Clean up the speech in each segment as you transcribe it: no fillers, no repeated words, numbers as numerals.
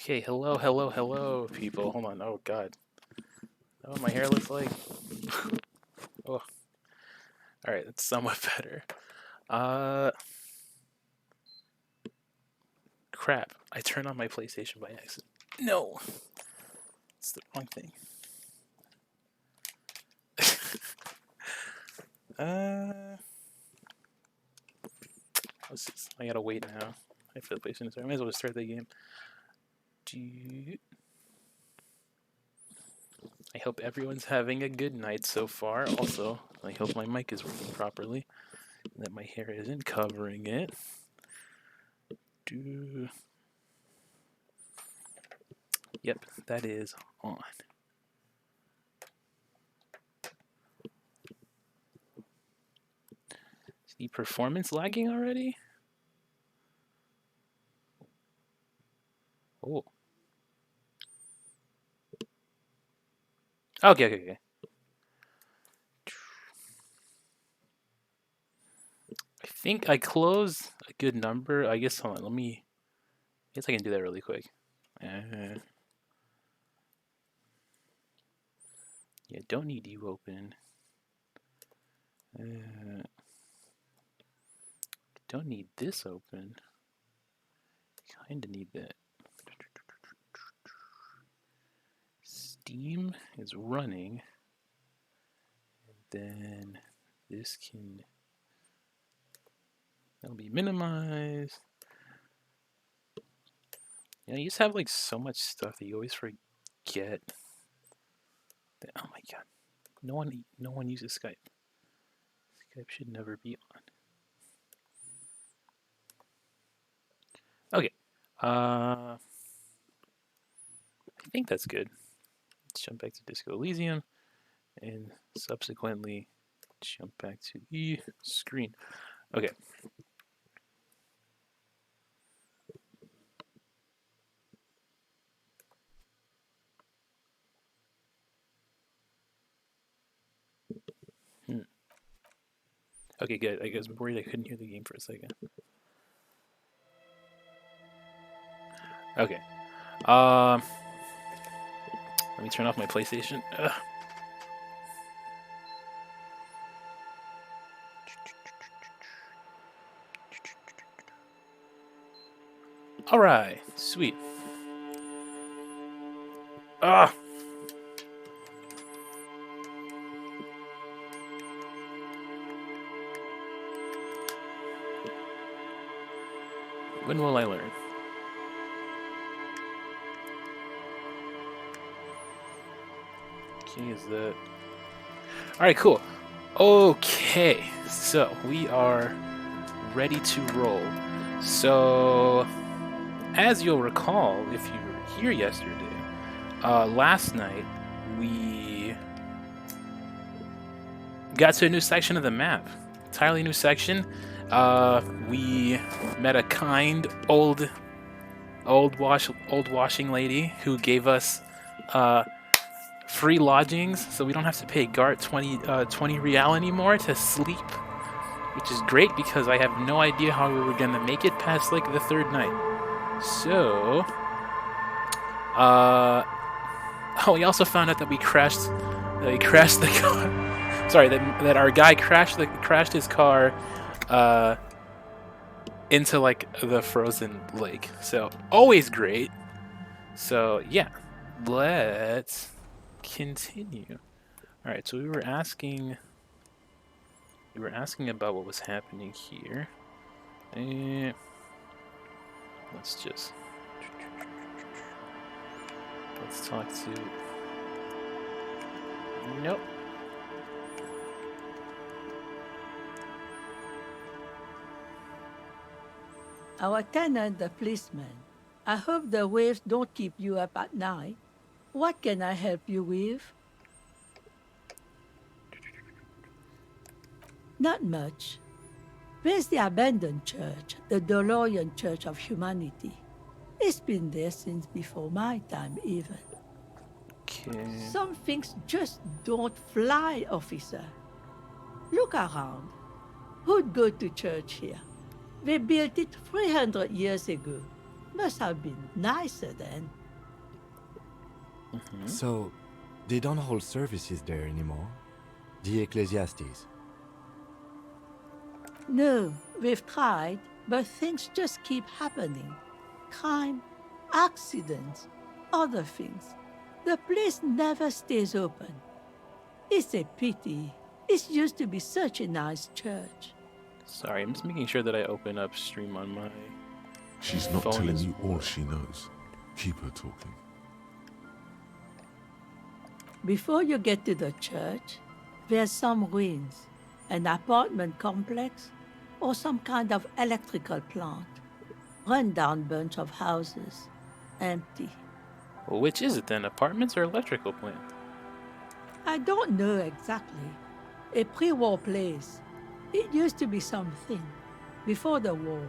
Okay, hello, hello, hello, people. Hold on. Oh, God. Oh, what my hair looks like. Oh, all right. That's somewhat better. Uh, Crap. I turned on my PlayStation by accident. No, it's the wrong thing. uh, what's this? I gotta wait now. I feel the PlayStation. I might as well just start the game. I hope everyone's having a good night so far. Also, I hope my mic is working properly, and that my hair isn't covering it. Yep, that is on. Is the performance lagging already? Oh. Okay. I think I closed a good number. I guess, hold on, I guess I can do that really quick. Yeah, don't need you open. Don't need this open. Kinda need that. Steam is running. And then this that'll be minimized. You just have like so much stuff that you always forget. Oh my god. No one uses Skype. Skype should never be on. Okay. I think that's good. Let's jump back to Disco Elysium and subsequently jump back to the screen. Okay. Okay, good. I was worried I couldn't hear the game for a second. Okay. Let me turn off my PlayStation. Ugh. All right, sweet. Ah. When will I learn? Okay, is that... All right, cool. Okay, so we are ready to roll. So, as you'll recall, if you were here yesterday, last night we got to a new section of the map. Entirely new section. We met a kind old washing lady who gave us free lodgings, so we don't have to pay Gart 20 real anymore to sleep, which is great because I have no idea how we were gonna make it past like the third night. So, we also found out that we crashed the car. Sorry, that our guy crashed his car into like the frozen lake. So always great. So yeah, let's continue. All right, so we were asking about what was happening here. Let's talk to... Nope. Our tenant, the policeman. I hope the waves don't keep you up at night. What can I help you with? Not much. There's the abandoned church, the DeLorean Church of Humanity. It's been there since before my time, even. Okay. Some things just don't fly, officer. Look around. Who'd go to church here? They built it 300 years ago. Must have been nicer then. So, they don't hold services there anymore? The Ecclesiastes? No, we've tried, but things just keep happening. Crime, accidents, other things. The place never stays open. It's a pity. It used to be such a nice church. Sorry, I'm just making sure that I open up stream on my She's not phone telling as you all well. she knows. Keep her talking. Before you get to the church, there's some ruins, an apartment complex, or some kind of electrical plant. Run-down bunch of houses, empty. Well, which is it then? Apartments or electrical plant? I don't know exactly. A pre-war place. It used to be something. Before the war.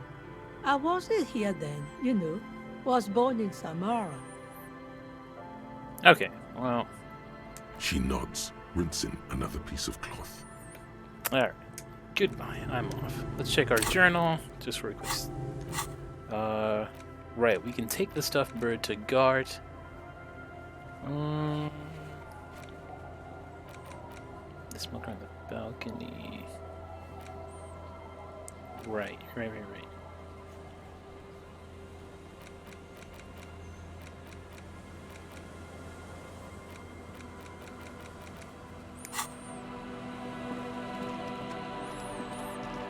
I wasn't here then, you know. Was born in Samara. Okay, well, She nods, rinsing another piece of cloth. alright. Goodbye, I'm off. Let's check our journal, just for a quick... right, we can take the stuffed bird to Gart. The smoker on the balcony. Right.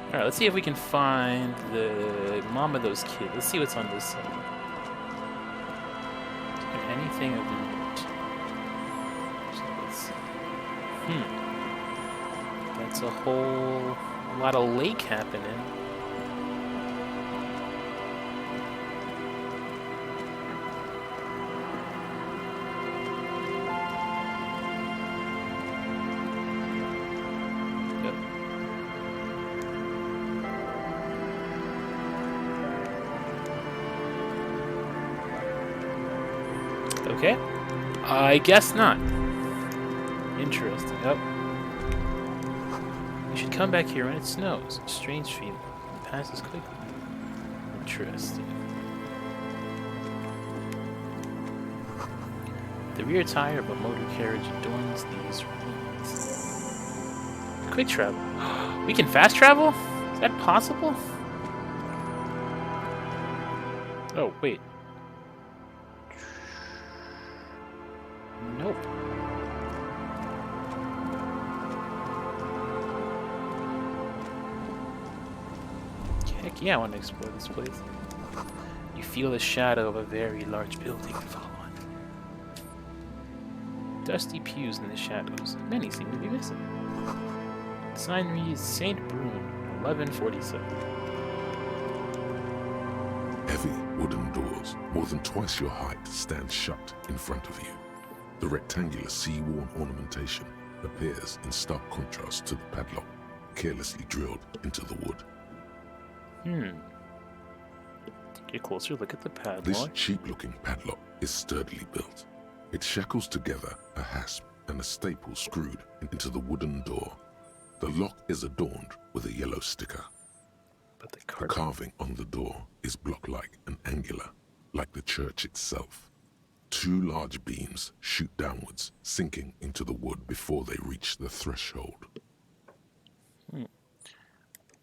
Alright, let's see if we can find the mom of those kids. Let's see what's on this side. Is there anything of note? So let's see. That's a whole lot of lake happening. Yep. Okay. I guess not. Interesting. Yep. You should come back here when it snows. Strange feeling. It passes quickly. Interesting. The rear tire of a motor carriage adorns these ruins. Quick travel. We can fast travel? Is that possible? Oh, wait. Nope. Heck yeah, I want to explore this place. You feel the shadow of a very large building fall on. Dusty pews in the shadows. Many seem to be missing. The sign reads St. Brune, 1147. Heavy wooden doors, more than twice your height, stand shut in front of you. The rectangular sea-worn ornamentation appears in stark contrast to the padlock, carelessly drilled into the wood. Take a closer look at the This padlock. cheap-looking padlock is sturdily built. It shackles together a hasp and a staple screwed into the wooden door. The lock is adorned with a yellow sticker. But the The carving. carving on the door is block-like and angular, like the church itself. Two large beams shoot downwards, sinking into the wood before they reach the threshold.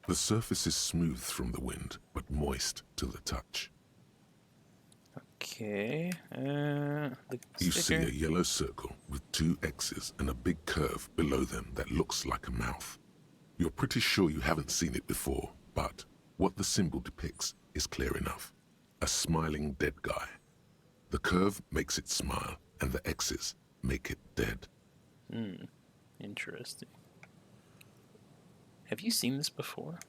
The surface is smooth from the wind, but moist to the touch. Okay. Look at the You see sticker. a yellow circle with two X's and a big curve below them that looks like a mouth. You're pretty sure you haven't seen it before, but what the symbol depicts is clear enough. A smiling dead guy. The curve makes it smile, and the X's make it dead. Interesting. Have you seen this before?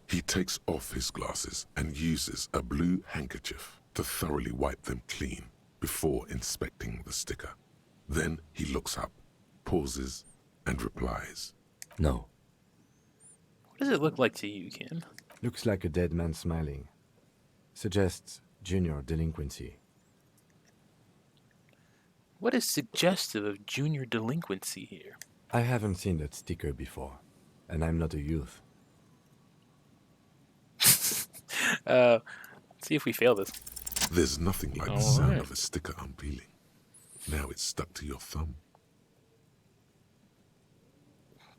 He takes off his glasses and uses a blue handkerchief to thoroughly wipe them clean before inspecting the sticker. Then he looks up, pauses, and replies. No. What does it look like to you, Ken? Looks like a dead man smiling. Suggests junior delinquency. What is suggestive of junior delinquency here? I haven't seen that sticker before, and I'm not a youth. Let's see if we fail this. There's nothing like the sound of a sticker unpeeling. Now it's stuck to your thumb.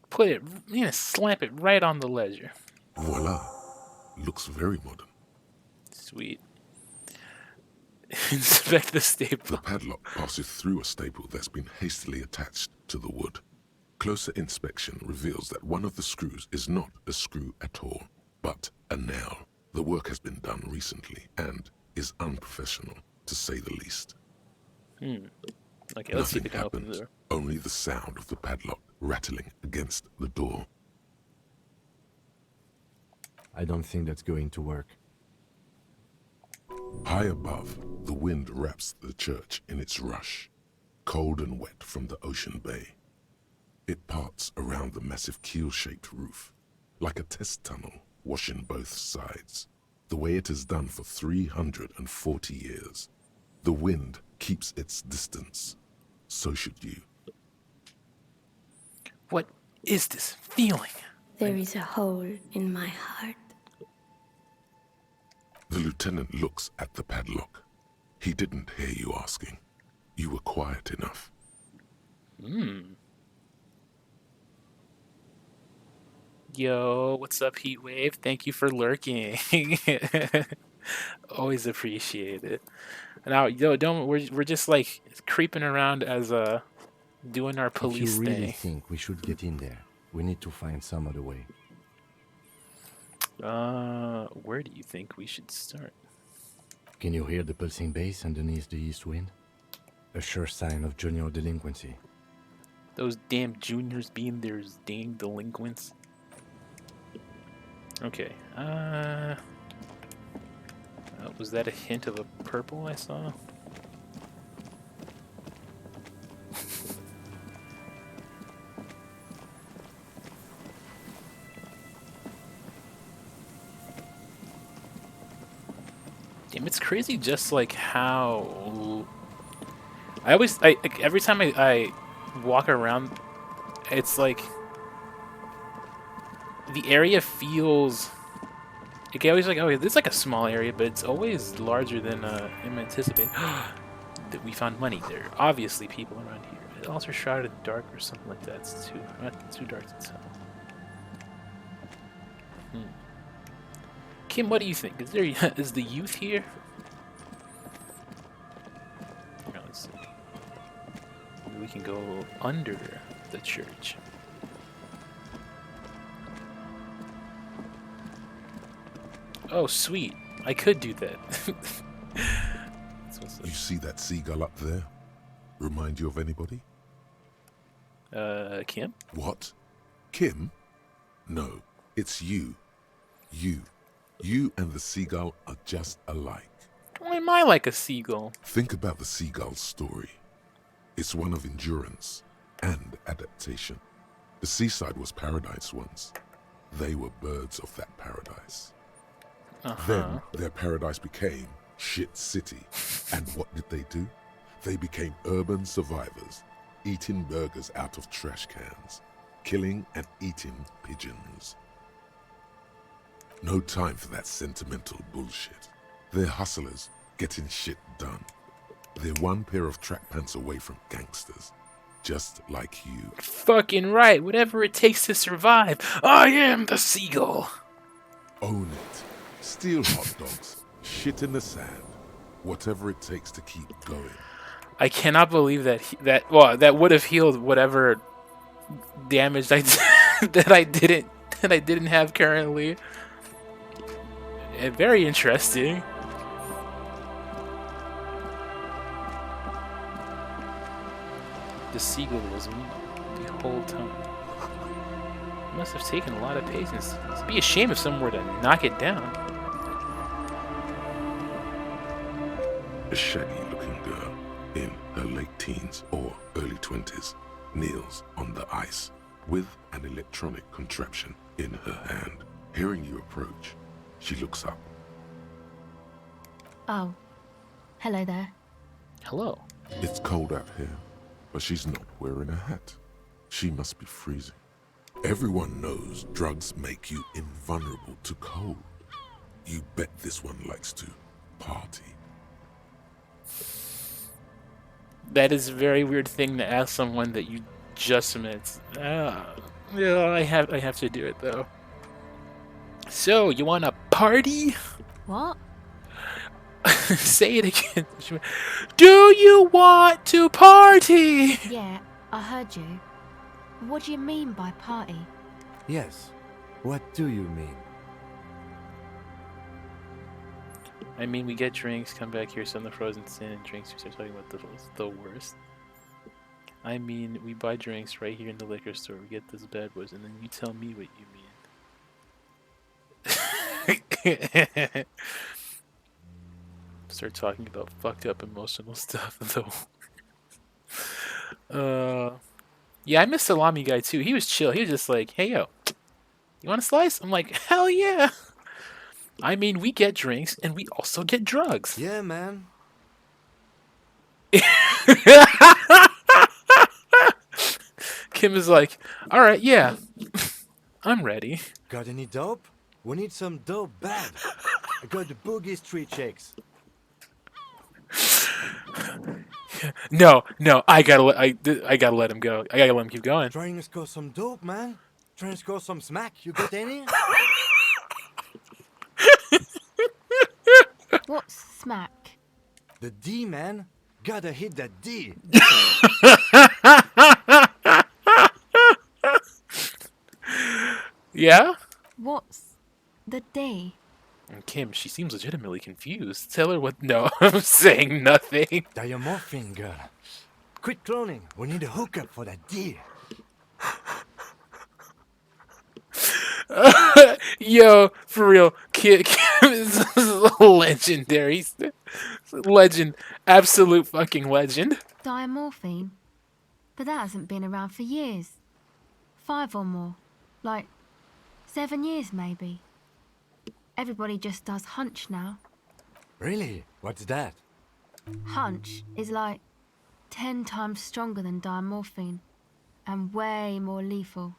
Put it, slap it right on the ledger. Voila. Looks very modern. Sweet. Inspect the staple. The padlock passes through a staple that's been hastily attached to the wood. Closer inspection reveals that one of the screws is not a screw at all, but a nail. The work has been done recently and is unprofessional, to say the least. Okay, let's see if we can open the door. Only the sound of the padlock rattling against the door. I don't think that's going to work. High above, the wind wraps the church in its rush, cold and wet from the ocean bay. It parts around the massive keel-shaped roof, like a test tunnel washing both sides, the way it has done for 340 years. The wind keeps its distance. So should you. What is this feeling? There is a hole in my heart. The lieutenant looks at the padlock. He didn't hear you asking. You were quiet enough. Yo, what's up, Heatwave? Thank you for lurking. Always appreciate it. Now, don't we're just like creeping around as doing our police If you really thing. think we should get in there, we need to find some other way. Where do you think we should start? Can you hear the pulsing bass underneath the east wind? A sure sign of junior delinquency. Those damn juniors being their dang delinquents. Okay. Was that a hint of a purple I saw? Damn, it's crazy just like how every time I walk around, it's like the area feels like always like, oh, this is like a small area, but it's always larger than I'm anticipating. That we found money. There are obviously people around here. It also shrouded in dark or something like that. It's not too dark to tell. Kim, what do you think? Is the youth here? No, let's see. Maybe we can go under the church. Oh, sweet. I could do that. You see that seagull up there? Remind you of anybody? Kim? What? Kim? No, it's you. You and the seagull are just alike. Why am I like a seagull? Think about the seagull's story. It's one of endurance and adaptation. The seaside was paradise once. They were birds of that paradise. Then their paradise became Shit City. And what did they do? They became urban survivors, eating burgers out of trash cans, killing and eating pigeons. No time for that sentimental bullshit. They're hustlers, getting shit done. They're one pair of track pants away from gangsters, just like you. Fucking right. Whatever it takes to survive. I am the seagull. Own it. Steal hot dogs. Shit in the sand. Whatever it takes to keep going. I cannot believe that would have healed whatever damage I that I didn't have currently. Very interesting. The seagull was me the whole time. It must have taken a lot of patience. It'd be a shame if someone were to knock it down. A shaggy-looking girl in her late teens or early 20s kneels on the ice with an electronic contraption in her hand. Hearing you approach, she looks up. Oh, hello there. Hello. It's cold out here, but she's not wearing a hat. She must be freezing. Everyone knows drugs make you invulnerable to cold. You bet this one likes to party. That is a very weird thing to ask someone that you just met. Yeah, I have to do it though. So, you want a party? What? Say it again. Do you want to party? Yeah, I heard you. What do you mean by party? Yes. What do you mean? I mean, we get drinks, come back here, send the frozen sin, and drinks. We start talking about the worst. I mean, we buy drinks right here in the liquor store. We get those bad boys, and then you tell me what you mean. Start talking about fucked up emotional stuff, though. Yeah, I miss Salami Guy too. He was chill. He was just like, "Hey yo, you want a slice?" I'm like, "Hell yeah!" I mean, we get drinks and we also get drugs. Yeah, man. Kim is like, "All right, yeah, I'm ready." Got any dope? We need some dope bad. I got the Boogie Street Shakes. No, I gotta let him go. I gotta let him keep going. Trying to score some dope, man. Trying to score some smack. You got any? What's smack? The D, man. Gotta hit that D. Yeah? What's the D? Kim, she seems legitimately confused. Tell her what. No, I'm saying nothing. Diamorphine, girl. Quit cloning. We need a hookup for that D. Yo, for real, Kim is legendary. Legend. Absolute fucking legend. Diamorphine? But that hasn't been around for years. 5 or more. Like 7 years, maybe. Everybody just does hunch now. Really? What's that? Hunch is like 10 times stronger than diamorphine and way more lethal.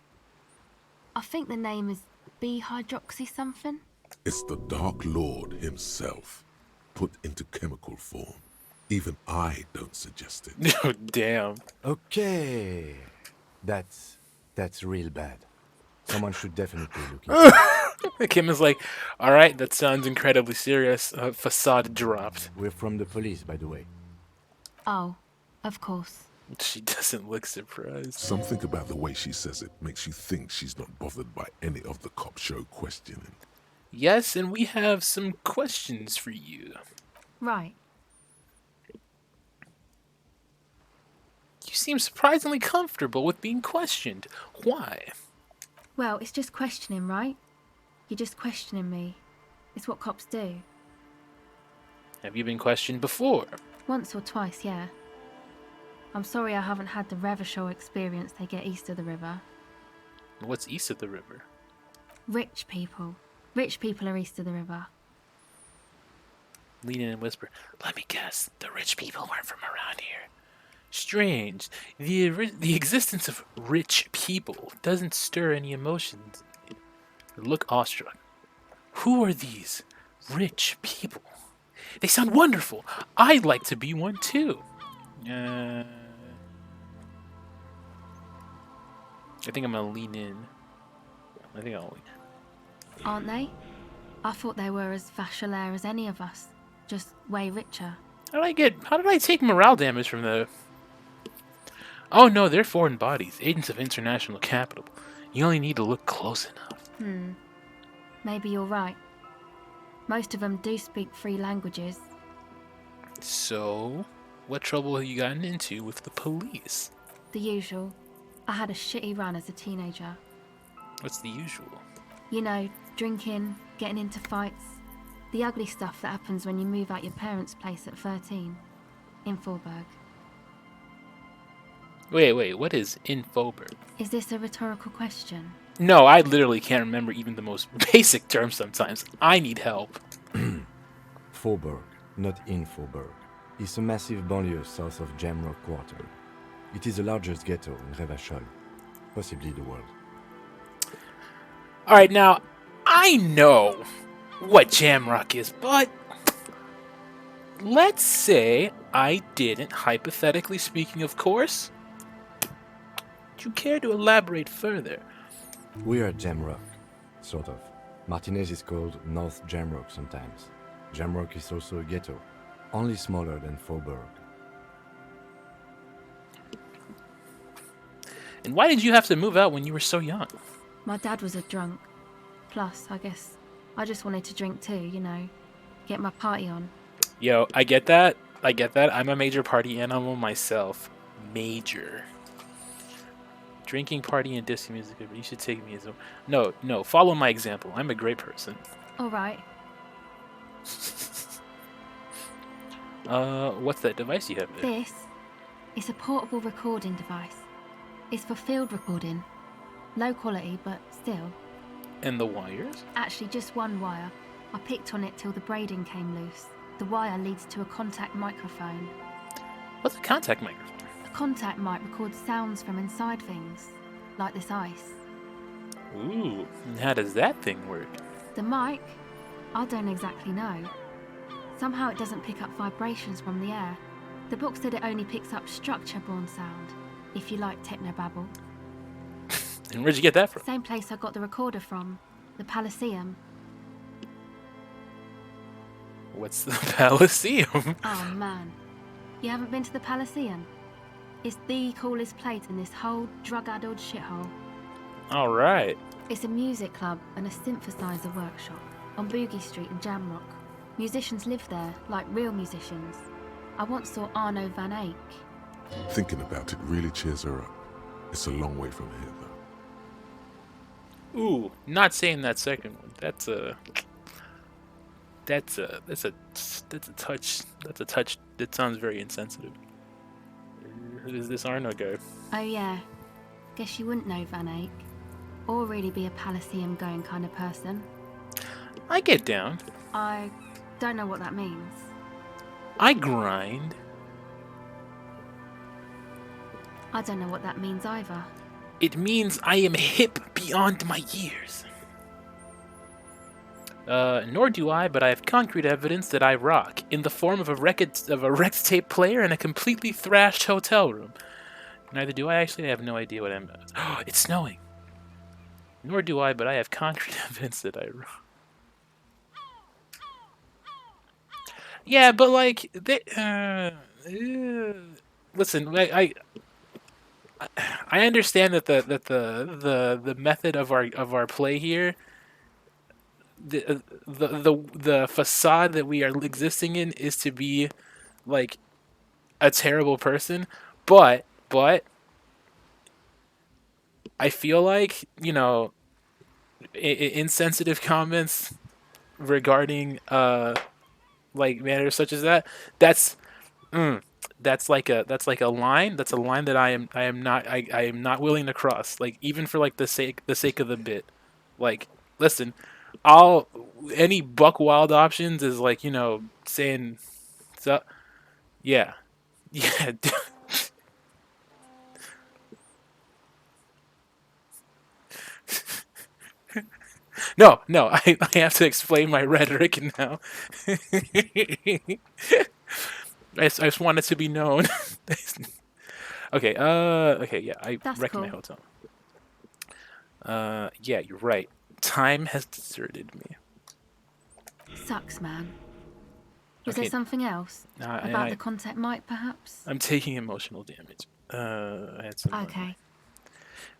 I think the name is B-hydroxy something. It's the Dark Lord himself, put into chemical form. Even I don't suggest it. Oh, damn. Okay. That's real bad. Someone should definitely look into it. Kim is like, all right, that sounds incredibly serious. Facade dropped. We're from the police, by the way. Oh, of course. She doesn't look surprised. Something about the way she says it makes you think she's not bothered by any of the cop show questioning. Yes, and we have some questions for you. Right. You seem surprisingly comfortable with being questioned. Why? Well, it's just questioning, right? You're just questioning me. It's what cops do. Have you been questioned before? Once or twice, yeah. I'm sorry I haven't had the Revachol experience they get east of the river. What's east of the river? Rich people. Rich people are east of the river. Lean in and whisper, let me guess, the rich people weren't from around here. Strange. The existence of rich people doesn't stir any emotions. Look awestruck. Who are these rich people? They sound wonderful. I'd like to be one too. I think I'm gonna lean in. I think I'll lean. Aren't they? I thought they were as Vachalaire as any of us. Just way richer. How did I take morale damage from the... Oh no, they're foreign bodies, agents of international capital. You only need to look close enough. Maybe you're right. Most of them do speak 3 languages. So, what trouble have you gotten into with the police? The usual. I had a shitty run as a teenager. What's the usual? You know, drinking, getting into fights. The ugly stuff that happens when you move out your parents' place at 13. In Forberg. Wait, what is Infoberg? Is this a rhetorical question? No, I literally can't remember even the most basic terms sometimes. I need help. Faubourg, not Infoberg. It's a massive banlieue south of Jamrock Quarter. It is the largest ghetto in Revachol, possibly the world. Alright, now, I know what Jamrock is, but let's say I didn't, hypothetically speaking, of course. Do you care to elaborate further? We are Jamrock, sort of. Martinez is called North Jamrock sometimes. Jamrock is also a ghetto, only smaller than Faubourg. And why did you have to move out when you were so young? My dad was a drunk. Plus, I guess I just wanted to drink too, you know. Get my party on. Yo, I get that. I'm a major party animal myself. Major. Drinking, party, and disco music. You should take me as a... No, follow my example. I'm a great person. Alright. What's that device you have there? This is a portable recording device. It's for field recording. Low quality, but still. And the wires? Actually, just one wire. I picked on it till the braiding came loose. The wire leads to a contact microphone. What's a contact microphone? A contact mic records sounds from inside things, like this ice. Ooh, and how does that thing work? The mic? I don't exactly know. Somehow it doesn't pick up vibrations from the air. The book said it only picks up structure-borne sound, if you like technobabble. And where'd you get that from? Same place I got the recorder from, the Palaceum. What's the Palaceum? Oh man, you haven't been to the Palaceum? It's the coolest place in this whole drug-addled shithole. Alright. It's a music club and a synthesizer workshop on Boogie Street in Jamrock. Musicians live there, like real musicians. I once saw Arno van Eyck. Thinking about it really cheers her up. It's a long way from here, though. Ooh, not saying that second one. That's a touch. That sounds very insensitive. Who is this Arno guy? Oh yeah, guess you wouldn't know Van Eyck. Or really be a Palaceum going kind of person. I get down. I don't know what that means. I grind. I don't know what that means either. It means I am hip beyond my years. Nor do I, but I have concrete evidence that I rock, in the form of a Rex tape player and a completely thrashed hotel room. Neither do I. Actually, I have no idea what I'm... Oh, it's snowing. Nor do I, but I have concrete evidence that I rock. Yeah, but like, listen, I understand that the method of our play here, the facade that we are existing in is to be like a terrible person, but I feel like, you know, insensitive comments regarding like matters such as that, that's like a line. That's a line that I am not willing to cross. Like, even for like the sake of the bit. Like, listen, any buck wild options is like, you know, saying so. Yeah. No, I have to explain my rhetoric now. I just want it to be known. Okay, yeah, I That's wrecked my hotel. Yeah, you're right. Time has deserted me. Sucks, man. Was Okay. there something else? About the contact mic, perhaps? I'm taking emotional damage. I had some... Okay.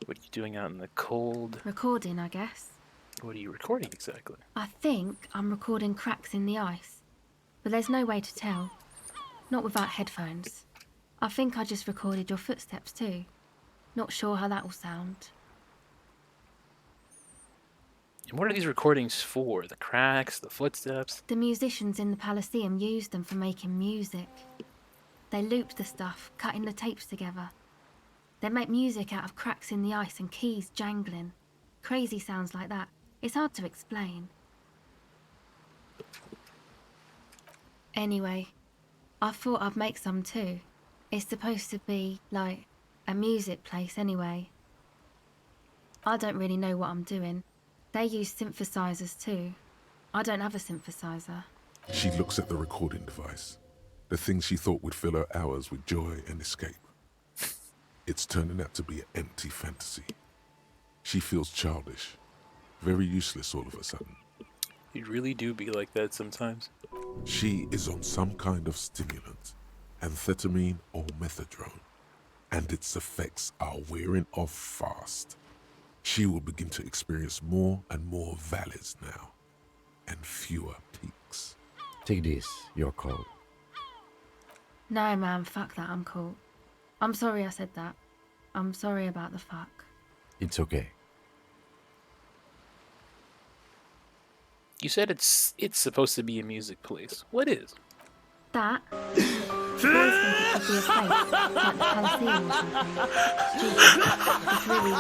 What are you doing out in the cold? Recording, I guess. What are you recording exactly? I think I'm recording cracks in the ice. But there's no way to tell. Not without headphones. I think I just recorded your footsteps too. Not sure how that will sound. And what are these recordings for? The cracks, the footsteps? The musicians in the Palaceum used them for making music. They looped the stuff, cutting the tapes together. They make music out of cracks in the ice and keys jangling. Crazy sounds like that. It's hard to explain. Anyway, I thought I'd make some too. It's supposed to be, like, a music place anyway. I don't really know what I'm doing. They use synthesizers too. I don't have a synthesizer. She looks at the recording device. The thing she thought would fill her hours with joy and escape. It's turning out to be an empty fantasy. She feels childish, very useless all of a sudden. You really do be like that sometimes. She is on some kind of stimulant, amphetamine or methadone, and its effects are wearing off fast. She will begin to experience more and more valleys now, and fewer peaks. Take this, your call. No, man, fuck that, I'm cool. I'm sorry I said that. I'm sorry about the fuck. It's okay. You said it's supposed to be a music place. What is? That? Boys think it could be a place, like the Coliseum or something. Stupid. It's really not going to be a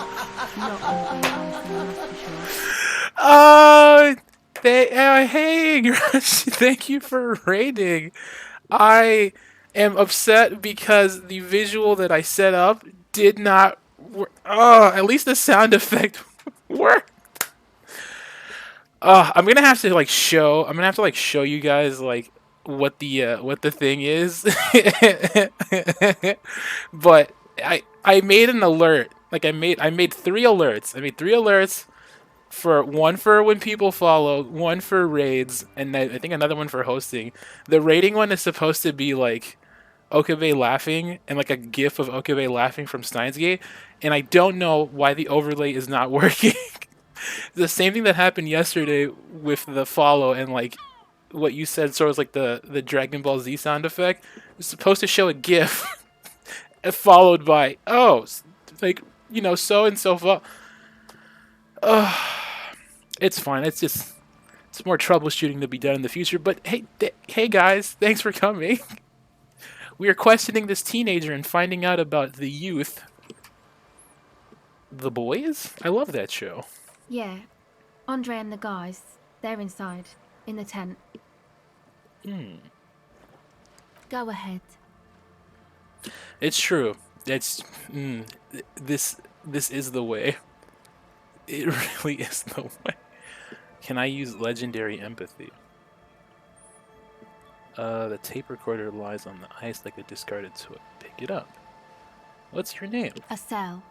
Coliseum, that's for sure. Hey, Rush, thank you for rating. I am upset because the visual that I set up did not work. Oh, at least the sound effect worked. I'm gonna have to show you guys like what the thing is. But I made an alert. Like I made 3 alerts. I made 3 alerts for one for when people follow, one for raids, and I think another one for hosting. The rating one is supposed to be like Okabe laughing and like a gif of Okabe laughing from Steins Gate, and I don't know why the overlay is not working. The same thing that happened yesterday with the follow and like what you said, sort of like the Dragon Ball Z sound effect. It's supposed to show a GIF followed by like so and so. It's fine. It's more troubleshooting to be done in the future. But hey guys, thanks for coming. We are questioning this teenager and finding out about the youth. The boys? I love that show. Yeah. Andre and the guys, they're inside, in the tent. Go ahead. It's true. This is the way. It really is the way. Can I use legendary empathy? The tape recorder lies on the ice like a discarded toy. Pick it up. What's your name? A cell.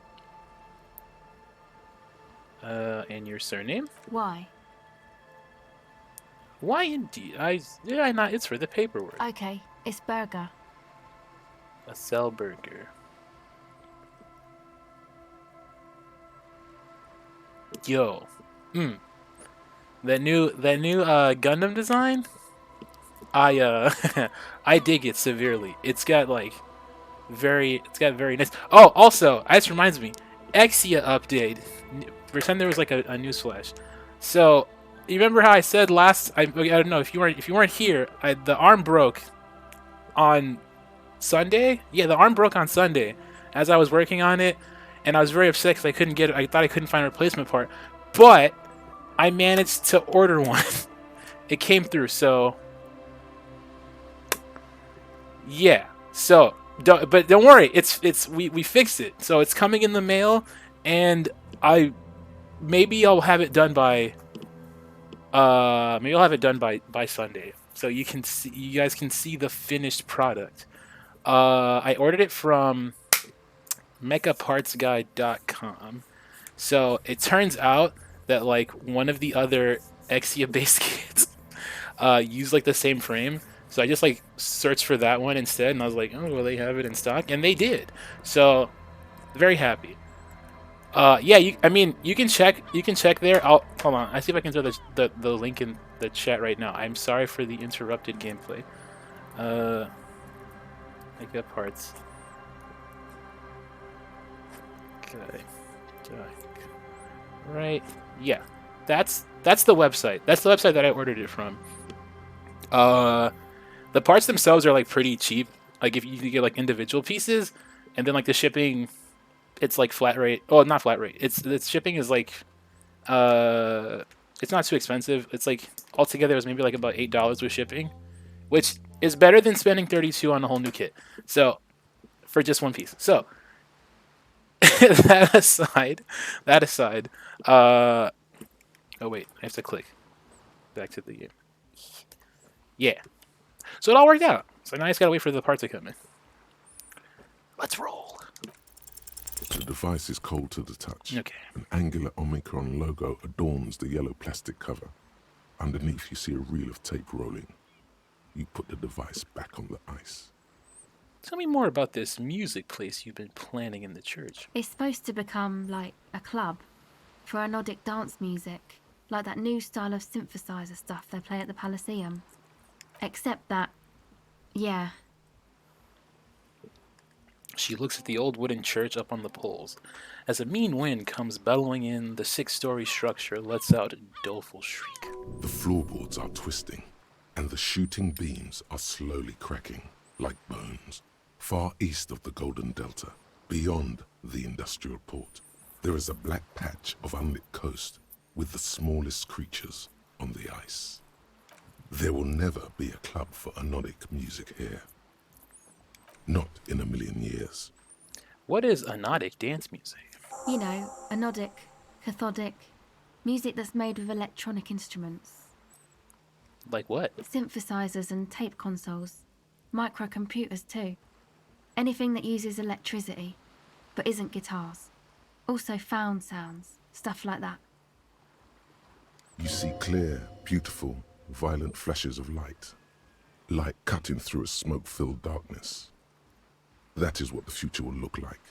And your surname? Why? Why indeed? It's for the paperwork. Okay, it's Burger. A cell burger. Yo. That new Gundam design? I dig it severely. It's got very nice. Oh, also, this reminds me, Exia update. Pretend there was like a news flash. So, you remember how I said last? I don't know if you weren't here. The arm broke on Sunday. Yeah, the arm broke on Sunday as I was working on it, and I was very upset because I couldn't get it. I thought I couldn't find a replacement part, but I managed to order one. It came through. So, yeah. So, but don't worry. We fixed it. So it's coming in the mail, and maybe I'll have it done by Sunday, so you guys can see the finished product. I ordered it from mechapartsguide.com. So it turns out that like one of the other Exia based kits use like the same frame. So I just like searched for that one instead, and I was like, oh, well, they have it in stock, and they did. So very happy. Yeah, you can check there. Hold on. I see if I can throw the link in the chat right now. I'm sorry for the interrupted gameplay. Make up parts. Okay. Right. Yeah. That's the website. That's the website that I ordered it from. The parts themselves are like pretty cheap. Like if you get like individual pieces, and then like the shipping, it's like flat rate. Oh, not flat rate. Its shipping is like, it's not too expensive. It's like altogether it's maybe like about $8 with shipping, which is better than spending $32 on a whole new kit. So, for just one piece. So, that aside. Oh wait, I have to click back to the game. Yeah. So it all worked out. So now I just gotta wait for the part to come in. Let's roll. The device is cold to the touch. Okay. An angular Omicron logo adorns the yellow plastic cover. Underneath, you see a reel of tape rolling. You put the device back on the ice. Tell me more about this music place you've been planning in the church. It's supposed to become like a club for anodic dance music, like that new style of synthesizer stuff they play at the Palaceum. Except that, yeah, She looks at the old wooden church up on the poles. As a mean wind comes bellowing in, the 6-story structure lets out a doleful shriek. The floorboards are twisting, and the shooting beams are slowly cracking, like bones. Far east of the Golden Delta, beyond the industrial port, there is a black patch of unlit coast with the smallest creatures on the ice. There will never be a club for anodic music here. Not in a million years. What is anodic dance music? you know, anodic, cathodic, music that's made with electronic instruments. Like what? Synthesizers and tape consoles. Microcomputers too. Anything that uses electricity, but isn't guitars. Also found sounds, stuff like that. You see clear, beautiful, violent flashes of light. Light cutting through a smoke-filled darkness. That is what the future will look like,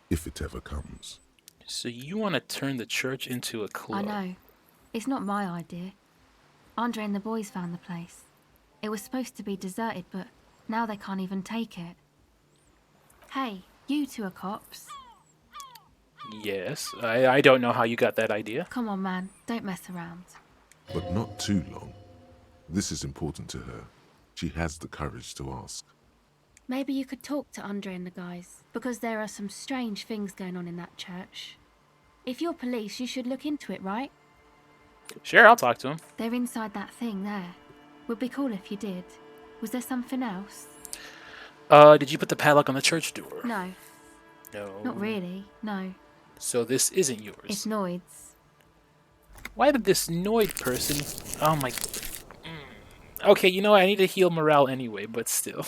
if it ever comes. So you want to turn the church into a club? I know. It's not my idea. Andre and the boys found the place. It was supposed to be deserted, but now they can't even take it. Hey, you two are cops. Yes. I don't know how you got that idea. Come on, man. Don't mess around. But not too long. This is important to her. She has the courage to ask. Maybe you could talk to Andre and the guys, because there are some strange things going on in that church. If you're police, you should look into it, right? Sure, I'll talk to him. They're inside that thing there. Would be cool if you did. Was there something else? Did you put the padlock on the church door? No, No. not really. No. So this isn't yours. It's Noid's. Why did this Noid person... Oh my... Okay, you know what? I need to heal morale anyway, but still.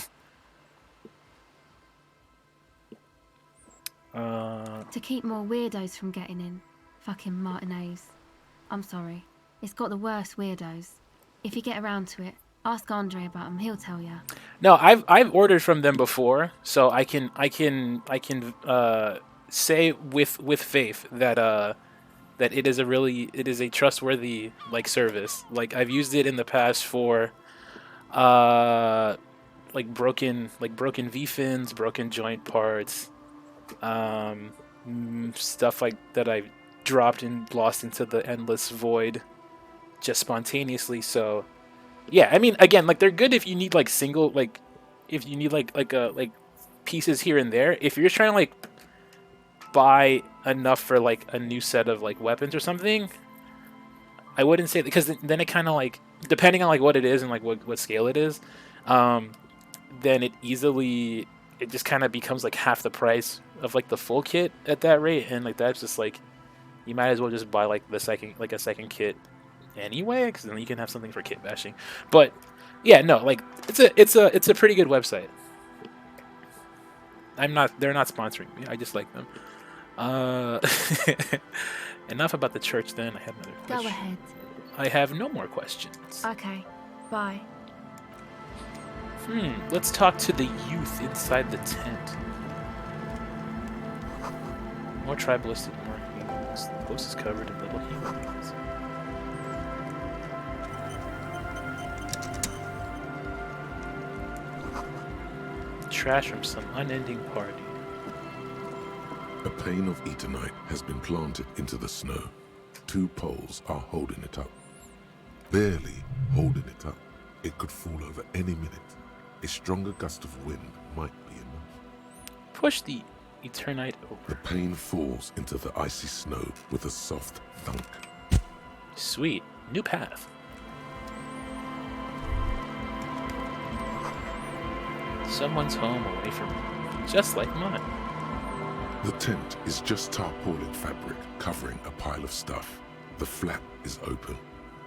To keep more weirdos from getting in. Fucking Martinez. I'm sorry. It's got the worst weirdos. If you get around to it, ask Andre about them. He'll tell ya. No, I've ordered from them before, so I can say with faith that that it is a trustworthy service. Like I've used it in the past for broken V fins, broken joint parts, stuff like that I dropped and lost into the endless void just spontaneously. So yeah, I mean, again, they're good if you need single, if you need pieces here and there. If you're trying to buy enough for a new set of weapons or something, I wouldn't say, because then it kind of depending on what it is and what scale it is, then it just kind of becomes half the price of the full kit at that rate, and that's just you might as well just buy a second kit anyway, because then you can have something for kit bashing. But yeah, no, it's a pretty good website. They're not sponsoring me. I just like them. Enough about the church then. I have another question. Go ahead. I have no more questions. Okay. Bye. Let's talk to the youth inside the tent. More tribalistic markings. The post is covered in little human beings. Trash from some unending party. A pane of Eternite has been planted into the snow. 2 poles are holding it up. Barely holding it up. It could fall over any minute. A stronger gust of wind might be enough. Push the Eternite The over. pane falls into the icy snow with a soft thunk. Sweet. New path. Someone's home away from me. Just like mine. The tent is just tarpaulin fabric covering a pile of stuff. The flap is open.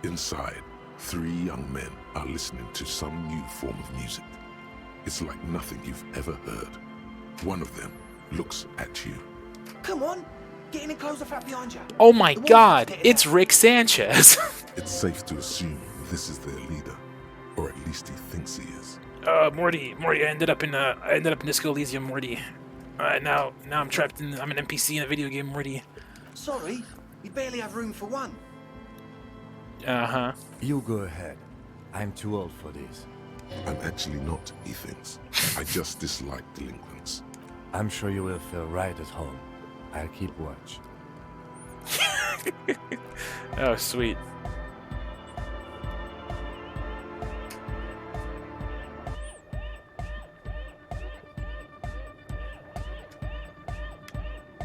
Inside, 3 young men are listening to some new form of music. It's like nothing you've ever heard. One of them looks at you. Come on, get in and close the flap behind you. Oh my The wolf god, is getting it's out. Rick Sanchez. It's safe to assume this is their leader, or at least he thinks he is. Morty, I ended up in Disco Elysium, Morty. Now I'm trapped I'm an NPC in a video game, Morty. Sorry, we barely have room for one. Uh-huh. You go ahead. I'm too old for this. I'm actually not, he thinks. I just dislike delinquents. I'm sure you will feel right at home. I'll keep watch. Oh, sweet.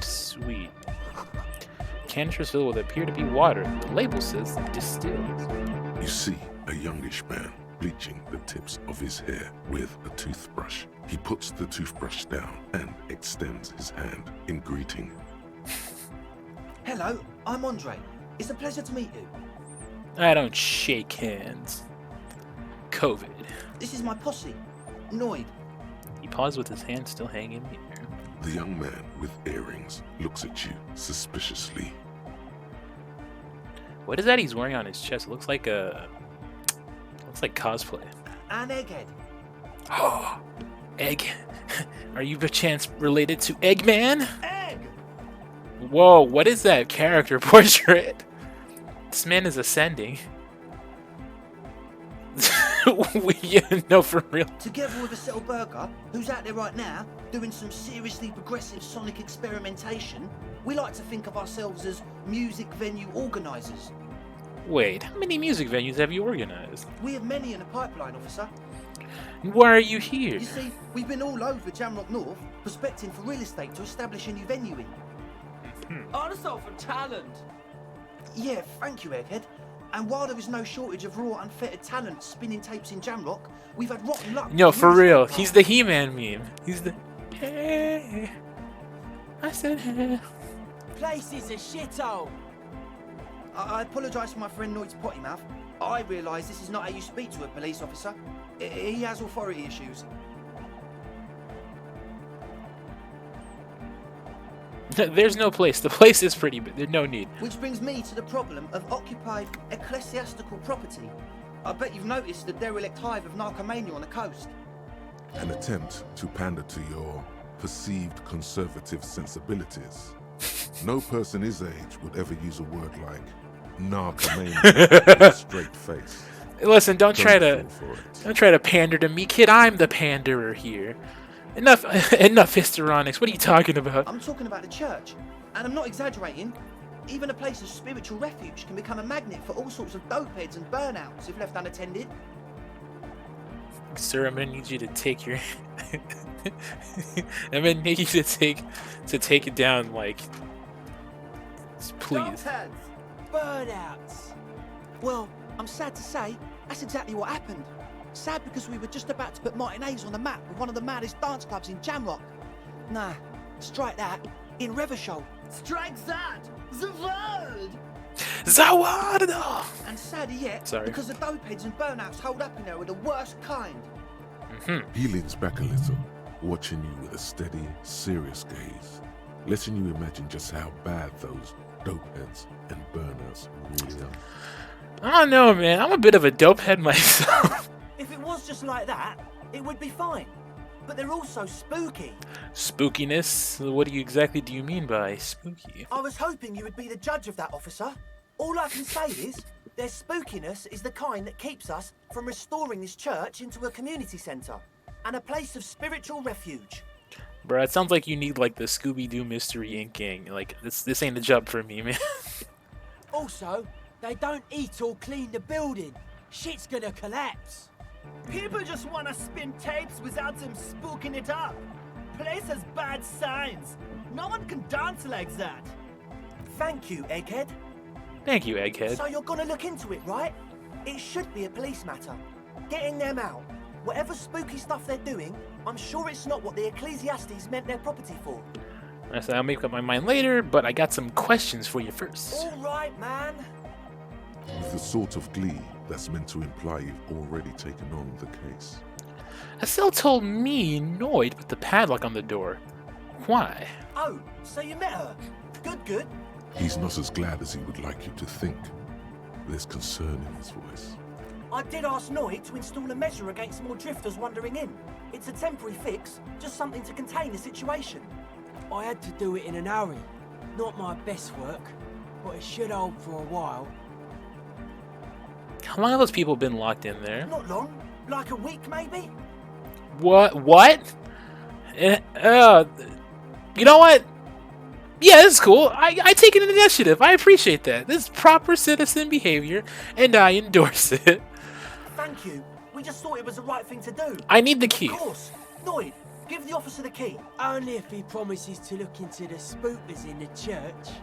Sweet. Canisters filled with appear to be water. The label says distilled. You see a youngish man bleaching the tips of his hair with a toothbrush. He puts the toothbrush down and extends his hand in greeting. Hello, I'm Andre. It's a pleasure to meet you. I don't shake hands. COVID. This is my posse, Noid. He paused with his hand still hanging in the air. The young man with earrings looks at you suspiciously. What is that he's wearing on his chest? It looks like cosplay. And Egghead. Oh, Egg. Are you by chance related to Eggman? Egg! Whoa, what is that character portrait? This man is ascending. No, for real. Together with a Settle Burger, who's out there right now, doing some seriously progressive sonic experimentation, we like to think of ourselves as music venue organisers. Wait, how many music venues have you organized? We have many in the pipeline, officer. Why are you here? You see, we've been all over Jamrock North, prospecting for real estate to establish a new venue in. Also for talent. Yeah, thank you, Egghead. And while there is no shortage of raw, unfettered talent spinning tapes in Jamrock, we've had rotten luck. No, with for real real. estate He's the He-Man meme. He's the... Hey. I said hey. Place is a shithole. I apologise for my friend Noid's potty mouth. I realise this is not how you speak to a police officer. He has authority issues. There's no place. The place is pretty big. There's no need. Which brings me to the problem of occupied ecclesiastical property. I bet you've noticed the derelict hive of narcomania on the coast. An attempt to pander to your perceived conservative sensibilities. No person his age would ever use a word like narcomania with a straight face. Listen, don't try fall for it. to pander to me, kid. I'm the panderer here. Enough histrionics. What are you talking about? I'm talking about the church, and I'm not exaggerating. Even a place of spiritual refuge can become a magnet for all sorts of dopeheads and burnouts if left unattended. Sir, I'm gonna need you to take your. I'm gonna need you to take it down, like. Please. Dopeheads, burnouts. Well, I'm sad to say that's exactly what happened. Sad because we were just about to put Martinez on the map with one of the maddest dance clubs in Jamrock. Nah, strike that. In Revachol. Strike that! The word! Zawardo! And sadder yet, Sorry. because the dopeheads and burnouts hold up in there are the worst kind. He leans back a little, watching you with a steady, serious gaze, letting you imagine just how bad those dopeheads and burnouts really are. I don't know, man. I'm a bit of a dopehead myself. If it was just like that, it would be fine. But they're also spooky. Spookiness? What exactly do you mean by spooky? I was hoping you would be the judge of that, officer. All I can say is, their spookiness is the kind that keeps us from restoring this church into a community centre and a place of spiritual refuge. Bro, it sounds like you need like the Scooby-Doo Mystery Inc. gang. Like this ain't the job for me, man. Also, they don't eat or clean the building. Shit's gonna collapse. People just want to spin tapes without them spooking it up. Place has bad signs. No one can dance like that. Thank you, Egghead. Thank you, Egghead. So you're gonna look into it, right? It should be a police matter. Getting them out. Whatever spooky stuff they're doing, I'm sure it's not what the Ecclesiastes meant their property for. I said I'll make up my mind later, but I got some questions for you first. All right, man. With the sort of glee that's meant to imply you've already taken on the case. Estelle told me Noid put the padlock on the door. Why? Oh, so you met her? Good, good. He's not as glad as he would like you to think. There's concern in his voice. I did ask Noid to install a measure against more drifters wandering in. It's a temporary fix, just something to contain the situation. I had to do it in an hurry. Not my best work, but it should hold for a while. How long have those people been locked in there? Not long, like a week maybe? What? What? You know what? Yeah, this is cool. I take an initiative. I appreciate that. This is proper citizen behavior, and I endorse it. Thank you. We just thought it was the right thing to do. I need the key. Of course. Noid, give the officer the key. Only if he promises to look into the spookers in the church.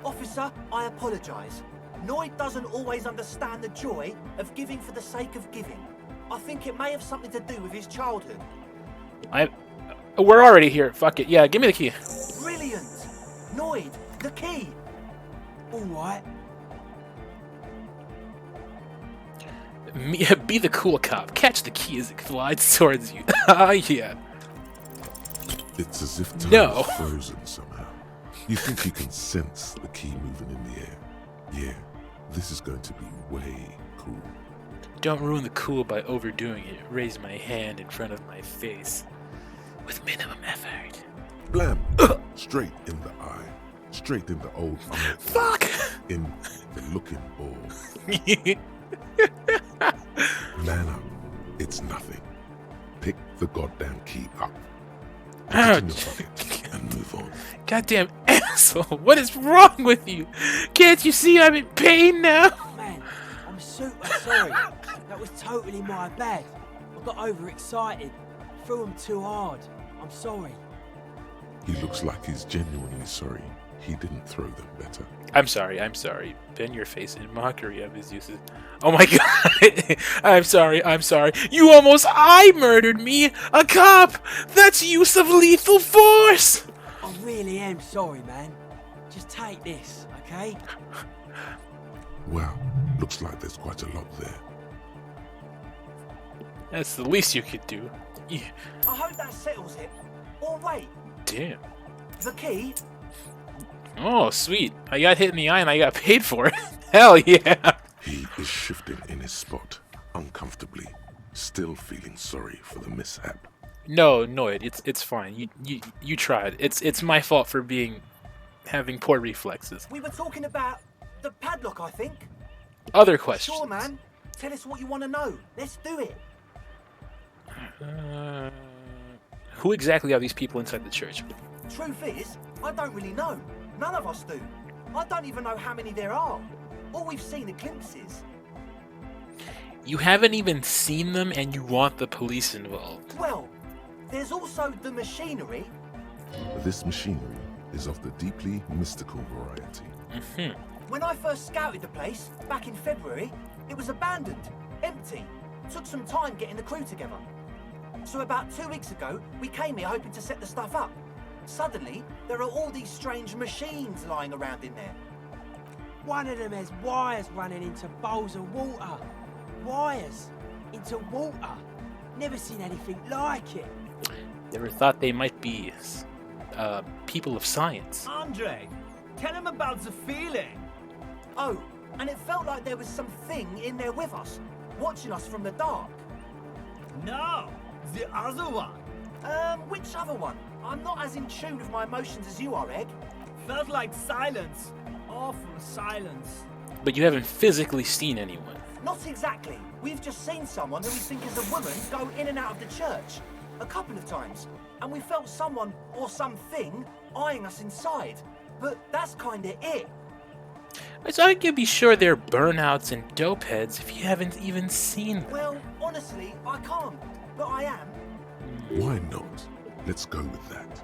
Officer, I apologise. Noid doesn't always understand the joy of giving for the sake of giving. I think it may have something to do with his childhood. We're already here. Fuck it. Yeah, give me the key. Brilliant! Noid, the key! All right. Be the cool cop. Catch the key as it glides towards you. Ah, yeah. It's as if time No. is frozen somehow. You think you can sense the key moving in the air. Yeah, this is going to be way cool. Don't ruin the cool by overdoing it. Raise my hand in front of my face. With minimum effort. Blam! Straight in the eye. Straight in the old eye. Fuck! In the looking ball. Man up. It's nothing. Pick the goddamn key up. Put it in your pocket and move on. Goddamn asshole! What is wrong with you? Can't you see I'm in pain now? Man, I'm super sorry. That was totally my bad. I got overexcited. Threw him too hard. I'm sorry. He looks like he's genuinely sorry. He didn't throw them better. I'm sorry. Bend your face in mockery of his uses. Oh my god! I'm sorry. You almost murdered me! A cop! That's use of lethal force! I really am sorry, man. Just take this, okay? Wow, looks like there's quite a lot there. That's the least you could do. Yeah. I hope that settles it. Or wait, Damn. the key? Oh, sweet. I got hit in the eye and I got paid for it. Hell yeah. He is shifting in his spot, uncomfortably, still feeling sorry for the mishap. No, it's fine. You tried. It's my fault for having poor reflexes. We were talking about the padlock, I think. Other questions. Sure, man. Tell us what you want to know. Let's do it. Who exactly are these people inside the church? Truth is, I don't really know. None of us do. I don't even know how many there are. All we've seen are glimpses. You haven't even seen them and you want the police involved. Well, there's also the machinery. This machinery is of the deeply mystical variety. When I first scouted the place, back in February, it was abandoned, empty. Took some time getting the crew together. So about 2 weeks ago, we came here hoping to set the stuff up. Suddenly, there are all these strange machines lying around in there. One of them has wires running into bowls of water. Wires into water. Never seen anything like it. Never thought they might be people of science. Andre, tell him about the feeling. Oh, and it felt like there was something in there with us, watching us from the dark. No, the other one. Which other one? I'm not as in tune with my emotions as you are, Egg. Felt like silence. Awful silence. But you haven't physically seen anyone. Not exactly. We've just seen someone who we think is a woman go in and out of the church. A couple of times. And we felt someone or something eyeing us inside. But that's kinda it. So I can be sure they're burnouts and dope heads if you haven't even seen them. Well, honestly, I can't. But I am. Why not? Let's go with that.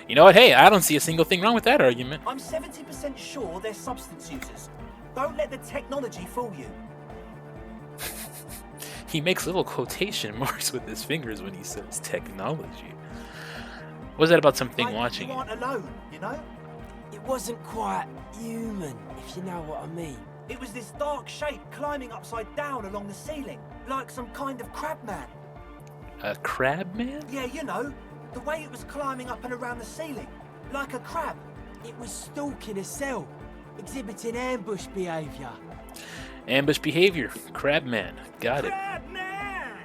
You know what? Hey, I don't see a single thing wrong with that argument. I'm 70% sure they're substance users. Don't let the technology fool you. He makes little quotation marks with his fingers when he says technology. Was that about something Like, watching you it? aren't alone, you know? It wasn't quite human, if you know what I mean. It was this dark shape climbing upside down along the ceiling, like some kind of crab man. A crab man? Yeah, you know, the way it was climbing up and around the ceiling, like a crab. It was stalking a cell, exhibiting ambush behavior. Ambush behavior. Crab man. Got it. Crab man!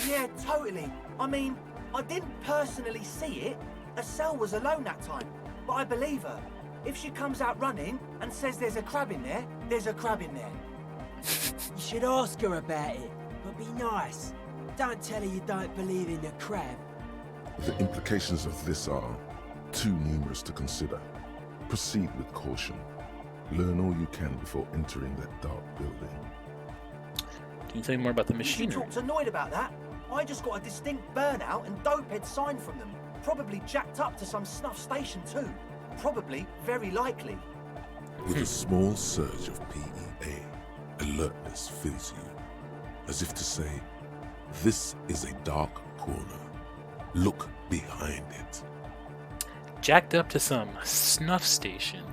Yeah, totally. I mean, I didn't personally see it. Estelle was alone that time, but I believe her. If she comes out running and says there's a crab in there, there's a crab in there. You should ask her about it, but be nice. Don't tell her you don't believe in the crab. The implications of this are too numerous to consider. Proceed with caution. Learn all you can before entering that dark building. Can you tell me more about the You should machinery? talk to Noid about that. I just got a distinct burnout and dopehead sign from them. Probably jacked up to some snuff station too. Probably, very likely. With a small surge of PEA, alertness fills you, as if to say, this is a dark corner. Look behind it. Jacked up to some snuff station.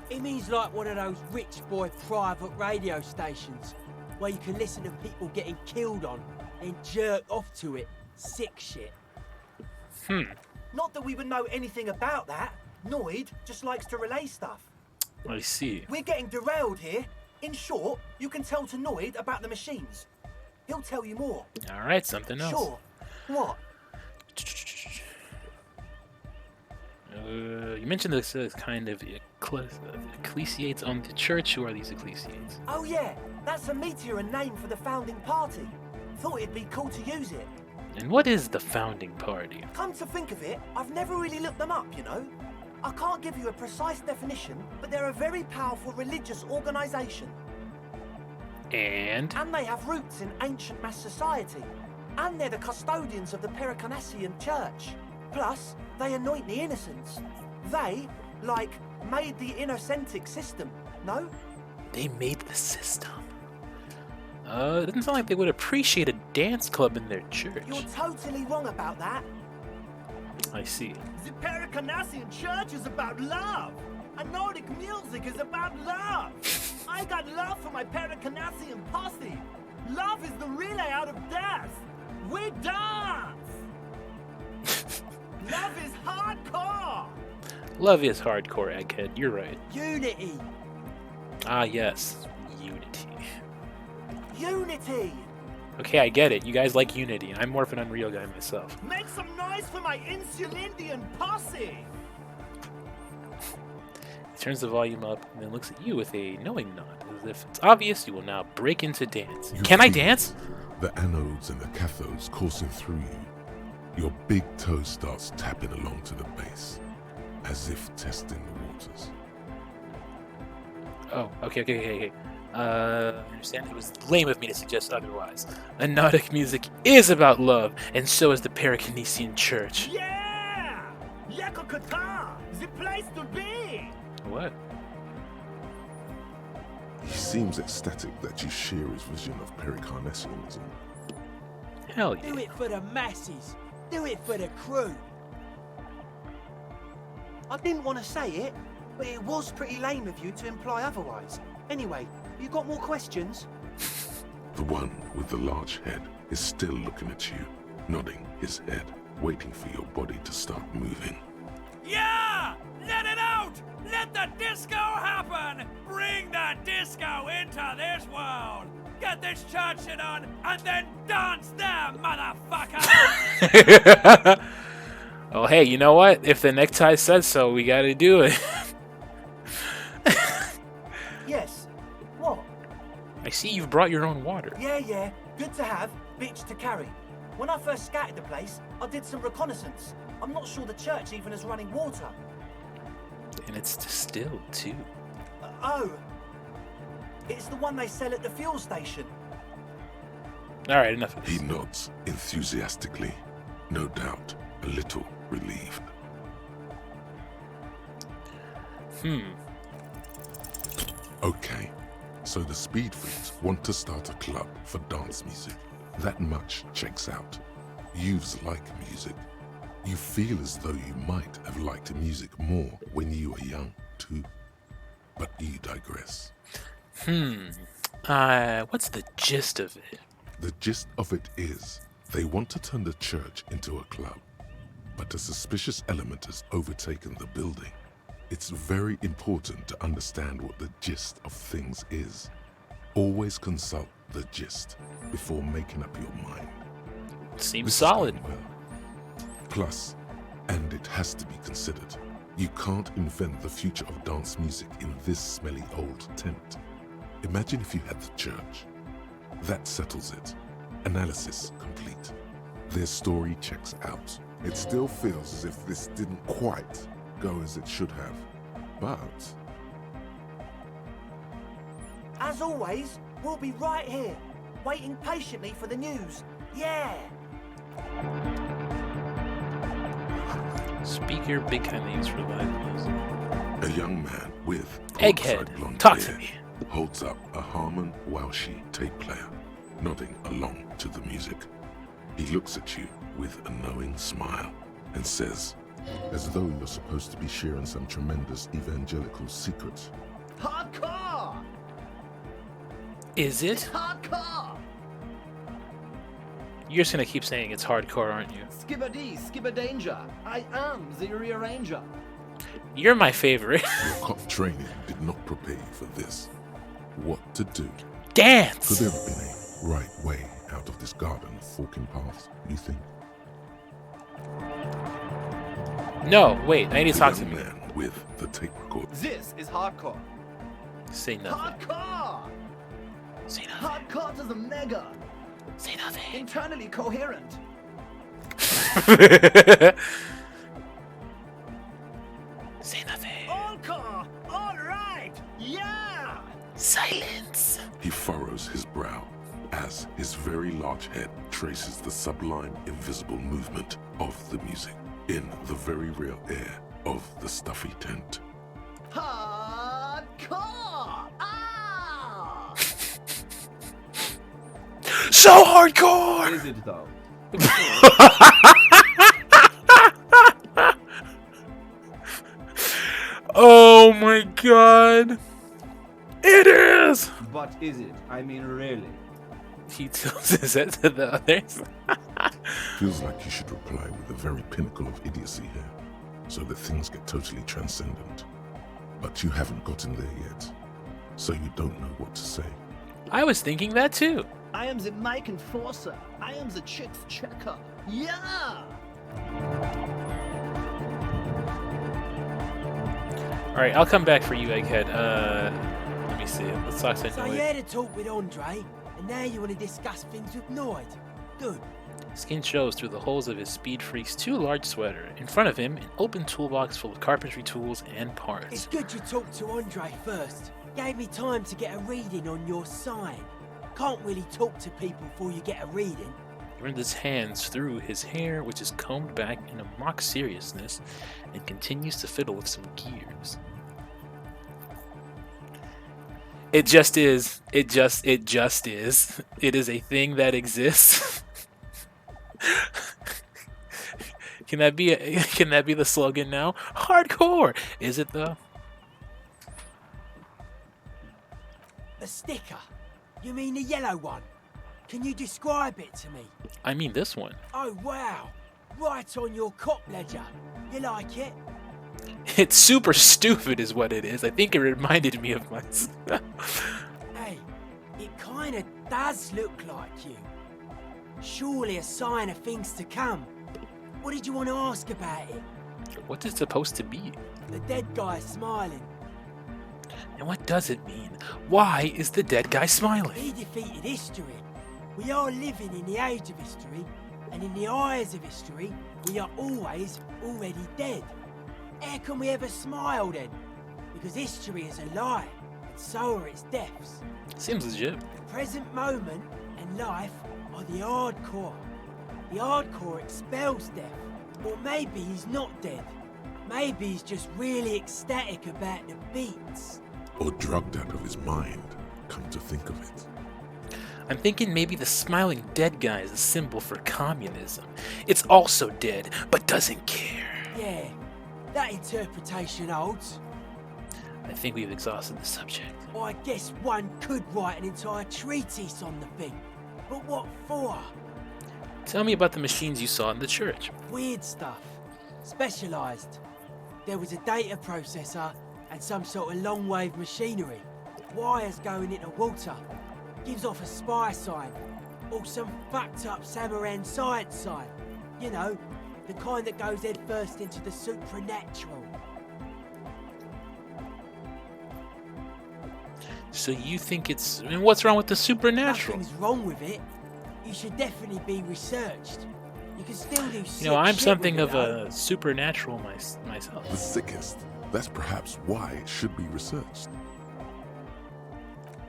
It means like one of those rich boy private radio stations, where you can listen to people getting killed on and jerk off to it. Sick shit. Not that we would know anything about that. Noid just likes to relay stuff. I see. We're getting derailed here. In short, you can tell to Noid about the machines. He'll tell you more. Alright, something else. Sure. What? You mentioned this kind of ecclesiates on the church. Who are these ecclesiates? Oh yeah, that's a meteor and name for the founding party. Thought it'd be cool to use it. And what is the founding party? Come to think of it, I've never really looked them up, you know. I can't give you a precise definition, but they're a very powerful religious organisation. And And they have roots in ancient mass society. And they're the custodians of the Pericanassian church. Plus, they anoint the innocents. They, like, made the innocentic system, no? they made the system. It doesn't sound like they would appreciate a dance club in their church. You're totally wrong about that. I see. The Pericanassian church is about love. And Nordic music is about love. I got love for my Pericanassian posse. Love is the relay out of death. We dance. Love is hardcore. Love is hardcore, Egghead. You're right. Unity. Ah, yes. Unity. Unity! Okay, I get it. You guys like Unity. I'm more of an Unreal guy myself. Make some noise for my Insulindian posse. He turns the volume up and then looks at you with a knowing nod, as if it's obvious you will now break into dance. You Can I feel dance? The anodes and the cathodes coursing through you. Your big toe starts tapping along to the base, as if testing the waters. Oh, okay. I understand. It was lame of me to suggest otherwise. Anodic music is about love, and so is the Pericanesian Church. Yeah! Yakokata, the place to be. What? He seems ecstatic that you share his vision of Pericarnassianism. Hell Do yeah. it for the masses. Do it for the crew. I didn't want to say it, but it was pretty lame of you to imply otherwise. Anyway, you got more questions? The one with the large head is still looking at you, nodding his head, waiting for your body to start moving. Yeah! Let it out! Let the disco happen! Bring the disco into this world! Get this church shit on and then dance there, motherfucker! Oh, hey, you know what? If the necktie says so, we gotta do it. Yes. What? I see you've brought your own water. Yeah. Good to have, bitch to carry. When I first scouted the place, I did some reconnaissance. I'm not sure the church even has running water. And it's distilled, too. Oh. It's the one they sell at the fuel station. Alright, enough of He this. nods enthusiastically, no doubt a little relieved. Okay, so the Speed Freaks want to start a club for dance music. That much checks out. Youths like music. You feel as though you might have liked music more when you were young, too. But you digress. What's the gist of it? The gist of it is, they want to turn the church into a club, but a suspicious element has overtaken the building. It's very important to understand what the gist of things is. Always consult the gist before making up your mind. Seems This is solid. going well. Plus, and it has to be considered, you can't invent the future of dance music in this smelly old tent. Imagine if you had the church. That settles it. Analysis complete. Their story checks out. It still feels as if this didn't quite go as it should have. But As always, we'll be right here, waiting patiently for the news. Yeah! Speaker, big kind of use for live music. a young man with Egghead, peroxide blonde talk to hair me. holds up a Harman Welshi tape player, nodding along to the music. He looks at you with a knowing smile and says, as though you're supposed to be sharing some tremendous evangelical secret, Hardcore! Is it? Hardcore! You're just gonna keep saying it's hardcore, aren't you? Skibbity, skibberdanger. I am the rearranger. You're my favorite. your cop training did not prepare you for this. What to do? Could Dance! there have been a right way out of this garden of forking paths, you think? No, wait, I need to The talk to young me. man with the tape recorder This is hardcore. Say nothing. Hardcore! Say nothing. Hardcore to the mega. Say nothing. Internally coherent. Say nothing. Encore! Alright! Yeah! Silence. He furrows his brow as his very large head traces the sublime invisible movement of the music in the very real air of the stuffy tent. Hardcore! Ah! So hardcore! Is it though? Oh my god. It is! But is it? I mean, really? He tilts his head to the others. Feels like you should reply with the very pinnacle of idiocy here, so that things get totally transcendent. But you haven't gotten there yet, so you don't know what to say. I was thinking that too. I am the mic enforcer. I am the chicks checker. Yeah! Alright, I'll come back for you, Egghead. Let me see. Let's talk to So you Noid. had a talk with Andre, and now you want to discuss things with Noid. Good. Skin shows through the holes of his Speed Freak's too large sweater. In front of him, an open toolbox full of carpentry tools and It's parts. good you talked to Andre first. Gave me time to get a reading on your sign. Can't really talk to people before you get a reading. He runs his hands through his hair, which is combed back in a mock seriousness, and continues to fiddle with some gears. It just is. It just is. It is a thing that exists. Can that be the slogan now? Hardcore. Is it though? A sticker? You mean the yellow one? Can you describe it to me? I mean this one. Oh wow! Right on your cop ledger. You like it? It's super stupid is what it is. I think it reminded me of myself. Hey, it kinda does look like you. Surely a sign of things to come. What did you want to ask about it? What's it supposed to be? The dead guy smiling. And what does it mean? Why is the dead guy smiling? He defeated history. We are living in the age of history, and in the eyes of history, we are always already dead. How can we ever smile then? Because history is a lie, and so are its deaths. Seems legit. The present moment and life are the hardcore. The hardcore expels death. Or maybe he's not dead. Maybe he's just really ecstatic about the beats. Or drugged out of his mind, come to think of it. I'm thinking maybe the smiling dead guy is a symbol for communism. It's also dead, but doesn't care. Yeah, that interpretation holds. I think we've exhausted the subject. I guess one could write an entire treatise on the thing. But what for? Tell me about the machines you saw in the church. Weird stuff. Specialised. There was a data processor and some sort of long-wave machinery. Wires going into water. Gives off a spy sign. Or some fucked up Samaran science sign. You know, the kind that goes head first into the supernatural. So you think it's... I mean, what's wrong with the supernatural? Nothing's wrong with it. You should definitely be researched. You can still do sick I'm shit something with of it, though. a supernatural myself. The sickest. That's perhaps why it should be researched.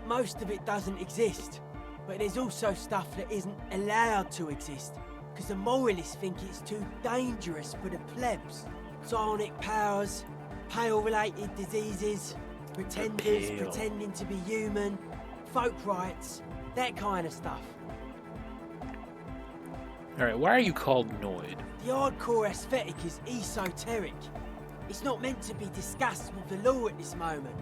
Most of it doesn't exist. But there's also stuff that isn't allowed to exist. Because the moralists think it's too dangerous for the plebs. Psionic powers, pale-related diseases, pretenders Pale. pretending to be human, folk rights, that kind of stuff. Alright, why are you called Noid? The hardcore aesthetic is esoteric. It's not meant to be discussed with the law at this moment.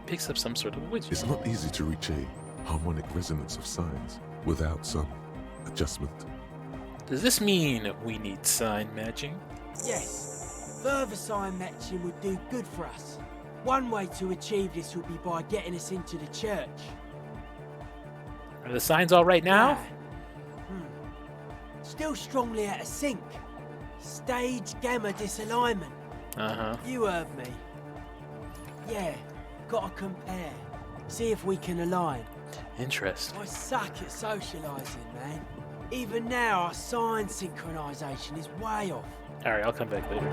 Picks up some sort of widget. It's not easy to reach a harmonic resonance of signs without some adjustment. Does this mean we need sign matching? Yes, further sign matching would do good for us. One way to achieve this would be by getting us into the church. Are the signs all right now? Yeah. Still strongly out of sync. Stage gamma disalignment. Uh-huh. You heard me. Yeah, gotta compare. See if we can align. Interesting. I suck at socialising, man. Even now, our sign synchronisation is way off. Alright, I'll come back later.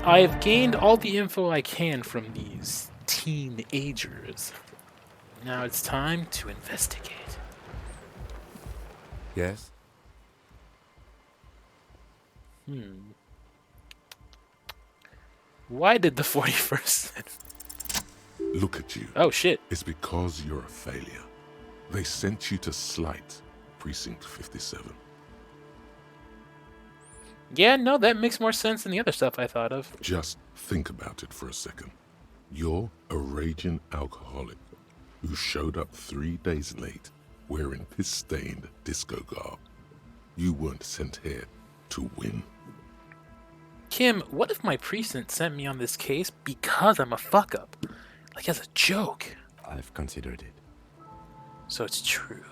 I have gained all the info I can from these teenagers. Now it's time to investigate. Yes? Why did the 41st... Look at you. Oh, shit. It's because you're a failure. They sent you to slight Precinct 57. Yeah, no, that makes more sense than the other stuff I thought of. Just think about it for a second. You're a raging alcoholic who showed up 3 days late wearing piss-stained disco garb. You weren't sent here to win. Kim, what if my precinct sent me on this case because I'm a fuck-up? Like, as a joke. I've considered it. So it's true.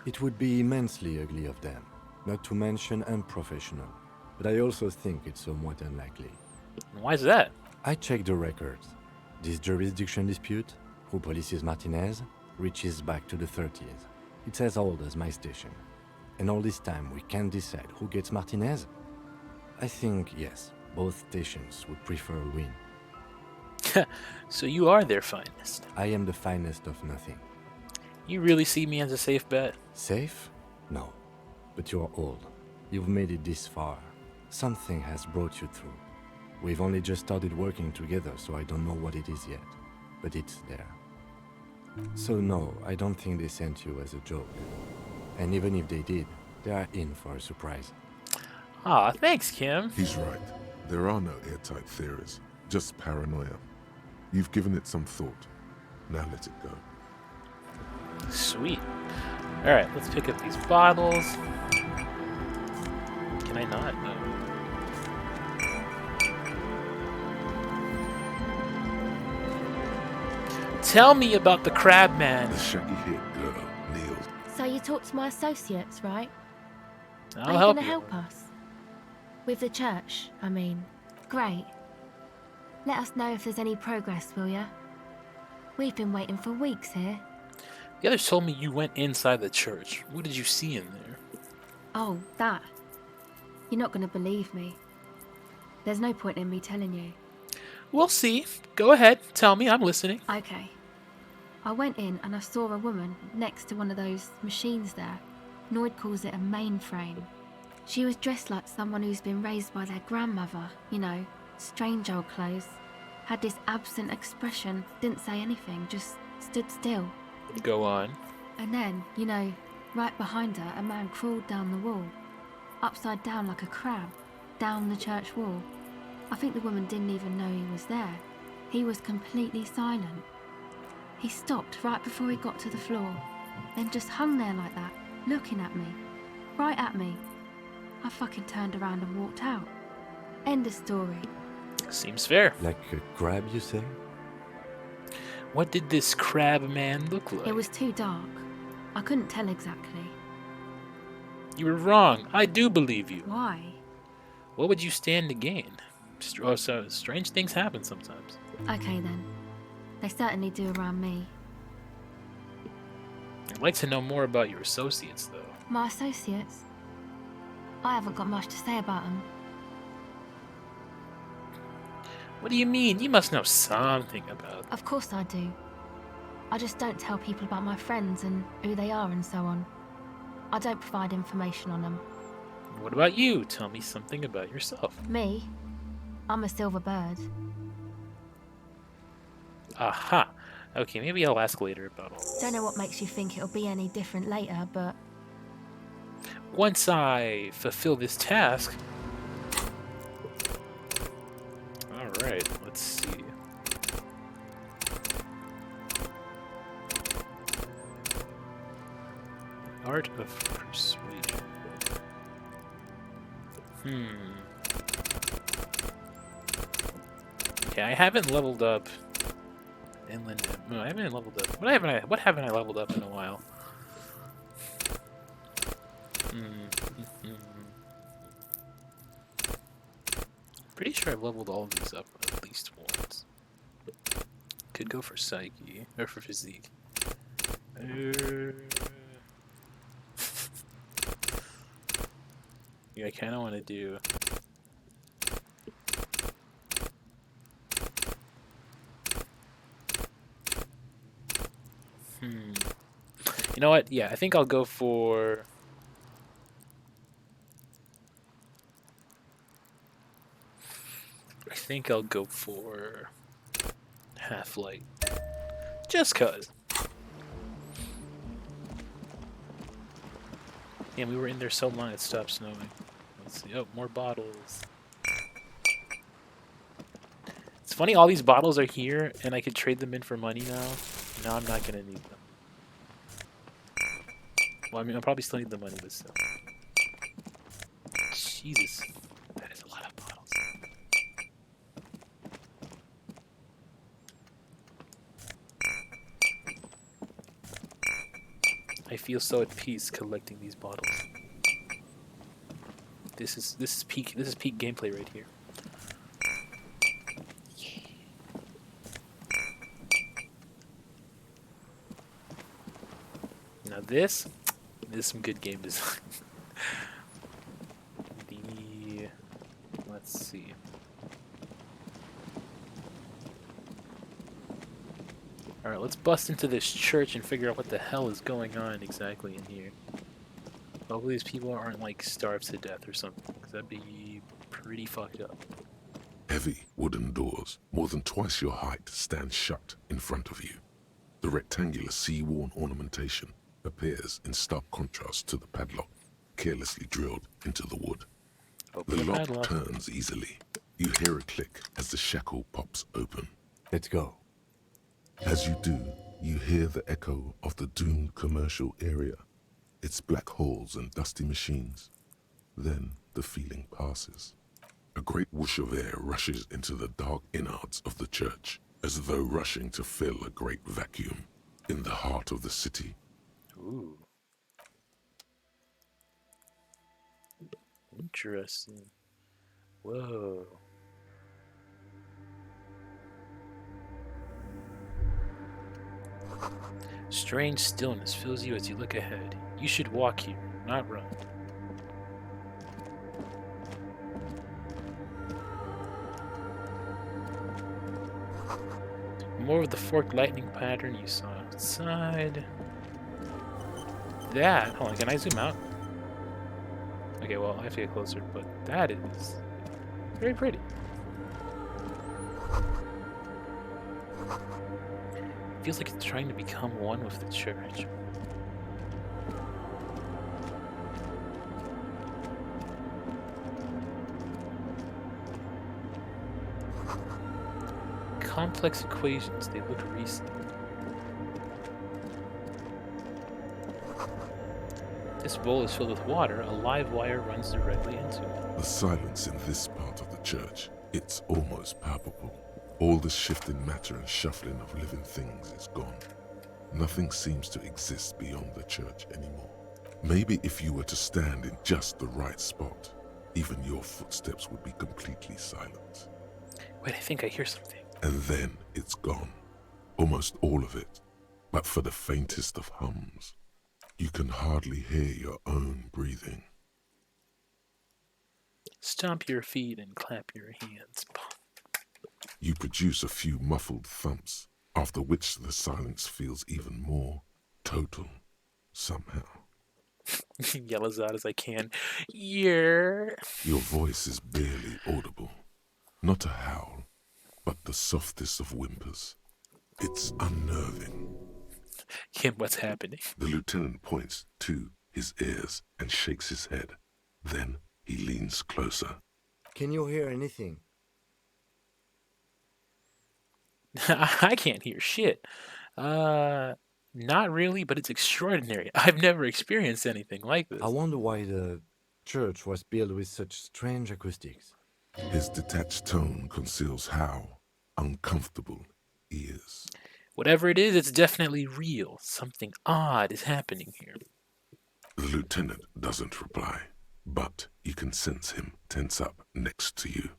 It would be immensely ugly of them, not to mention unprofessional. But I also think it's somewhat unlikely. Why is that? I checked the records. This jurisdiction dispute, who polices Martinez, reaches back to the 30s. It's as old as my station. And all this time we can't decide who gets Martinez? I think, yes, both stations would prefer a win. So you are their finest. I am the finest of nothing. You really see me as a safe bet? Safe? No. But you're old. You've made it this far. Something has brought you through. We've only just started working together, so I don't know what it is yet. But it's there. So no, I don't think they sent you as a joke. And even if they did, they are in for a surprise. Aw, thanks, Kim. He's right. There are no airtight theories, just paranoia. You've given it some thought. Now let it go. Sweet. Alright, let's pick up these bottles. Can I not? No. Tell me about the crab man. The shaggy-haired girl kneeled. So you talked to my associates, right? I'll Are you help gonna you. help us? With the church, I mean. Great. Let us know if there's any progress, will ya? We've been waiting for weeks here. The others told me you went inside the church. What did you see in there? Oh, that. You're not gonna believe me. There's no point in me telling you. We'll see. Go ahead. Tell me. I'm listening. Okay. I went in and I saw a woman next to one of those machines there. Noid calls it a mainframe. She was dressed like someone who's been raised by their grandmother, you know, strange old clothes. Had this absent expression, didn't say anything, just stood still. Go on. And then, you know, right behind her, a man crawled down the wall. Upside down like a crab, down the church wall. I think the woman didn't even know he was there. He was completely silent. He stopped right before he got to the floor, then just hung there like that, looking at me. Right at me. I fucking turned around and walked out. End of story. Seems fair. Like a crab, you say? What did this crab man look like? It was too dark. I couldn't tell exactly. You were wrong. I do believe you. Why? What would you stand to gain? Oh, so strange things happen sometimes. Okay then. They certainly do around me. I'd like to know more about your associates, though. My associates? I haven't got much to say about them. What do you mean? You must know something about them. Of course I do. I just don't tell people about my friends and who they are and so on. I don't provide information on them. What about you? Tell me something about yourself. Me? I'm a silver bird. Aha. Okay, maybe I'll ask later about all this. Don't know what makes you think it'll be any different later, but Once I fulfill this task... Alright, let's see. Art of Persuasion. Okay, I haven't leveled up Inland. No, I haven't leveled up. What haven't I leveled up in a while? Pretty sure I've leveled all of these up at least once. Could go for Psyche or for Physique. Yeah, I kind of want to do. You know what? Yeah, I think I'll go for. I think I'll go for Half-Light. Just cuz. Yeah, we were in there so long it stopped snowing. Let's see. Oh, more bottles. It's funny, all these bottles are here, and I could trade them in for money now. Now I'm not gonna need them. Well, I mean, I'll probably still need the money, but still. Jesus. That is a lot of bottles. I feel so at peace collecting these bottles. This is peak gameplay right here. Yeah. Now this is some good game design. Let's see. Alright, let's bust into this church and figure out what the hell is going on exactly in here. Hopefully these people aren't like starved to death or something, because that'd be pretty fucked up. Heavy wooden doors, more than twice your height, stand shut in front of you. The rectangular sea-worn ornamentation appears in stark contrast to the padlock, carelessly drilled into the wood. Open The the lock padlock. turns easily. You hear a click as the shackle pops open. Let's go. As you do, you hear the echo of the doomed commercial area, its black holes and dusty machines. Then the feeling passes. A great whoosh of air rushes into the dark innards of the church, as though rushing to fill a great vacuum in the heart of the city. Ooh. Interesting. Whoa. Strange stillness fills you as you look ahead. You should walk here, not run. More of the forked lightning pattern you saw outside. That, hold on, can I zoom out? Okay, well, I have to get closer, but that is very pretty. Feels like it's trying to become one with the church. Complex equations. They look recent. This bowl is filled with water. A live wire runs directly into it. The silence in this part of the church, it's almost palpable. All the shifting matter and shuffling of living things is gone. Nothing seems to exist beyond the church anymore. Maybe if you were to stand in just the right spot, even your footsteps would be completely silent. Wait, I think I hear something. And then it's gone. Almost all of it. But for the faintest of hums, you can hardly hear your own breathing. Stomp your feet and clap your hands. You produce a few muffled thumps, after which the silence feels even more total, somehow. Yell as loud as I can. Yeah. Your voice is barely audible. Not a howl, but the softest of whimpers. It's unnerving. Kim, what's happening? The lieutenant points to his ears and shakes his head. Then he leans closer. Can you hear anything? I can't hear shit. Not really, but it's extraordinary. I've never experienced anything like this. I wonder why the church was built with such strange acoustics. His detached tone conceals how uncomfortable he is. Whatever it is, it's definitely real. Something odd is happening here. The lieutenant doesn't reply, but you can sense him tense up next to you.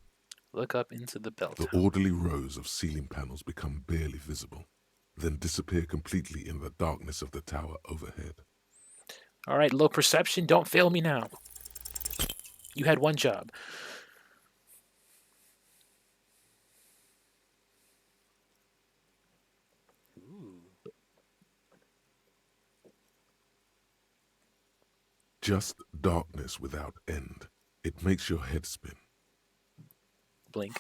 Look up into the bell The tower. orderly rows of ceiling panels become barely visible, then disappear completely in the darkness of the tower overhead. All right, low perception, don't fail me now. You had one job. Just darkness without end. It makes your head spin. Blink.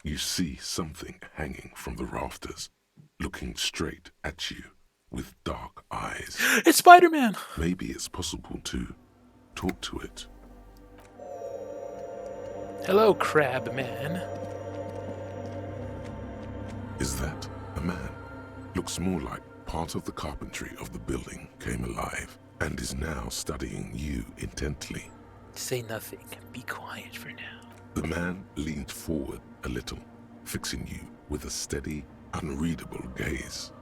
You see something hanging from the rafters, looking straight at you with dark eyes. It's Spider-Man! Maybe it's possible to talk to it. Hello, Crab Man. Is that a man? Looks more like part of the carpentry of the building came alive and is now studying you intently. Say nothing. Be quiet for now. The man leaned forward a little, fixing you with a steady, unreadable gaze,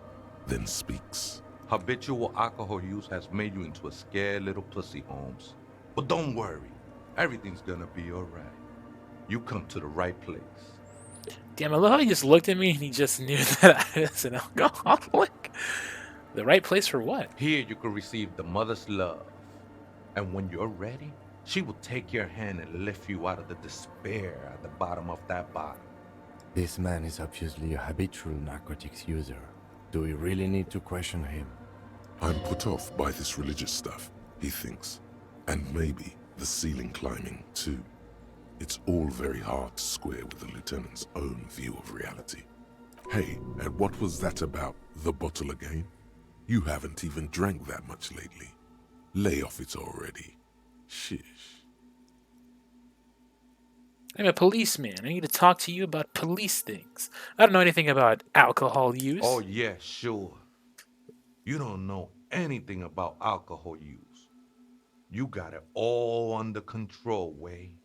then speaks. Habitual alcohol use has made you into a scared little pussy, Holmes. But don't worry, everything's gonna be alright. You come to the right place. Damn, I love how he just looked at me and he just knew that I was an alcoholic. The right place for what? Here you can receive the mother's love. And when you're ready, she will take your hand and lift you out of the despair at the bottom of that bottle. This man is obviously a habitual narcotics user. Do we really need to question him? I'm put off by this religious stuff, he thinks. And maybe the ceiling climbing, too. It's all very hard to square with the lieutenant's own view of reality. Hey, and what was that about the bottle again? You haven't even drank that much lately. Lay off it already. Shish. I'm a policeman. I need to talk to you about police things. I don't know anything about alcohol use. Oh yeah, sure. You don't know anything about alcohol use. You got it all under control, Way.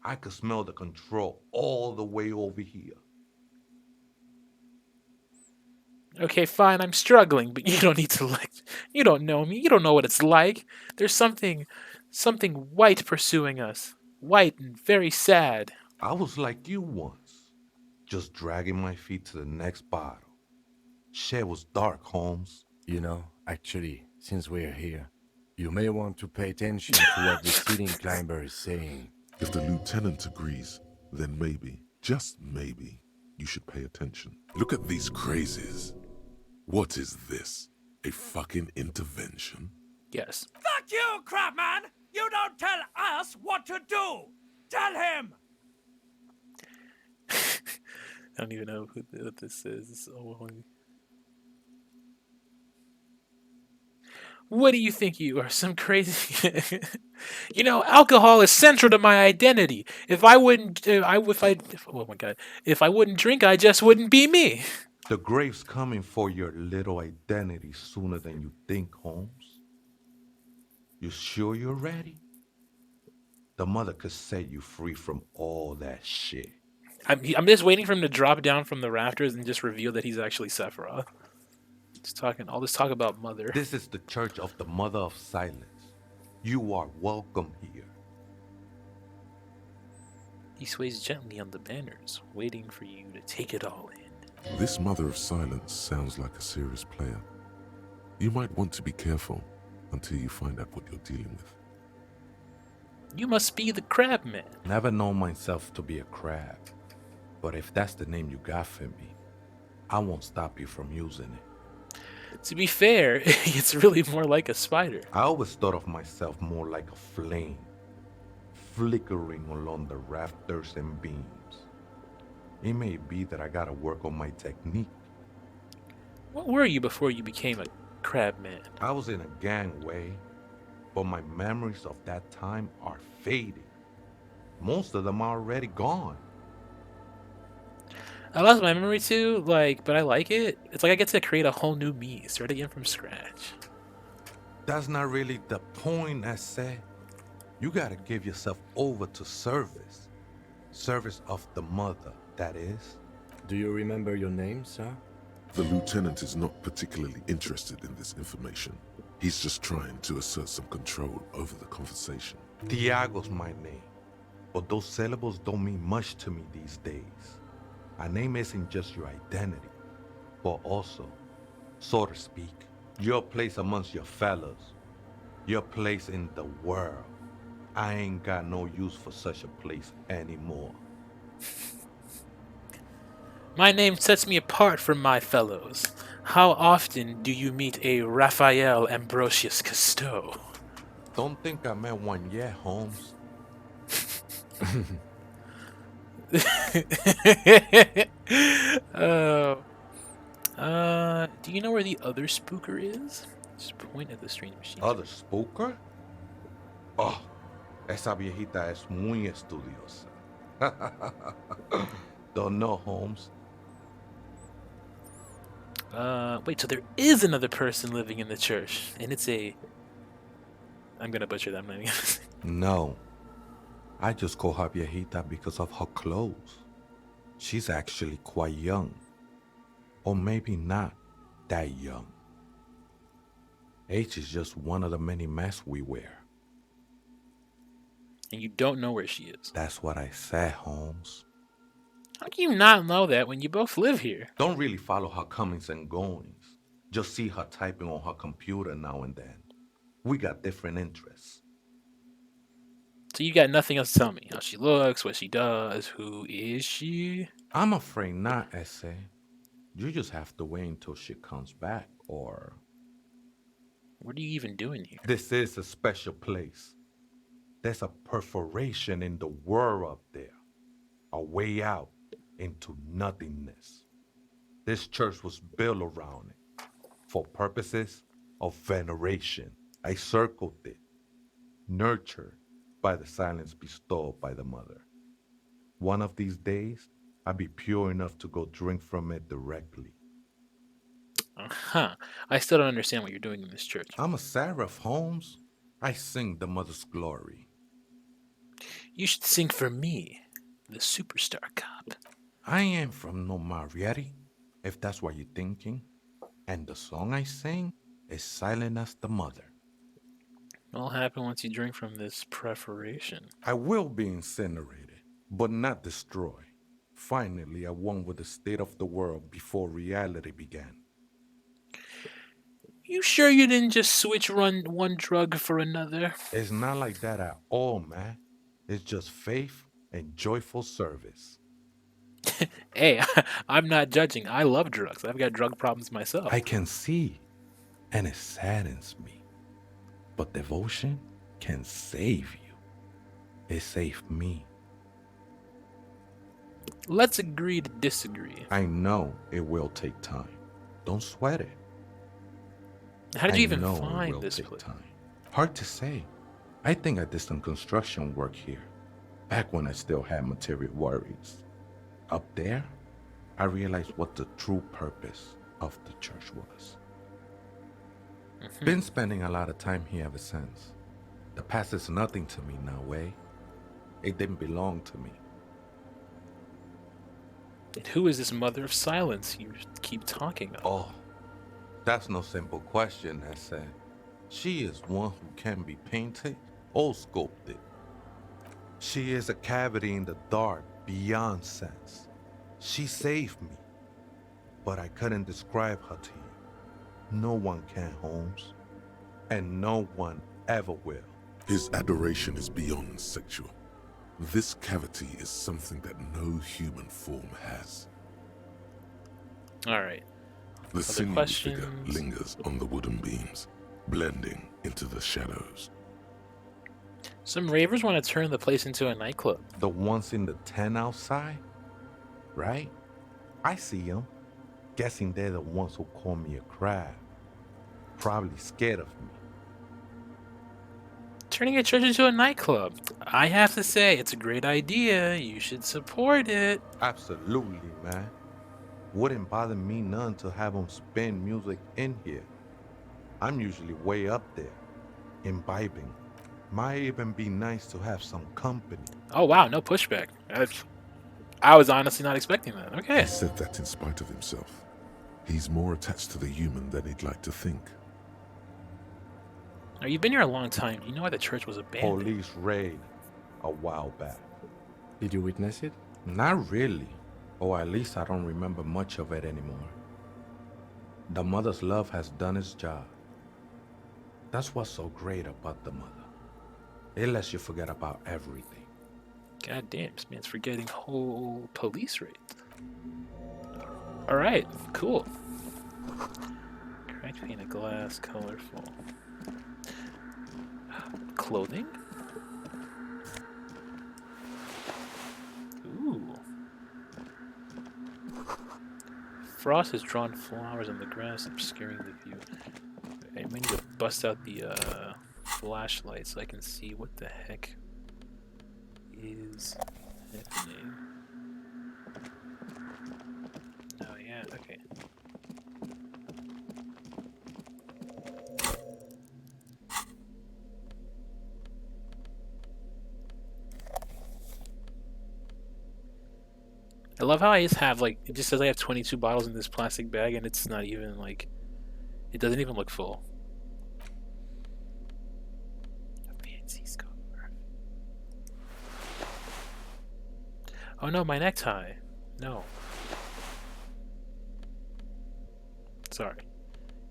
I could smell the control all the way over here. Okay, fine, I'm struggling, but you don't need to you don't know me. You don't know what it's like. There's something white pursuing us. White and very sad. I was like you once, just dragging my feet to the next bottle. Shit was dark, Holmes. You know, actually, since we're here, you may want to pay attention to what the ceiling climber is saying. If the lieutenant agrees, then maybe, just maybe, you should pay attention. Look at these crazies. What is this? A fucking intervention? Yes. Fuck you, Crabman! You don't tell us what to do! Tell him! I don't even know what this is. What do you think you are? Some crazy. Alcohol is central to my identity. If I wouldn't, oh my god, if I wouldn't drink, I just wouldn't be me. The grave's coming for your little identity sooner than you think, Holmes. You sure you're ready? The mother could set you free from all that shit. I'm just waiting for him to drop down from the rafters and just reveal that he's actually Sephiroth. Just talking, all this talk about mother. This is the Church of the Mother of Silence. You are welcome here. He sways gently on the banners, waiting for you to take it all in. This Mother of Silence sounds like a serious player. You might want to be careful until you find out what you're dealing with. You must be the crab man. Never known myself to be a crab. But if that's the name you got for me, I won't stop you from using it. To be fair, it's really more like a spider. I always thought of myself more like a flame, flickering along the rafters and beams. It may be that I gotta work on my technique. What were you before you became a crab man? I was in a gangway, but my memories of that time are fading. Most of them are already gone. I lost my memory too, but I like it. It's like I get to create a whole new me, start again from scratch. That's not really the point, I said. You gotta give yourself over to service. Service of the mother, that is. Do you remember your name, sir? The lieutenant is not particularly interested in this information. He's just trying to assert some control over the conversation. Tiago's my name, but those syllables don't mean much to me these days. A name isn't just your identity, but also, so to speak, your place amongst your fellows, your place in the world. I ain't got no use for such a place anymore. My name sets me apart from my fellows. How often do you meet a Raphael Ambrosius Cousteau? Don't think I met one yet, Holmes. Do you know where the other spooker is? Just point at the strange machine. Other spooker? Oh, esa viejita es muy estudiosa. Don't know, Holmes. Wait, so there is another person living in the church, and it's a... I'm gonna butcher that, I'm not even gonna say. No. I just call her viejita because of her clothes. She's actually quite young. Or maybe not that young. Age is just one of the many masks we wear. And you don't know where she is. That's what I said, Holmes. How can you not know that when you both live here? Don't really follow her comings and goings. Just see her typing on her computer now and then. We got different interests. So you got nothing else to tell me? How she looks, what she does, who is she? I'm afraid not, Essay. You just have to wait until she comes back, or... What are you even doing here? This is a special place. There's a perforation in the world up there. A way out into nothingness. This church was built around it. For purposes of veneration. I circled it. Nurtured by the silence bestowed by the mother. One of these days, I'll be pure enough to go drink from it directly. Uh-huh. I still don't understand what you're doing in this church. I'm a seraph, Holmes. I sing the mother's glory. You should sing for me, the superstar cop. I ain't from no Marietti, if that's what you're thinking. And the song I sing is silent as the mother. What'll happen once you drink from this perforation? I will be incinerated, but not destroyed. Finally, I won with the state of the world before reality began. You sure you didn't just switch one drug for another? It's not like that at all, man. It's just faith and joyful service. Hey, I'm not judging. I love drugs. I've got drug problems myself. I can see, and it saddens me. But devotion can save you. It saved me. Let's agree to disagree. I know it will take time. Don't sweat it. How did I you even know it find will this take place? time. Hard to say. I think I did some construction work here, back when I still had material worries. Up there, I realized what the true purpose of the church was. Been spending a lot of time here ever since. The past is nothing to me now, eh? It didn't belong to me. And who is this mother of silence you keep talking of? Oh, that's no simple question, I said. She is one who can be painted or sculpted. She is a cavity in the dark beyond sense. She saved me, but I couldn't describe her to you. No one can, Holmes, and no one ever will. His adoration is beyond sexual. This cavity is something that no human form has. All right. The sinewy figure questions? lingers on the wooden beams, blending into the shadows. Some ravers want to turn the place into a nightclub. The ones in the tent outside, right? I see them. Guessing they're the ones who call me a crab. Probably scared of me. Turning a church into a nightclub. I have to say, it's a great idea. You should support it. Absolutely, man. Wouldn't bother me none to have them spin music in here. I'm usually way up there, imbibing. Might even be nice to have some company. Oh, wow. No pushback. I was honestly not expecting that. Okay. He said that in spite of himself. He's more attached to the human than he'd like to think. Now, you've been here a long time. You know why the church was abandoned. Police raid a while back. Did you witness it? Not really. Or at least I don't remember much of it anymore. The mother's love has done its job. That's what's so great about the mother. It lets you forget about everything. God damn, this man's forgetting whole police raids. Alright, cool. Cracked pane of glass, colorful. Clothing? Ooh. Frost has drawn flowers on the grass, obscuring the view. I need to bust out the flashlight so I can see what the heck is happening. Oh yeah, okay. I love how I just have like, it just says I have 22 bottles in this plastic bag and it's not even like, it doesn't even look full. A fancy scarf. Oh no, my necktie. No. Sorry.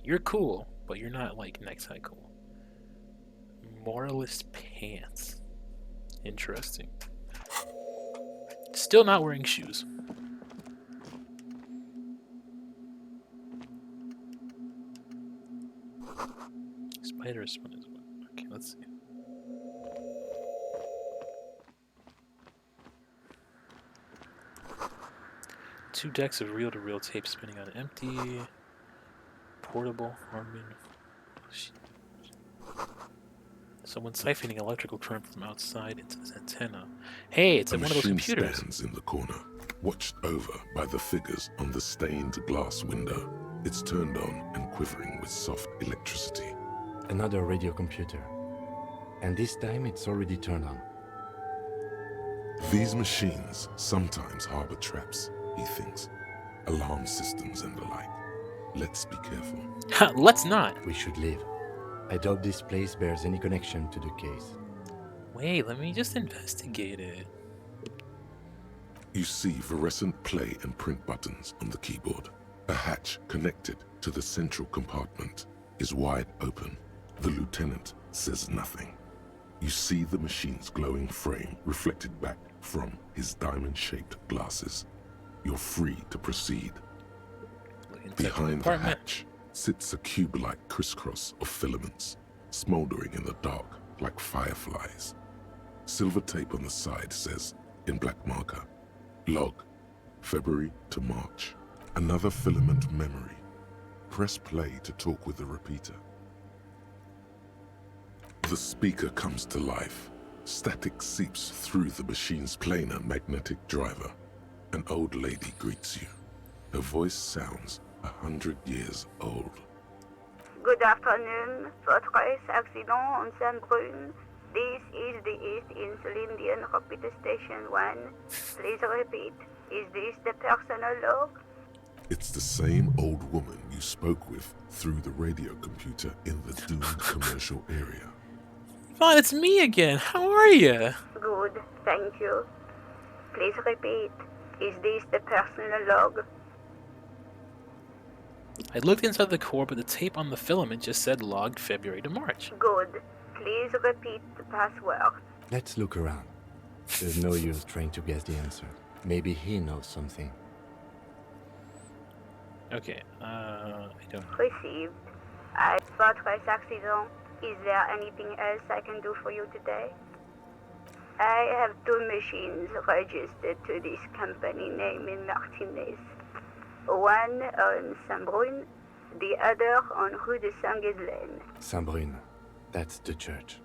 You're cool, but you're not like necktie cool. Moralist pants. Interesting. Still not wearing shoes. Spider's one as well. Okay, let's see. Two decks of reel-to-reel tape spinning on empty. Portable Harmon. Someone siphoning electrical current from outside into this antenna. Hey, it's in one of those computers. Stands in the corner, watched over by the figures on the stained glass window. It's turned on and quivering with soft electricity. Another radio computer. And this time it's already turned on. These machines sometimes harbor traps, he thinks. Alarm systems and the like. Let's be careful. Let's not. We should leave. I doubt this place bears any connection to the case. Wait, let me just investigate it. You see fluorescent play and print buttons on the keyboard. A hatch connected to the central compartment is wide open. The lieutenant says nothing. You see the machine's glowing frame reflected back from his diamond-shaped glasses. You're free to proceed. Behind the hatch sits a cube-like crisscross of filaments, smoldering in the dark like fireflies. Silver tape on the side says, in black marker, log, February to March. Another filament memory. Press play to talk with the repeater. The speaker comes to life. Static seeps through the machine's planar magnetic driver. An old lady greets you. Her voice sounds 100 years old. Good afternoon, Fortress Accident on Saint-Brune. This is the East Insulindian Repeater Station 1. Please repeat. Is this the personal log? It's the same old woman you spoke with through the radio computer in the doomed commercial area. Vaughn, it's me again. How are you? Good, thank you. Please repeat. Is this the personal log? I looked inside the core, but the tape on the filament just said logged February to March. Good. Please repeat the password. Let's look around. There's no use trying to guess the answer. Maybe he knows something. Okay, I don't know. Received. I Fortress Accident. Is there anything else I can do for you today? I have 2 machines registered to this company name in Martinez. One on Saint-Brune, the other on Rue de Saint-Ghislaine. Saint-Brune. That's the church.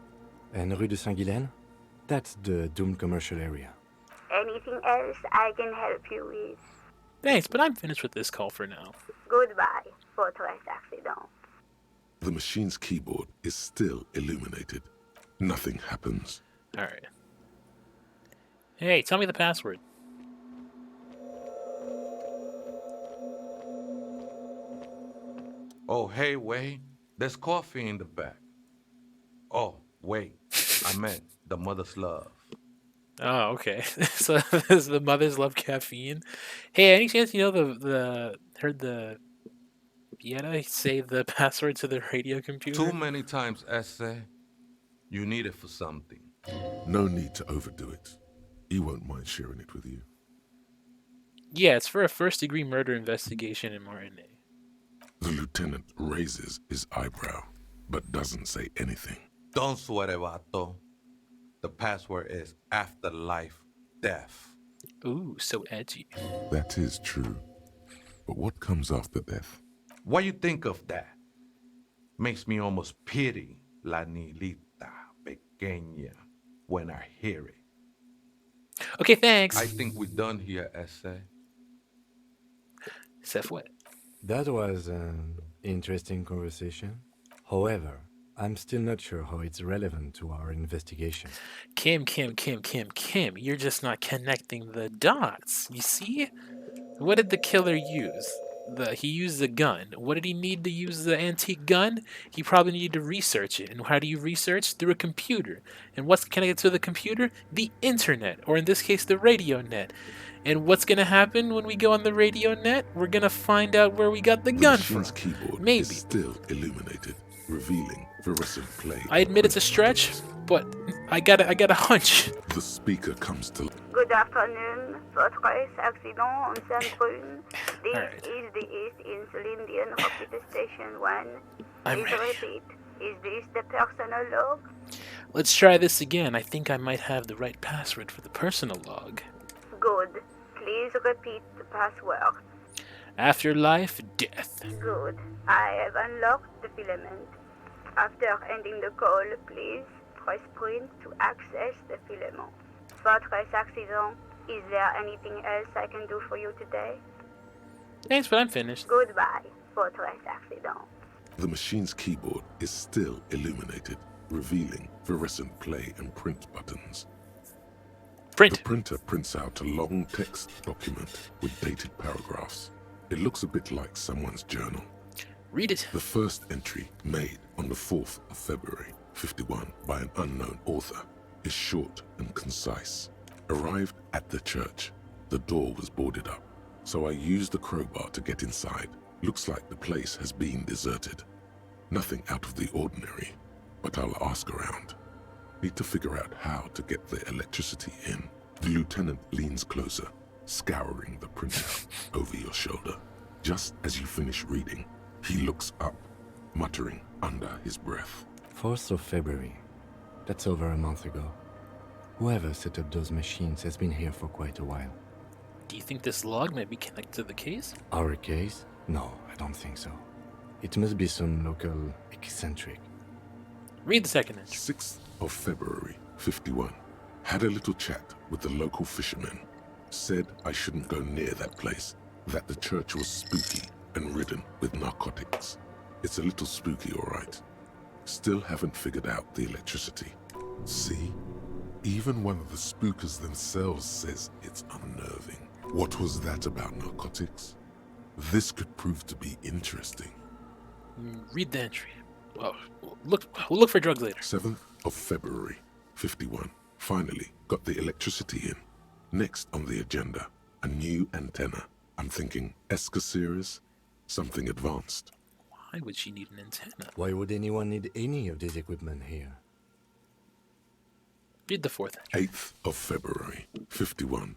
And Rue de Saint-Ghislaine? That's the doomed commercial area. Anything else I can help you with? Thanks, but I'm finished with this call for now. Goodbye, Fortress Accident. The machine's keyboard is still illuminated. Nothing happens. Alright. Hey, tell me the password. Oh, hey, Wade. There's coffee in the back. Oh, wait. I meant the mother's love. Oh, okay. So this is the mothers love caffeine. Hey, any chance you know heard the Vieta say the password to the radio computer? Too many times, Essay. You need it for something. No need to overdo it. He won't mind sharing it with you. Yeah, it's for a first-degree murder investigation in Martinez. The lieutenant raises his eyebrow, but doesn't say anything. Don't sweat it, vato. The password is afterlife death. Ooh, so edgy. That is true. But what comes after death? What you think of that? Makes me almost pity La Nilita Pequeña when I hear it. Okay, thanks. I think we're done here, Essay. Seth, what? That was an interesting conversation. However, I'm still not sure how it's relevant to our investigation. Kim. You're just not connecting the dots. You see? What did the killer use? He used a gun. What did he need to use the antique gun? He probably needed to research it. And how do you research? Through a computer. And what's connected to the computer? The internet, or in this case, the radio net. And what's going to happen when we go on the radio net? We're going to find out where we got the gun from. The machine's keyboard Maybe. is still illuminated, revealing fluorescent play. I admit it's a stretch, but I got a hunch. The speaker comes to life. Good afternoon, Fortress Accident on Saint-Brune. This Alright. is the East Insulindian Repeater Station 1. I'm Please ready. repeat. Is this the personal log? Let's try this again. I think I might have the right password for the personal log. Good. Please repeat the password. Afterlife, death. Good. I have unlocked the filament. After ending the call, please press print to access the filament. Fortress Accident, is there anything else I can do for you today? Thanks, but I'm finished. Goodbye, Fortress Accident. The machine's keyboard is still illuminated, revealing fluorescent play and print buttons. Print. The printer prints out a long text document with dated paragraphs. It looks a bit like someone's journal. Read it. The first entry, made on the 4th of February, 51, by an unknown author, is short and concise. Arrived at the church. The door was boarded up, so I used the crowbar to get inside. Looks like the place has been deserted. Nothing out of the ordinary, but I'll ask around. Need to figure out how to get the electricity in. The lieutenant leans closer, scouring the printout over your shoulder. Just as you finish reading, he looks up, muttering under his breath. 4th of February. That's over a month ago. Whoever set up those machines has been here for quite a while. Do you think this log might be connected to the case? Our case? No, I don't think so. It must be some local eccentric. Read the second entry. 6th of February, 51. Had a little chat with the local fishermen. Said I shouldn't go near that place, that the church was spooky and ridden with narcotics. It's a little spooky, all right. Still haven't figured out the electricity. See? Even one of the spookers themselves says it's unnerving. What was that about narcotics? This could prove to be interesting. Read the entry. Oh, we'll look for drugs later. 7th of February, 51. Finally got the electricity in. Next on the agenda, a new antenna. I'm thinking ESCA series, something advanced. Why would she need an antenna? Why would anyone need any of this equipment here? Read the fourth entry. 8th of February, 51.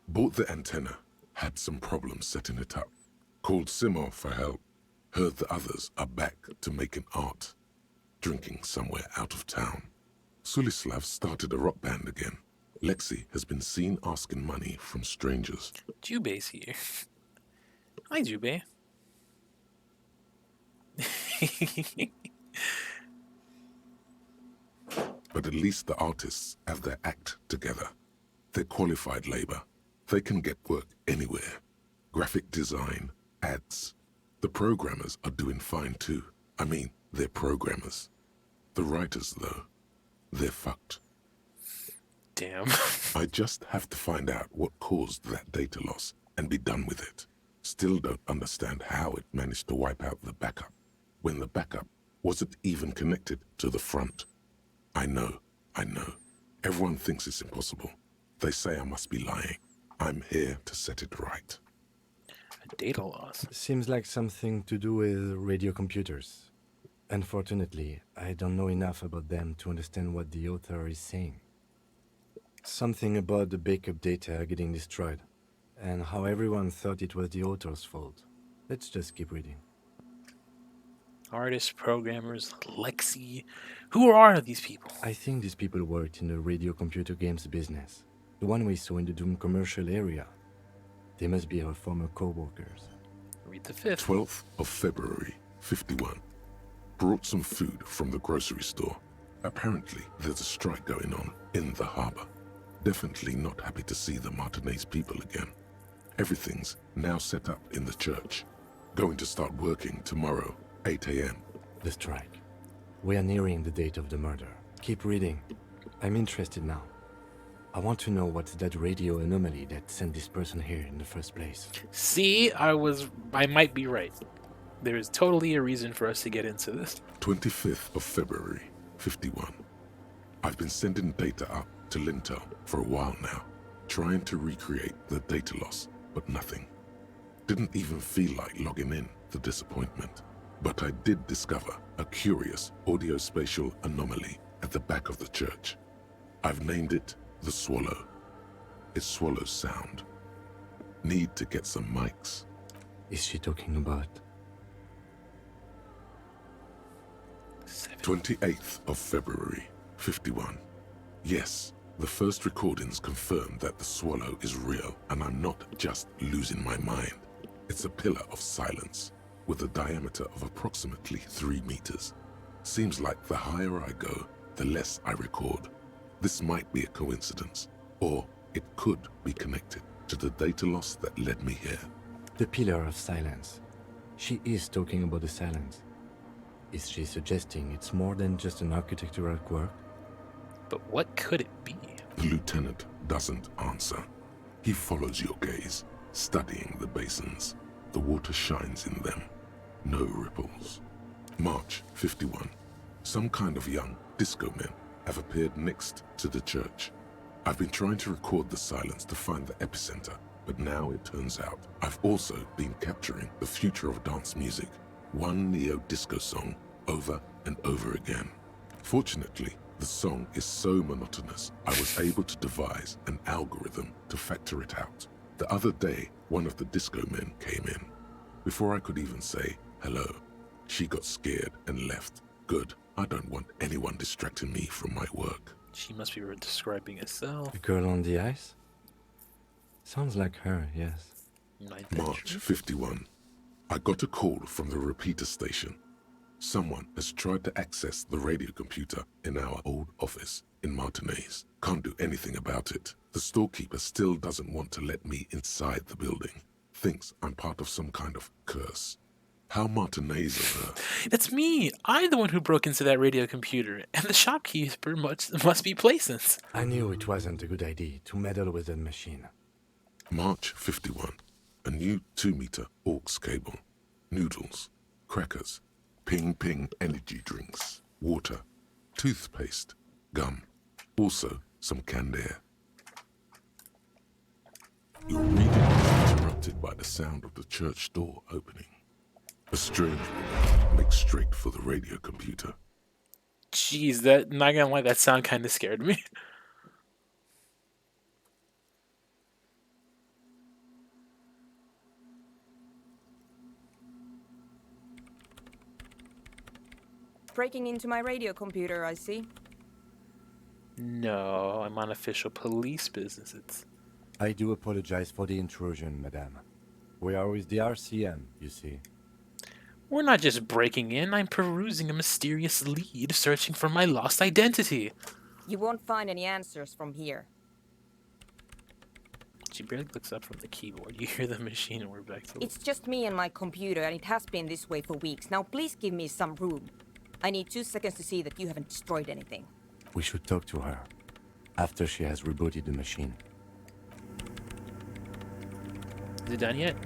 Bought the antenna, had some problems setting it up. Called Simo for help. Heard the others are back to making art. Drinking somewhere out of town. Sulislav started a rock band again. Lexi has been seen asking money from strangers. Jubei's here. Hi, Jubei. But at least the artists have their act together. They're qualified labor. They can get work anywhere. Graphic design, ads. The programmers are doing fine too. I mean, they're programmers. The writers, though, they're fucked. Damn. I just have to find out what caused that data loss and be done with it. Still don't understand how it managed to wipe out the backup, when the backup wasn't even connected to the front. I know. Everyone thinks it's impossible. They say I must be lying. I'm here to set it right. A data loss. Seems like something to do with radio computers. Unfortunately, I don't know enough about them to understand what the author is saying. Something about the backup data getting destroyed, and how everyone thought it was the author's fault. Let's just keep reading. Artists, programmers, Lexi. Who are these people? I think these people worked in the radio computer games business. The one we saw in the Doom commercial area. They must be our former co-workers. Read the fifth. 12th of February, 51. Brought some food from the grocery store. Apparently, there's a strike going on in the harbor. Definitely not happy to see the Martinez people again. Everything's now set up in the church. Going to start working tomorrow, 8 a.m. The strike. We are nearing the date of the murder. Keep reading. I'm interested now. I want to know what's that radio anomaly that sent this person here in the first place. See, I might be right. There is totally a reason for us to get into this. 25th of February, 51. I've been sending data up to Lintel for a while now, trying to recreate the data loss, but nothing. Didn't even feel like logging in, the disappointment. But I did discover a curious audio-spatial anomaly at the back of the church. I've named it the Swallow. It swallows sound. Need to get some mics. Is she talking about? 28th of February, 51. Yes, the first recordings confirm that the Swallow is real and I'm not just losing my mind. It's a pillar of silence with a diameter of approximately 3 meters. Seems like the higher I go, the less I record. This might be a coincidence, or it could be connected to the data loss that led me here. The pillar of silence. She is talking about the silence. Is she suggesting it's more than just an architectural quirk? But what could it be? The lieutenant doesn't answer. He follows your gaze, studying the basins. The water shines in them. No ripples. March 51. Some kind of young disco men have appeared next to the church. I've been trying to record the silence to find the epicenter, but now it turns out I've also been capturing the future of dance music, one neo-disco song over and over again. Fortunately, the song is so monotonous, I was able to devise an algorithm to factor it out. The other day, one of the disco men came in. Before I could even say hello, she got scared and left. Good. I don't want anyone distracting me from my work. She must be describing herself. The girl on the ice? Sounds like her, yes. March 51. I got a call from the repeater station. Someone has tried to access the radio computer in our old office in Martinez. Can't do anything about it. The storekeeper still doesn't want to let me inside the building. Thinks I'm part of some kind of curse. How Martinez of her. That's me. I'm the one who broke into that radio computer, and the shopkeeper must be Plaisance. I knew it wasn't a good idea to meddle with that machine. March 51. A new 2-meter aux cable. Noodles. Crackers. Ping energy drinks. Water. Toothpaste. Gum. Also some canned air. Your reading is interrupted by the sound of the church door opening. A strange woman makes straight for the radio computer. Jeez, that, not gonna lie, that sound kind of scared me. Breaking into my radio computer, I see. No, I'm on official police business. I do apologize for the intrusion, madame. We are with the RCM, you see. We're not just breaking in, I'm perusing a mysterious lead searching for my lost identity. You won't find any answers from here. She barely looks up from the keyboard. You hear the machine and we're back to... It's just me and my computer, and it has been this way for weeks. Now please give me some room. I need 2 seconds to see that you haven't destroyed anything. We should talk to her after she has rebooted the machine. Is it done yet?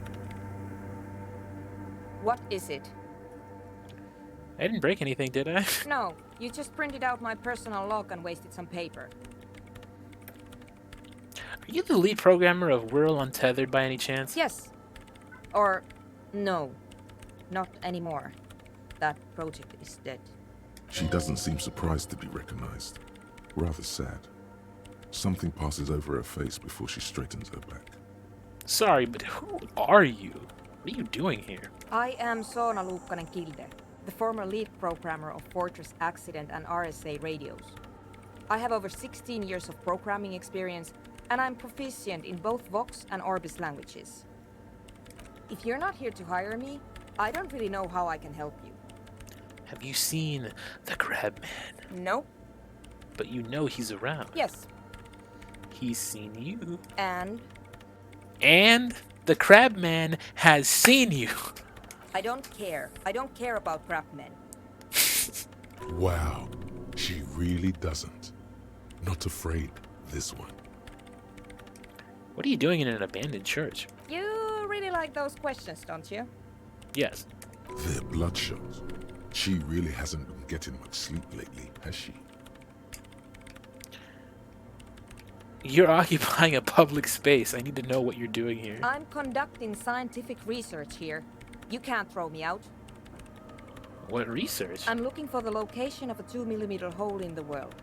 What is it? I didn't break anything, did I? No, you just printed out my personal log and wasted some paper. Are you the lead programmer of Whirl Untethered by any chance? Yes. Or, no. Not anymore. That project is dead. She doesn't seem surprised to be recognized. Rather sad. Something passes over her face before she straightens her back. Sorry, but who are you? What are you doing here? I am Soona Luukkanen-Kilde, the former lead programmer of Fortress Accident and RSA radios. I have over 16 years of programming experience, and I'm proficient in both Vox and Orbis languages. If you're not here to hire me, I don't really know how I can help you. Have you seen the Crab Man? Nope. But you know he's around. Yes. He's seen you. And the Crab Man has seen you. I don't care. I don't care about crab men. Wow, she really doesn't. Not afraid, this one. What are you doing in an abandoned church? You really like those questions, don't you? Yes. They're bloodshot. She really hasn't been getting much sleep lately, has she? You're occupying a public space. I need to know what you're doing here. I'm conducting scientific research here. You can't throw me out. What research? I'm looking for the location of a 2mm hole in the world.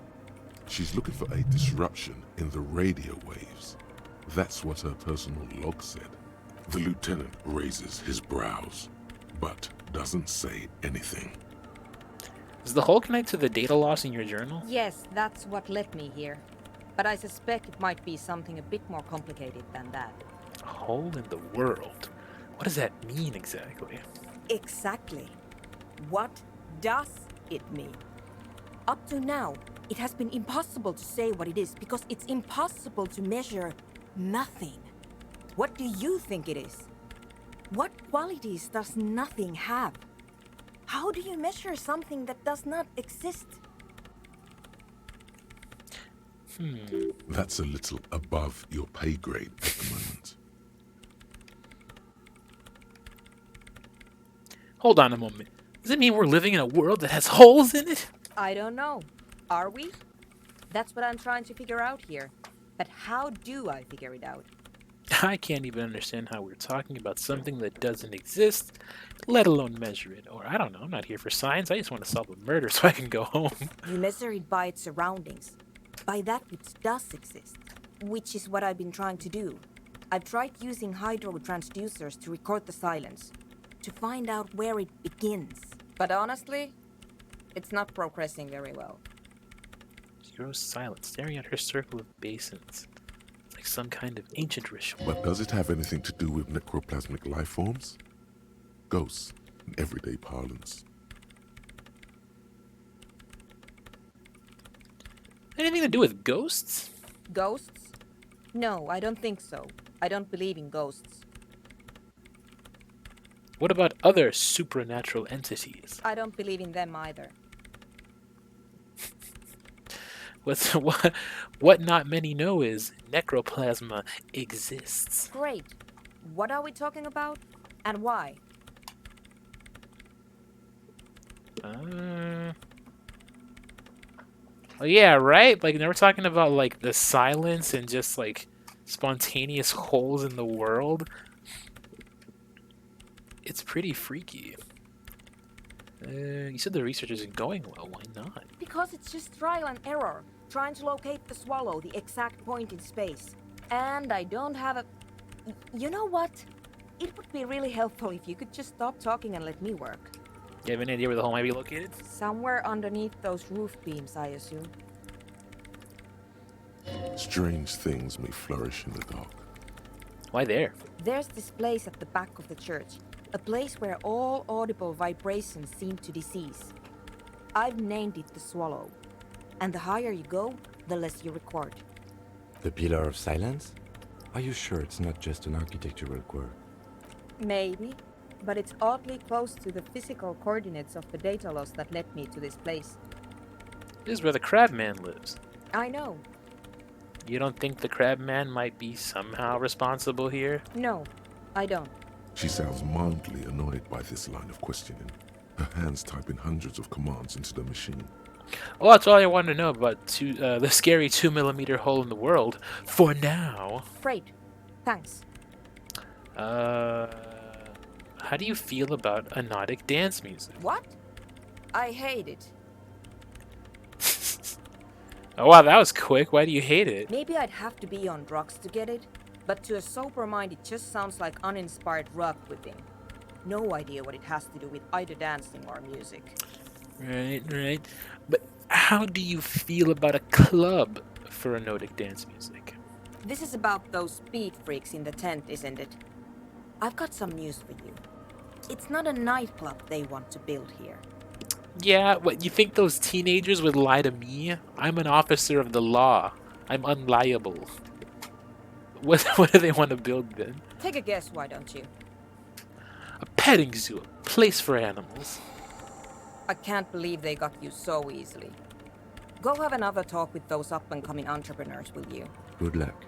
She's looking for a disruption in the radio waves. That's what her personal log said. The lieutenant raises his brows, but doesn't say anything. Does the hole connect to the data loss in your journal? Yes, that's what led me here. But I suspect it might be something a bit more complicated than that. A hole in the world? What does that mean exactly? Exactly. What does it mean? Up to now, it has been impossible to say what it is because it's impossible to measure nothing. What do you think it is? What qualities does nothing have? How do you measure something that does not exist? That's a little above your pay grade at the moment. Hold on a moment. Does it mean we're living in a world that has holes in it? I don't know. Are we? That's what I'm trying to figure out here. But how do I figure it out? I can't even understand how we're talking about something that doesn't exist, let alone measure it. Or, I don't know, I'm not here for science. I just want to solve a murder so I can go home. You measure it by its surroundings. By that which does exist. Which is what I've been trying to do. I've tried using hydro transducers to record the silence. To find out where it begins. But honestly, it's not progressing very well. She grows silent, staring at her circle of basins. It's like some kind of ancient ritual. But does it have anything to do with necroplasmic life forms? Ghosts, in everyday parlance. Anything to do with ghosts? Ghosts? No, I don't think so. I don't believe in ghosts. What about other supernatural entities? I don't believe in them either. What not many know is necroplasma exists. Great. What are we talking about? And why? Oh yeah, right? Like, they were talking about, like, the silence and just, like, spontaneous holes in the world. It's pretty freaky. You said the research isn't going well. Why not? Because it's just trial and error, trying to locate the swallow, the exact point in space. And I don't have a... You know what? It would be really helpful if you could just stop talking and let me work. You have any idea where the hole might be located? Somewhere underneath those roof beams, I assume. Strange things may flourish in the dark. Why there? There's this place at the back of the church. A place where all audible vibrations seem to cease. I've named it the Swallow. And the higher you go, the less you record. The Pillar of Silence? Are you sure it's not just an architectural quirk? Maybe, but it's oddly close to the physical coordinates of the data loss that led me to this place. This is where the Crab Man lives. I know. You don't think the Crab Man might be somehow responsible here? No, I don't. She sounds mildly annoyed by this line of questioning. Her hands typing hundreds of commands into the machine. Well, that's all I wanted to know about the scary 2mm hole in the world. For now. Great. Thanks. How do you feel about anodic dance music? What? I hate it. Oh wow, that was quick. Why do you hate it? Maybe I'd have to be on drugs to get it, but to a sober mind it just sounds like uninspired rug whipping. No idea what it has to do with either dancing or music. Right. But how do you feel about a club for anodic dance music? This is about those speed freaks in the tent, isn't it? I've got some news for you. It's not a nightclub they want to build here. Yeah, what, you think those teenagers would lie to me? I'm an officer of the law. I'm unliable. What do they want to build then? Take a guess, why don't you? A petting zoo, a place for animals. I can't believe they got you so easily. Go have another talk with those up-and-coming entrepreneurs, will you? Good luck.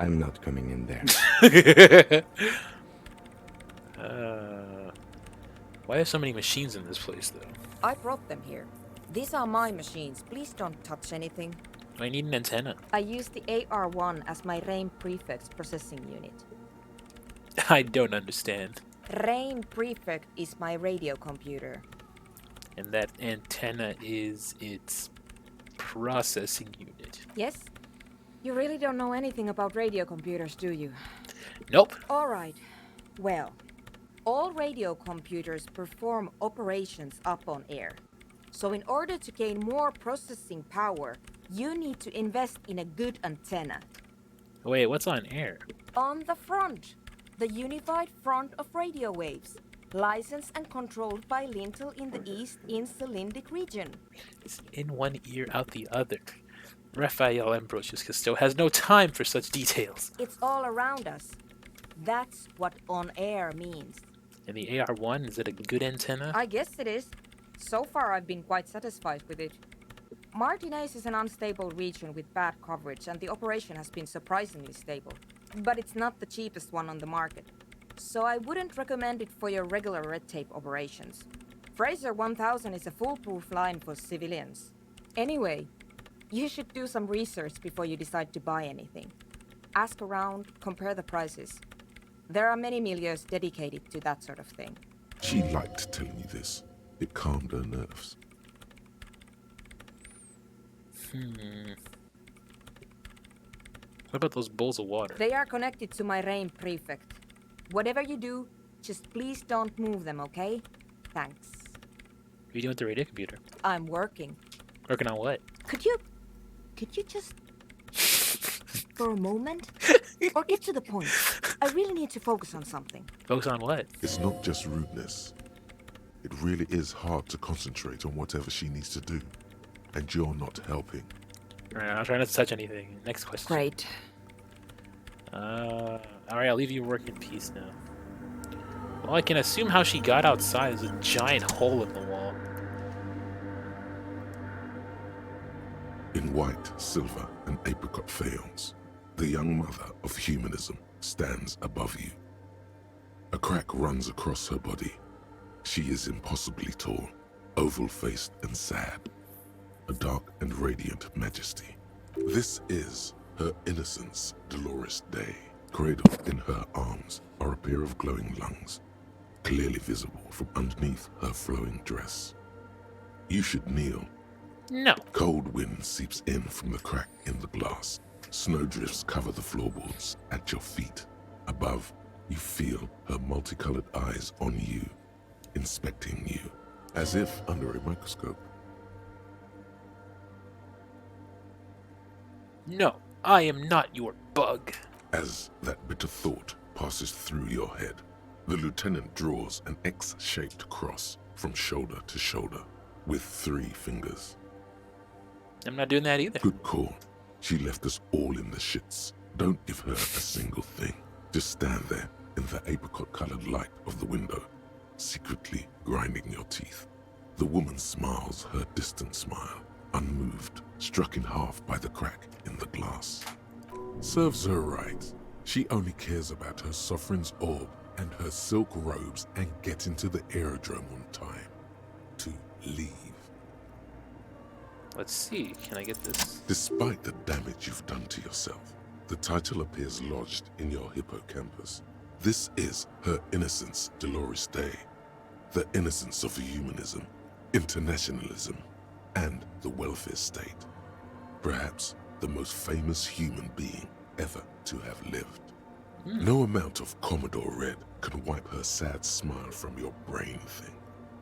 I'm not coming in there. Why are so many machines in this place, though? I brought them here. These are my machines. Please don't touch anything. I need an antenna. I use the AR-1 as my RAIN Prefect's processing unit. I don't understand. RAIN Prefect is my radio computer. And that antenna is its processing unit. Yes? You really don't know anything about radio computers, do you? Nope. All right. Well, all radio computers perform operations up on air. So in order to gain more processing power, you need to invest in a good antenna. Wait, what's on air? On the front. The unified front of radio waves. Licensed and controlled by Lintel in the East Insulindic region. It's in one ear, out the other. Raphael Ambrosius Cousteau has no time for such details. It's all around us. That's what on air means. And the AR-1, is it a good antenna? I guess it is. So far I've been quite satisfied with it. Martinez is an unstable region with bad coverage and the operation has been surprisingly stable. But it's not the cheapest one on the market. So I wouldn't recommend it for your regular red tape operations. Fraser 1000 is a foolproof line for civilians. Anyway, you should do some research before you decide to buy anything. Ask around, compare the prices. There are many milieus dedicated to that sort of thing. She liked telling you this. It calmed her nerves. What about those bowls of water? They are connected to my RAIN Prefect. Whatever you do, just please don't move them, okay? Thanks. What are you doing with the radio computer? I'm working. Working on what? Could you just... for a moment? Or get to the point. I really need to focus on something. Focus on what? It's not just rudeness. It really is hard to concentrate on whatever she needs to do. And you're not helping. Alright, I'm not trying to touch anything. Next question. Great. Alright, I'll leave you work in peace now. Well, I can assume how she got outside is a giant hole in the wall. In white, silver, and apricot faience, the young mother of humanism stands above you. A crack runs across her body. She is impossibly tall, oval-faced and sad. A dark and radiant majesty. This is her innocence, Dolores Day. Cradled in her arms are a pair of glowing lungs, clearly visible from underneath her flowing dress. You should kneel. No. Cold wind seeps in from the crack in the glass. Snowdrifts cover the floorboards at your feet. Above, you feel her multicolored eyes on you, inspecting you, as if under a microscope. No, I am not your bug. As that bitter thought passes through your head, the lieutenant draws an X-shaped cross from shoulder to shoulder with 3 fingers. I'm not doing that either. Good call. She left us all in the shits. Don't give her a single thing. Just stand there in the apricot-colored light of the window, secretly grinding your teeth. The woman smiles her distant smile, unmoved, struck in half by the crack in the glass. Serves her right. She only cares about her sovereign's orb and her silk robes and getting to the aerodrome on time. To leave. Let's see, can I get this? Despite the damage you've done to yourself, the title appears lodged in your hippocampus. This is her innocence, Dolores Day. The innocence of humanism, internationalism, and the welfare state. Perhaps the most famous human being ever to have lived. No amount of Commodore Red can wipe her sad smile from your brain thing.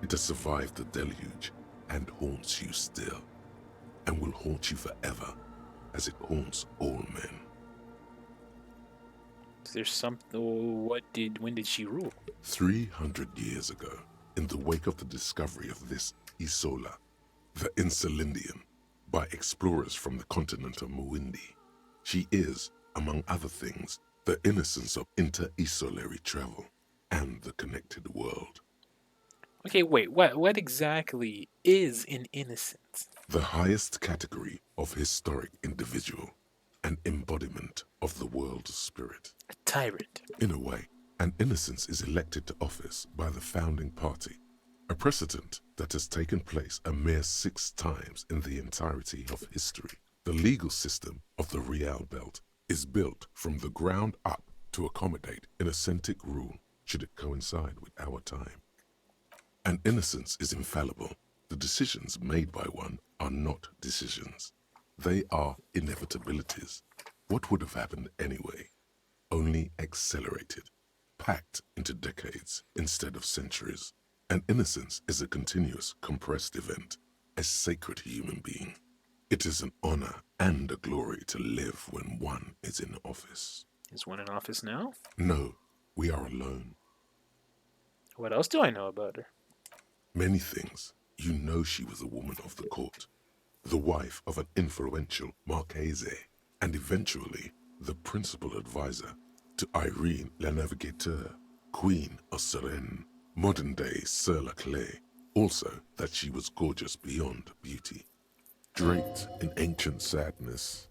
It has survived the deluge and haunts you still, and will haunt you forever, as it haunts all men. Is there something? When did she rule? 300 years ago, in the wake of the discovery of this Isola, the Insulindian, by explorers from the continent of Muindi. She is, among other things, the innocence of inter-isolary travel and the connected world. Okay, wait, what exactly is an innocence? The highest category of historic individual, an embodiment of the world spirit. A tyrant. In a way, an innocence is elected to office by the founding party, a precedent that has taken place a mere 6 times in the entirety of history. The legal system of the Real Belt is built from the ground up to accommodate inauthentic rule should it coincide with our time. An innocence is infallible. The decisions made by one are not decisions. They are inevitabilities. What would have happened anyway? Only accelerated, packed into decades instead of centuries. An innocence is a continuous, compressed event, a sacred human being. It is an honor and a glory to live when one is in office. Is one in office now? No, we are alone. What else do I know about her? Many things. You know she was a woman of the court, the wife of an influential Marchese, and eventually the principal advisor to Irene La Navigateur, Queen of Suresnes, modern-day Sir Laclais. Also that she was gorgeous beyond beauty, draped in ancient sadness.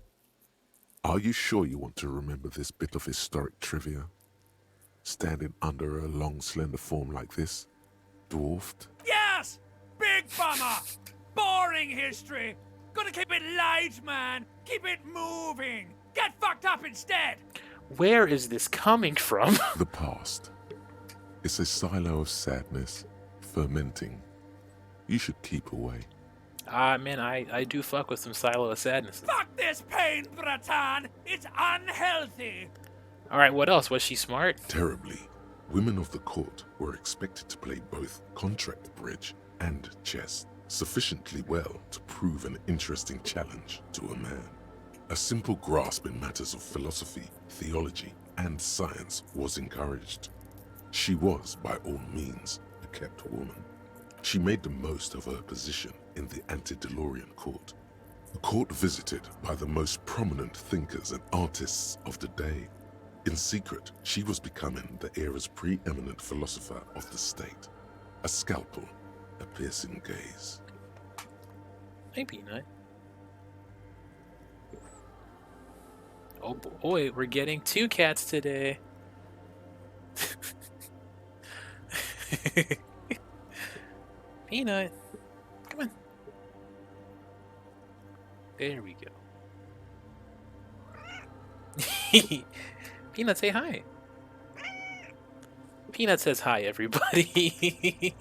Are you sure you want to remember this bit of historic trivia? Standing under a long, slender form like this, dwarfed? Yes! Big bummer! Boring history! Gotta keep it light, man! Keep it moving! Get fucked up instead! Where is this coming from? The past. It's a silo of sadness, fermenting. You should keep away. Man, I do fuck with some silo of sadness. Fuck this pain, Bratan! It's unhealthy! Alright, what else? Was she smart? Terribly. Women of the court were expected to play both contract bridge and chess sufficiently well to prove an interesting challenge to a man. A simple grasp in matters of philosophy, theology, and science was encouraged. She was, by all means, a kept woman. She made the most of her position in the antediluvian court. A court visited by the most prominent thinkers and artists of the day. In secret, she was becoming the era's preeminent philosopher of the state. A scalpel, a piercing gaze. Hey, Peanut. Oh boy, we're getting 2 cats today. Peanut, come on. There we go. Peanut, say hi. Peanut says hi, everybody.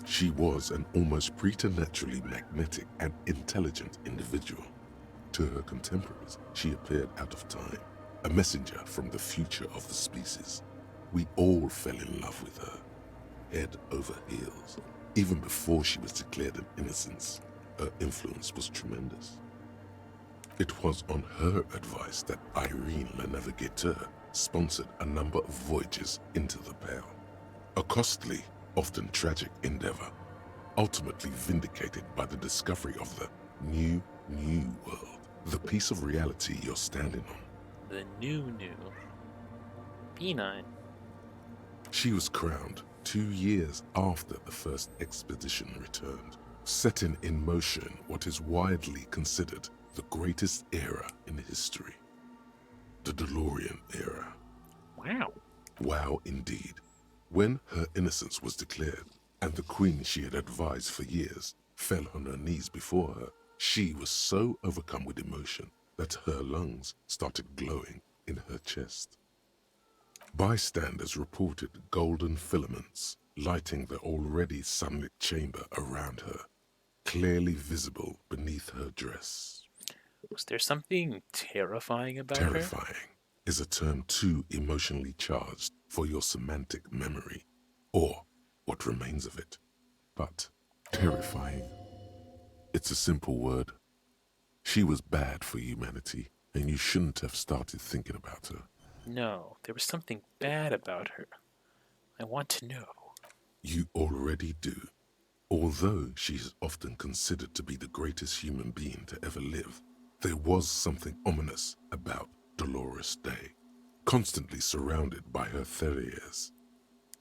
She was an almost preternaturally magnetic and intelligent individual. To her contemporaries, she appeared out of time, a messenger from the future of the species. We all fell in love with her, head over heels. Even before she was declared an innocence, her influence was tremendous. It was on her advice that Irene Le Navigateur sponsored a number of voyages into the Pale. A costly, often tragic endeavor, ultimately vindicated by the discovery of the new world. The piece of reality you're standing on. The new. Peanut. She was crowned 2 years after the first expedition returned, setting in motion what is widely considered the greatest era in history. The DeLorean era. Wow. Wow indeed. When her innocence was declared, and the queen she had advised for years fell on her knees before her, she was so overcome with emotion that her lungs started glowing in her chest. Bystanders reported golden filaments lighting the already sunlit chamber around her, clearly visible beneath her dress. Was there something terrifying about her? Terrifying is a term too emotionally charged for your semantic memory, or what remains of it. But terrifying, it's a simple word. She was bad for humanity, and you shouldn't have started thinking about her. No, there was something bad about her. I want to know. You already do. Although she is often considered to be the greatest human being to ever live, there was something ominous about Dolores Day, constantly surrounded by her terriers.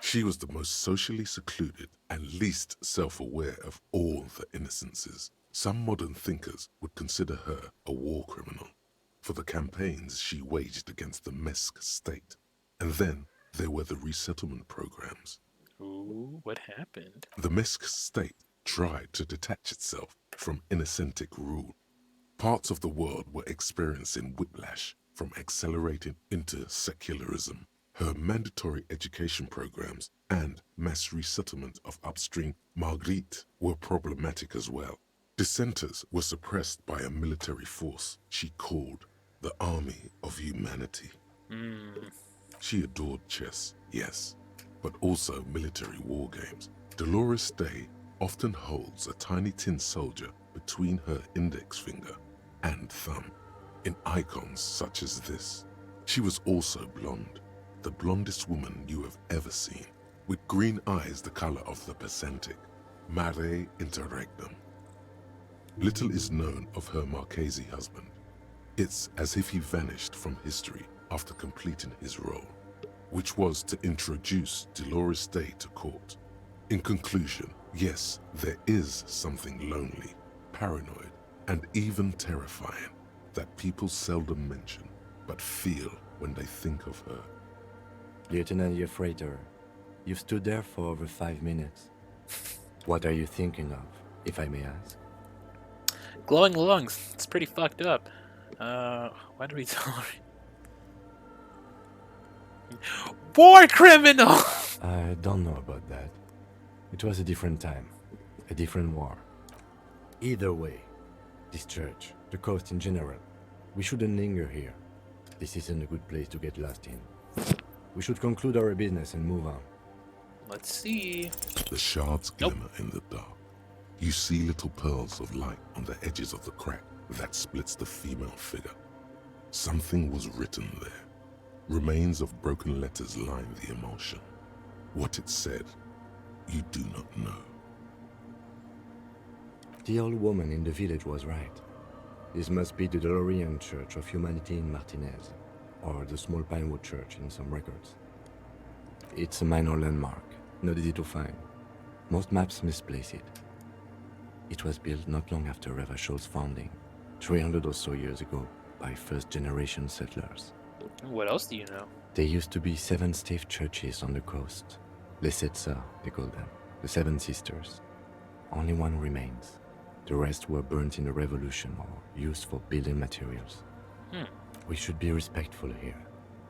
She was the most socially secluded and least self-aware of all the innocences. Some modern thinkers would consider her a war criminal for the campaigns she waged against the Mesk state. And then there were the resettlement programs. Ooh, what happened? The Mesk state tried to detach itself from Innocentic rule. Parts of the world were experiencing whiplash from accelerating into secularism. Her mandatory education programs and mass resettlement of upstream Marguerite were problematic as well. Dissenters were suppressed by a military force she called the Army of Humanity. She adored chess, yes, but also military war games. Dolores Day often holds a tiny tin soldier between her index finger and thumb in icons such as this. She was also blonde, the blondest woman you have ever seen, with green eyes the color of the Pacentic, mare interregnum. Little is known of her Marchese husband. It's as if he vanished from history after completing his role, which was to introduce Dolores Day to court. In conclusion, yes, there is something lonely, paranoid, and even terrifying that people seldom mention, but feel when they think of her. Lieutenant Yefrater, you've stood there for over 5 minutes. What are you thinking of, if I may ask? Glowing lungs. It's pretty fucked up. Why do we tolerate? War criminal! I don't know about that. It was a different time, a different war. Either way, this church, the coast in general, we shouldn't linger here. This isn't a good place to get lost in. We should conclude our business and move on. Let's see. The shards glimmer in the dark. You see little pearls of light on the edges of the crack that splits the female figure. Something was written there. Remains of broken letters line the emulsion. What it said, you do not know. The old woman in the village was right. This must be the DeLorean Church of Humanity in Martinez, or the small Pinewood Church in some records. It's a minor landmark, not easy to find. Most maps misplace it. It was built not long after Revachol's founding, 300 or so years ago, by first-generation settlers. What else do you know? There used to be 7 stave churches on the coast. Les Setsa, they call them, the 7 Sisters. Only one remains. The rest were burnt in the revolution or used for building materials. We should be respectful here,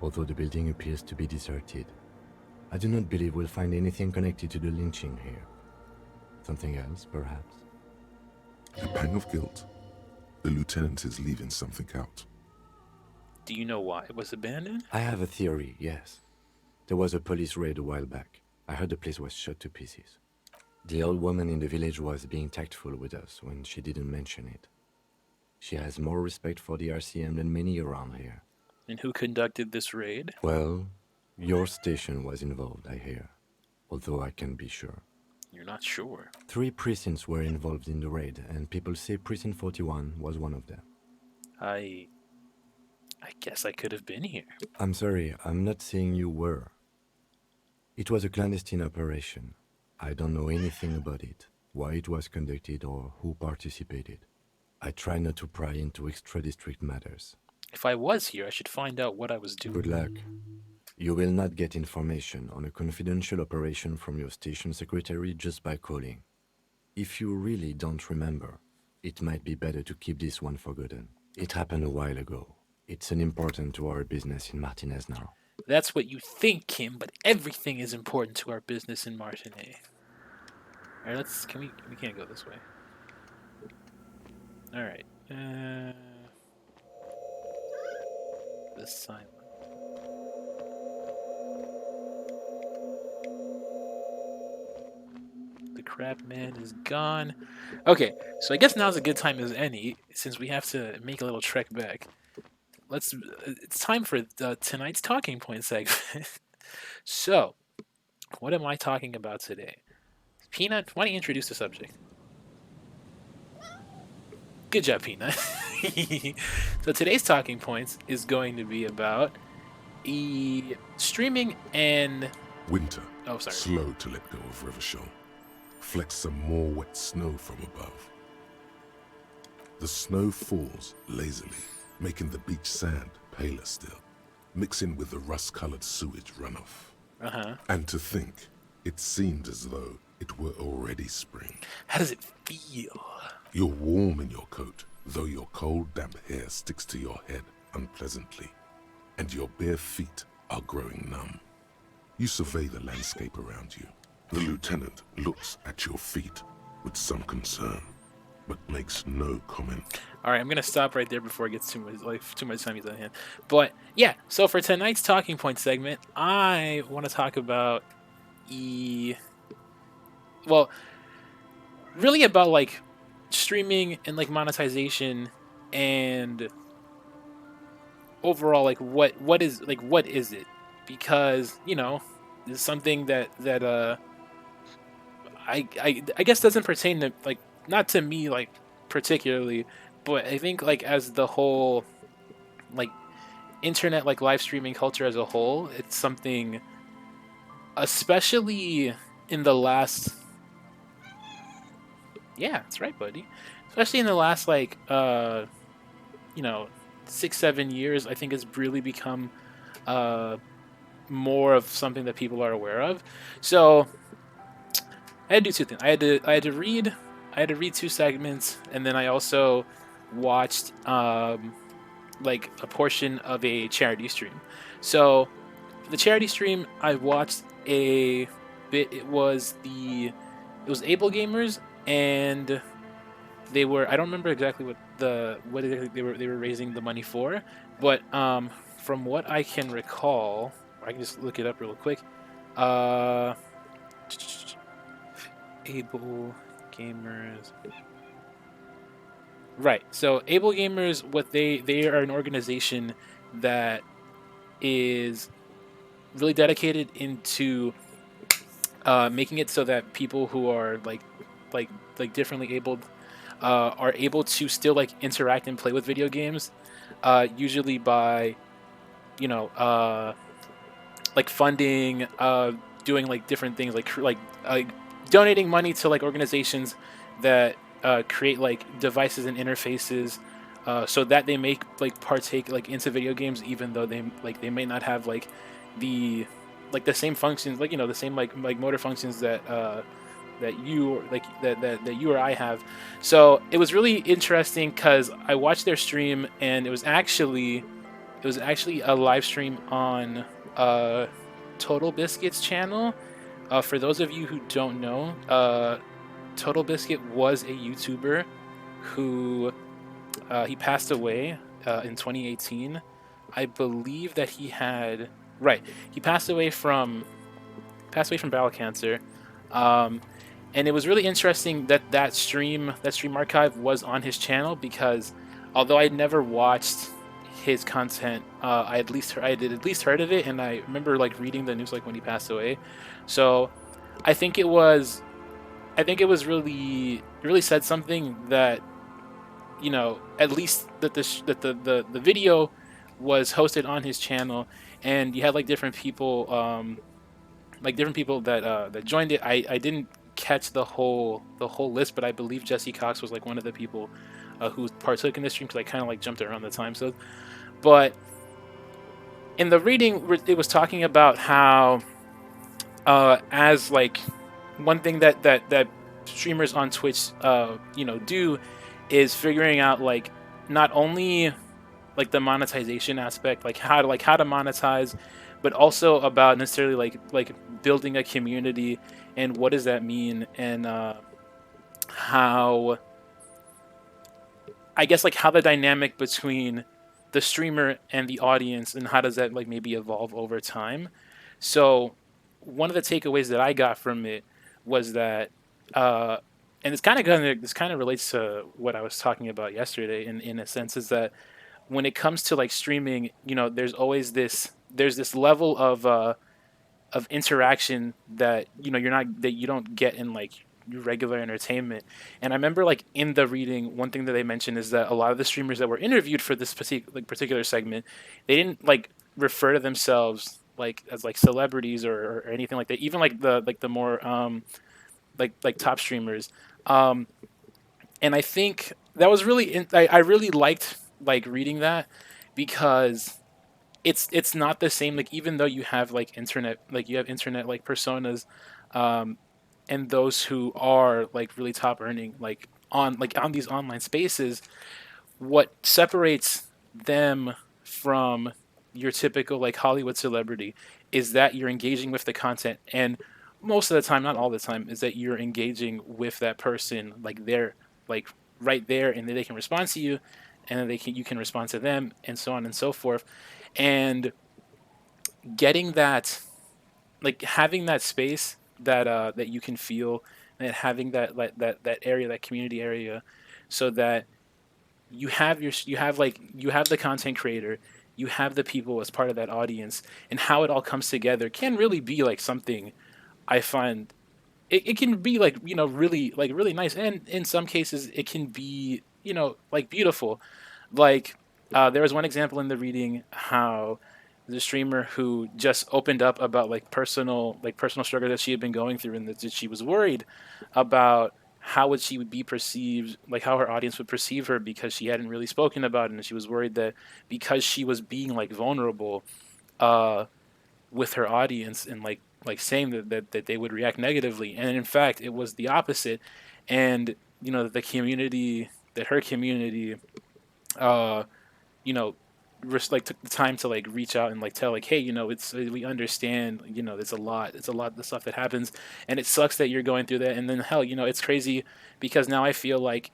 although the building appears to be deserted. I do not believe we'll find anything connected to the lynching here. Something else, perhaps? A pang of guilt. The lieutenant is leaving something out. Do you know why it was abandoned? I have a theory, yes. There was a police raid a while back. I heard the place was shot to pieces. The old woman in the village was being tactful with us when she didn't mention it. She has more respect for the RCM than many around here. And who conducted this raid? Well, your station was involved, I hear. Although I can't be sure. You're not sure. 3 precincts were involved in the raid, and people say Precinct 41 was one of them. I guess I could have been here. I'm sorry, I'm not saying you were. It was a clandestine operation. I don't know anything about it, why it was conducted, or who participated. I try not to pry into extra-district matters. If I was here, I should find out what I was doing. Good luck. You will not get information on a confidential operation from your station secretary just by calling. If you really don't remember, it might be better to keep this one forgotten. It happened a while ago. It's unimportant to our business in Martinez now. That's what you think, Kim, but everything is important to our business in Martinez. Alright, we can't go this way. Alright. The silent. The crab man is gone. Okay, so I guess now's a good time as any, since we have to make a little trek back. It's time for tonight's talking point segment. So, what am I talking about today? Peanut, why don't you introduce the subject? Good job, Peanut. So today's talking points is going to be about streaming and... Winter. Oh, sorry. Slow to let go of Revachol. Flecks some more wet snow from above. The snow falls lazily, making the beach sand paler still, mixing with the rust-colored sewage runoff. And to think, it seemed as though it were already spring. How does it feel? You're warm in your coat, though your cold, damp hair sticks to your head unpleasantly, and your bare feet are growing numb. You survey the landscape around you. The lieutenant looks at your feet with some concern, but makes no comment. All right, I'm gonna stop right there before it gets too much time on hand. But yeah, so for tonight's talking point segment, I want to talk about really about like streaming and like monetization and overall like what is it? Because it's something that I guess doesn't pertain to like not to me like particularly, but I think like as the whole like internet like live streaming culture as a whole, it's something especially in the last that's right, buddy. Especially in the last 6-7 years, I think it's really become more of something that people are aware of. So I had to do 2 things. I had to read 2 segments, and then I also watched like a portion of a charity stream. So the charity stream I watched a bit. It was Able Gamers, and they were, I don't remember exactly what exactly they were raising the money for, but from what I can recall, I can just look it up real quick. Able Gamers. Right. So Able Gamers, what they are an organization that is really dedicated into making it so that people who are like differently abled are able to still like interact and play with video games, usually by you know like funding, doing like different things like donating money to like organizations that create like devices and interfaces, so that they make like partake like into video games, even though they may not have the the same functions, like the same like motor functions that you that you or I have. So it was really interesting because I watched their stream, and it was actually a live stream on uh, Total Biscuit's channel. For those of you who don't know, Total Biscuit was a YouTuber who he passed away in 2018. I believe that he had right. He passed away from bowel cancer. Um, and it was really interesting that that stream archive was on his channel, because although I'd never watched his content, I did at least heard of it, and I remember like reading the news like when he passed away. So I think it was really, it really said something that, at least that the video was hosted on his channel, and you had like different people that joined it. I didn't catch the whole list, but I believe Jesse Cox was like one of the people who partook in this stream, because I kind of like jumped around the time. So, but in the reading, it was talking about how as like one thing that streamers on Twitch do is figuring out like not only like the monetization aspect, like how to monetize, but also about necessarily like building a community, and what does that mean, and how, I guess, like how the dynamic between the streamer and the audience, and how does that like maybe evolve over time. So one of the takeaways that I got from it was that, uh, and this kind of relates to what I was talking about yesterday, in a sense, is that when it comes to like streaming, there's this level of interaction that you don't get in like your regular entertainment. And I remember like in the reading, one thing that they mentioned is that a lot of the streamers that were interviewed for this particular segment, they didn't like refer to themselves like as like celebrities, or anything like that. Even like the more like top streamers. Um, and I think that was really I really liked like reading that, because it's not the same, like even though you have internet like personas, um and those who are like really top earning on these online spaces, what separates them from your typical like Hollywood celebrity is that you're engaging with the content, and most of the time, not all the time, is that you're engaging with that person like they're like right there, and then they can respond to you, and then you can respond to them, and so on and so forth. And getting that, like having that space that you can feel, and having that area, that community area, so that you have the content creator, you have the people as part of that audience, and how it all comes together can really be like something I find, it can be like really nice, and in some cases it can be like beautiful. Like, there was one example in the reading how the streamer who just opened up about like personal struggle that she had been going through, and that she was worried about how would be perceived, like how her audience would perceive her, because she hadn't really spoken about it, and she was worried that because she was being like vulnerable uh with her audience, and like saying that they would react negatively, and in fact it was the opposite. And the community, that her community, uh you know like took the time to like reach out and like tell like, hey, it's we understand, it's a lot the stuff that happens, and it sucks that you're going through that. And then hell, it's crazy, because now I feel like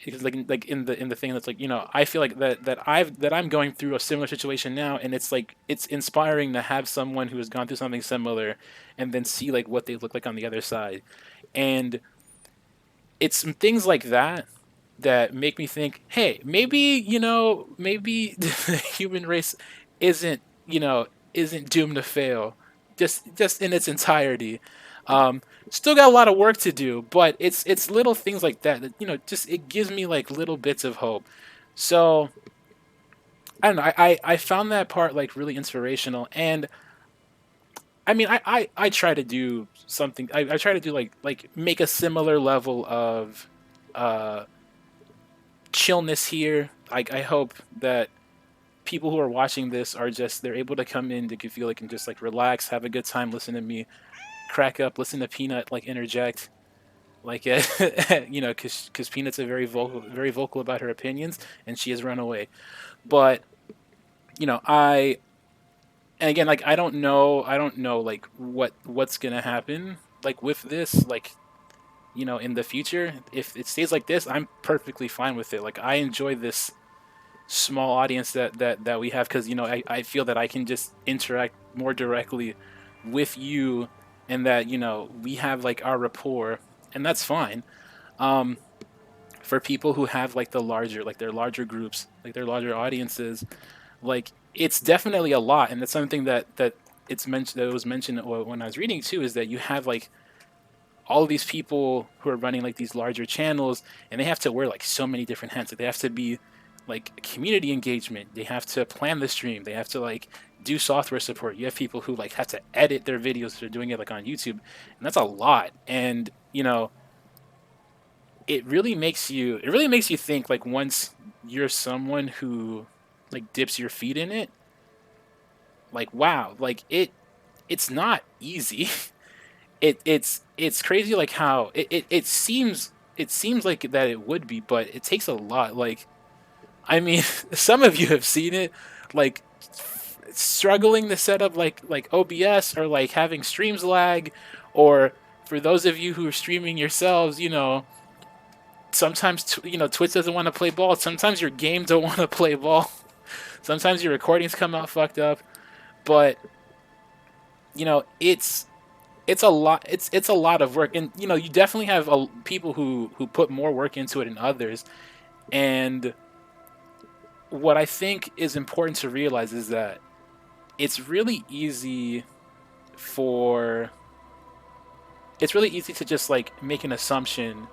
it's like in the thing that's like, I feel like that I'm going through a similar situation now, and it's like it's inspiring to have someone who has gone through something similar, and then see like what they look like on the other side. And it's some things like that that make me think, hey, maybe the human race isn't, isn't doomed to fail, just in its entirety. Still got a lot of work to do, but it's little things like that that just it gives me like little bits of hope. So I don't know. I found that part like really inspirational, and I mean I try to do something. I try to do like make a similar level of uh chillness here. I hope that people who are watching this are just they're able to come in to feel like and just like relax, have a good time, listen to me, crack up, listen to Peanut like interject, like because Peanut's a very vocal about her opinions, and she has run away. But I and again like I don't know like what's gonna happen like with this like in the future. If it stays like this, I'm perfectly fine with it. Like I enjoy this small audience that we have because I feel that I can just interact more directly with you, and that we have like our rapport, and that's fine. um for people who have like their larger groups, like their larger audiences, like it's definitely a lot. And that's something that it's mentioned that was mentioned when I was reading too, is that you have like all of these people who are running like these larger channels, and they have to wear like so many different hats. Like they have to be like community engagement, they have to plan the stream, they have to like do software support. You have people who like have to edit their videos if they're doing it like on YouTube, and that's a lot. And it really makes you think like once you're someone who like dips your feet in it, like wow, like it's not easy. It's crazy like how it seems like that it would be, but it takes a lot. Like I mean, some of you have seen it, like struggling to set up like OBS, or like having streams lag, or for those of you who are streaming yourselves, sometimes Twitch doesn't want to play ball. Sometimes your game don't want to play ball. Sometimes your recordings come out fucked up. But it's a lot. It's a lot of work, and you definitely have people who put more work into it than others. And what I think is important to realize is that it's really easy for it's really easy to just like make an assumption,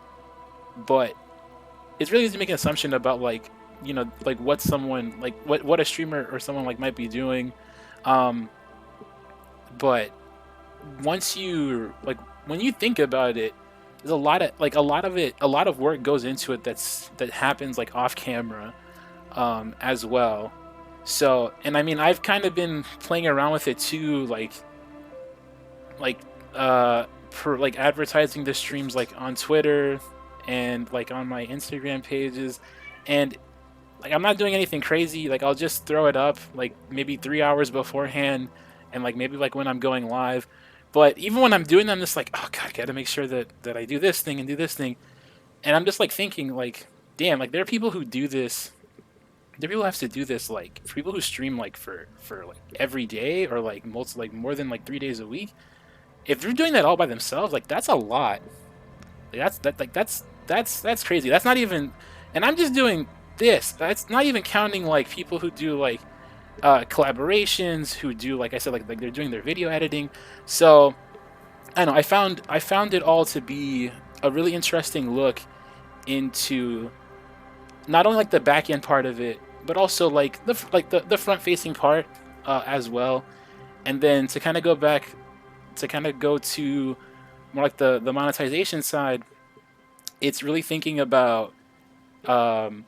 but it's really easy to make an assumption about like what someone like what a streamer or someone like might be doing. um but once you like when you think about it, there's a lot of work goes into it that happens like off camera, as well. So, and I mean, I've kind of been playing around with it too, like for like advertising the streams like on Twitter and like on my Instagram pages. And like I'm not doing anything crazy. Like I'll just throw it up like maybe 3 hours beforehand, and like maybe like when I'm going live. But even when I'm doing them, I'm just like, oh god, I gotta make sure that I do this thing and do this thing. And I'm just like thinking like, damn, like there are people who do this. There are people who have to do this like for people who stream like for like every day, or like more than like 3 days a week. If they're doing that all by themselves, like that's a lot. That's crazy. That's not even, and I'm just doing this. That's not even counting like people who do like collaborations, who do like I said like they're doing their video editing. So I don't know. I found it all to be a really interesting look into not only like the back end part of it, but also like the front facing part, as well. And then to kind of go to more like the monetization side, it's really thinking about um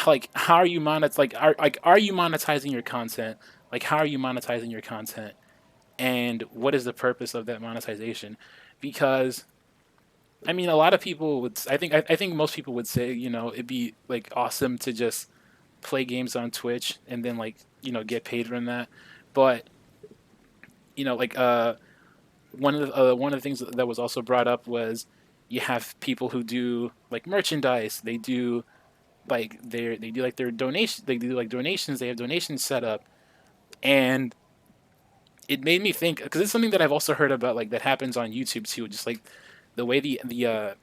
like how are you are you monetizing your content, like how are you monetizing your content, and what is the purpose of that monetization. Because I mean, a lot of people would. I think most people would say, it'd be like awesome to just play games on Twitch and then like get paid from that. But like one of the things that was also brought up was you have people who do like merchandise. They do like they do like their donation. They do like donations. They have donations set up, and it made me think because it's something that I've also heard about, like that happens on YouTube too. Just like the way the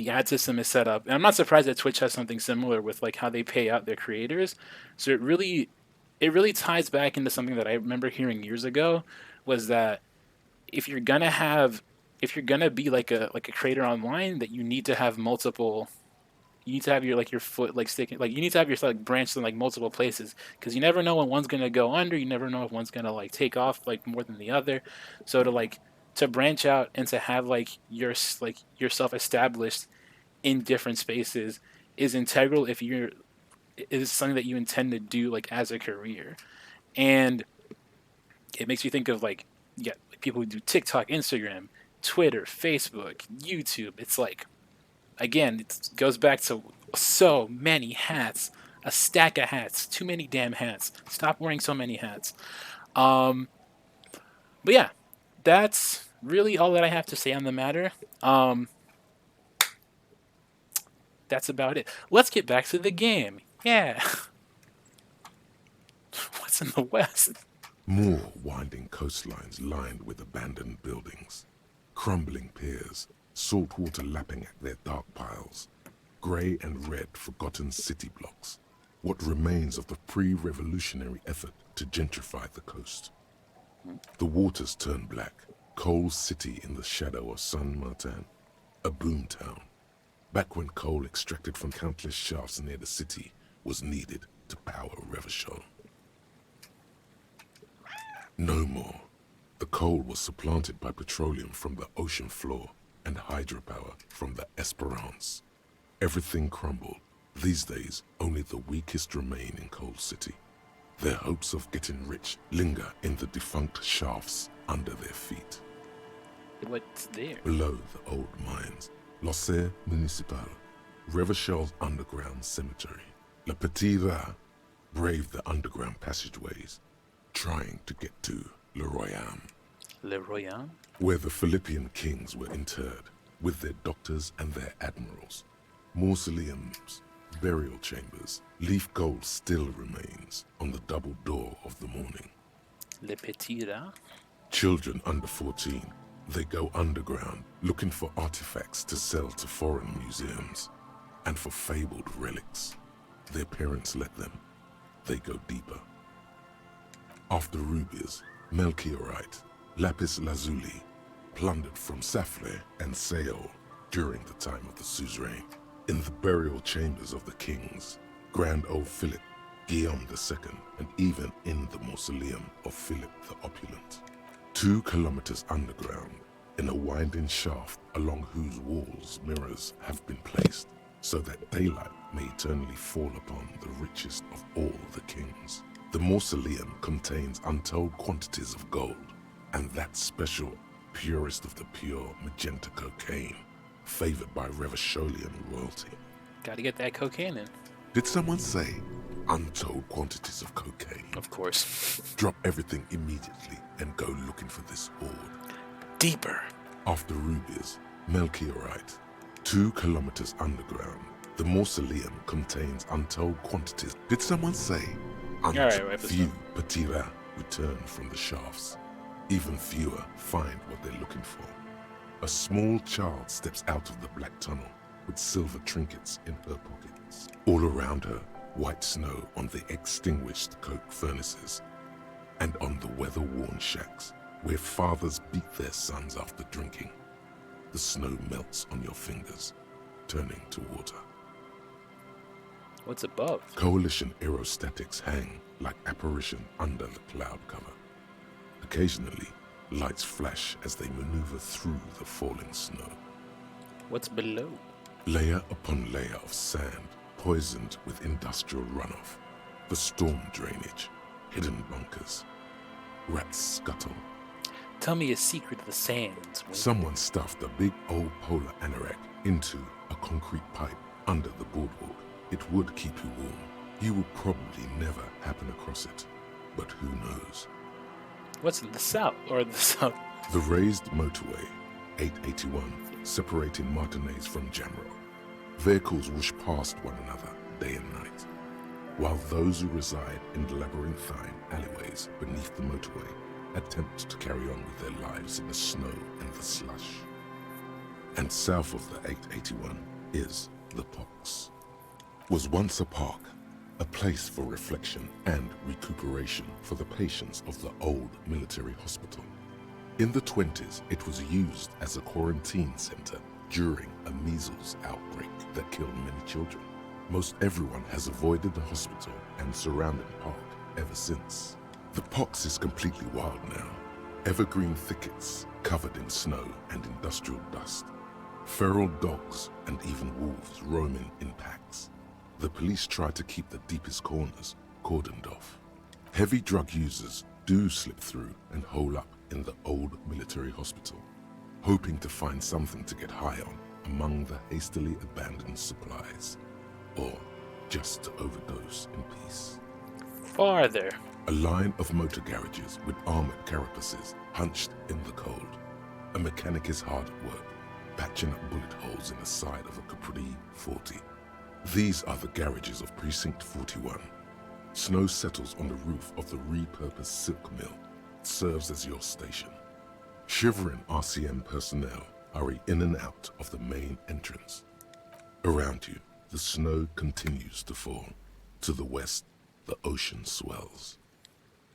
ad system is set up. And I'm not surprised that Twitch has something similar with like how they pay out their creators. So it really ties back into something that I remember hearing years ago, was that if you're gonna be like a creator online, that you need to have multiple. You need to have your foot sticking, you need to have your like branched in multiple places, because you never know when one's gonna go under. You never know if one's gonna take off more than the other. So to branch out and to have yourself established in different spaces is integral if you're is something that you intend to do as a career. And it makes you think of people who do TikTok, Instagram, Twitter, Facebook, YouTube. It's again, it goes back to so many hats, a stack of hats, too many damn hats. Stop wearing so many hats. But yeah, that's really all that I have to say on the matter. That's about it. Let's get back to the game. Yeah. What's in the west? More winding coastlines lined with abandoned buildings, crumbling piers, salt water lapping at their dark piles, grey and red forgotten city blocks, what remains of the pre-revolutionary effort to gentrify the coast. The waters turn black, Coal City in the shadow of San Martin, a boom town, back when coal extracted from countless shafts near the city was needed to power Revachol. No more. The coal was supplanted by petroleum from the ocean floor and hydropower from the Esperance. Everything crumbled. These days, only the weakest remain in Coal City. Their hopes of getting rich linger in the defunct shafts under their feet. What's there? Below the old mines, L'Océan Municipal, Revachol's underground cemetery. Le Petit Rat braved the underground passageways, trying to get to Le Royaume. Le Royaume? Where the Philippian kings were interred, with their doctors and their admirals. Mausoleums, burial chambers, leaf gold still remains on the double door of the morning. Le Petit Rat? Children under 14, they go underground looking for artifacts to sell to foreign museums, and for fabled relics. Their parents let them. They go deeper. After rubies, melchiorite, lapis lazuli, plundered from Safle and Seol during the time of the suzerain. In the burial chambers of the kings, Grand Old Philip, Guillaume II, and even in the mausoleum of Philip the Opulent. 2 kilometers underground, in a winding shaft along whose walls mirrors have been placed, so that daylight may eternally fall upon the richest of all the kings. The mausoleum contains untold quantities of gold, and that special, purest of the pure magenta cocaine, favored by Revacholian royalty. Gotta get that cocaine in. Did someone say untold quantities of cocaine? Of course. Drop everything immediately and go looking for this hoard. Deeper. After rubies, melchiorite, 2 kilometers underground, the mausoleum contains untold quantities. Did someone say few Petit Rat return from the shafts? Even fewer find what they're looking for. A small child steps out of the black tunnel with silver trinkets in her pockets. All around her, white snow on the extinguished coke furnaces and on the weather-worn shacks where fathers beat their sons after drinking. The snow melts on your fingers, turning to water. What's above? Coalition aerostatics hang like apparition under the cloud cover. Occasionally, lights flash as they maneuver through the falling snow. What's below? Layer upon layer of sand, poisoned with industrial runoff. The storm drainage, hidden bunkers. Rats scuttle. Tell me a secret of the sands. Someone stuffed a big old polar anorak into a concrete pipe under the boardwalk. It would keep you warm. You will probably never happen across it, but who knows? What's in the south, The raised motorway, 881, separating Martinez from Jamrock. Vehicles whoosh past one another day and night, while those who reside in the labyrinthine alleyways beneath the motorway attempt to carry on with their lives in the snow and the slush. And south of the 881 is the Pox. Was once a park, a place for reflection and recuperation for the patients of the old military hospital. In the 20s, it was used as a quarantine center during a measles outbreak that killed many children. Most everyone has avoided the hospital and surrounding park ever since. The pox is completely wild now. Evergreen thickets covered in snow and industrial dust. Feral dogs and even wolves roaming in packs. The police try to keep the deepest corners cordoned off. Heavy drug users do slip through and hole up in the old military hospital, hoping to find something to get high on among the hastily abandoned supplies, or just to overdose in peace. Farther. A line of motor garages with armored carapaces hunched in the cold. A mechanic is hard at work, patching up bullet holes in the side of a Capri 40. These are the garages of Precinct 41. Snow settles on the roof of the repurposed silk mill. It serves as your station. Shivering RCM personnel hurry in and out of the main entrance. Around you, the snow continues to fall. To the west, the ocean swells.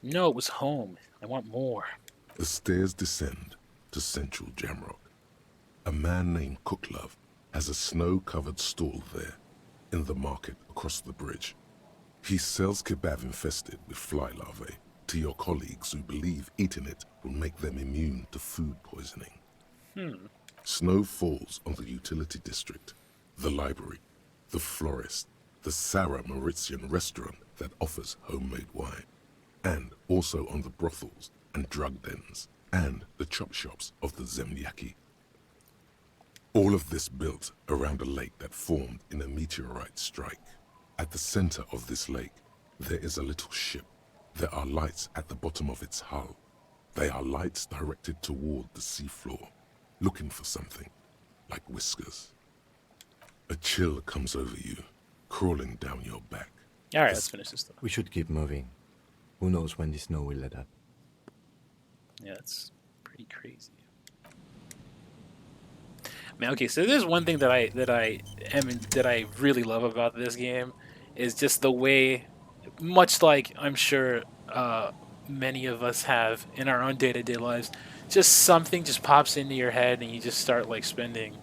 No, it was home. I want more. The stairs descend to central Jamrock. A man named Cooklove has a snow-covered stall there in the market across the bridge. He sells kebab infested with fly larvae to your colleagues who believe eating it will make them immune to food poisoning. Snow falls on the utility district, the library, the florist, the Sarah Mauritian restaurant that offers homemade wine, and also on the brothels and drug dens, and the chop shops of the Zemlyaki. All of this built around a lake that formed in a meteorite strike. At the center of this lake, there is a little ship. There are lights at the bottom of its hull. They are lights directed toward the seafloor, looking for something, like whiskers. A chill comes over you, crawling down your back. All right, let's finish this stuff. We should keep moving. Who knows when the snow will let up? Yeah, that's pretty crazy. Man, okay, so there's one thing that I really love about this game is just the way, much like I'm sure many of us have in our own day-to-day lives, just something just pops into your head and you just start like spending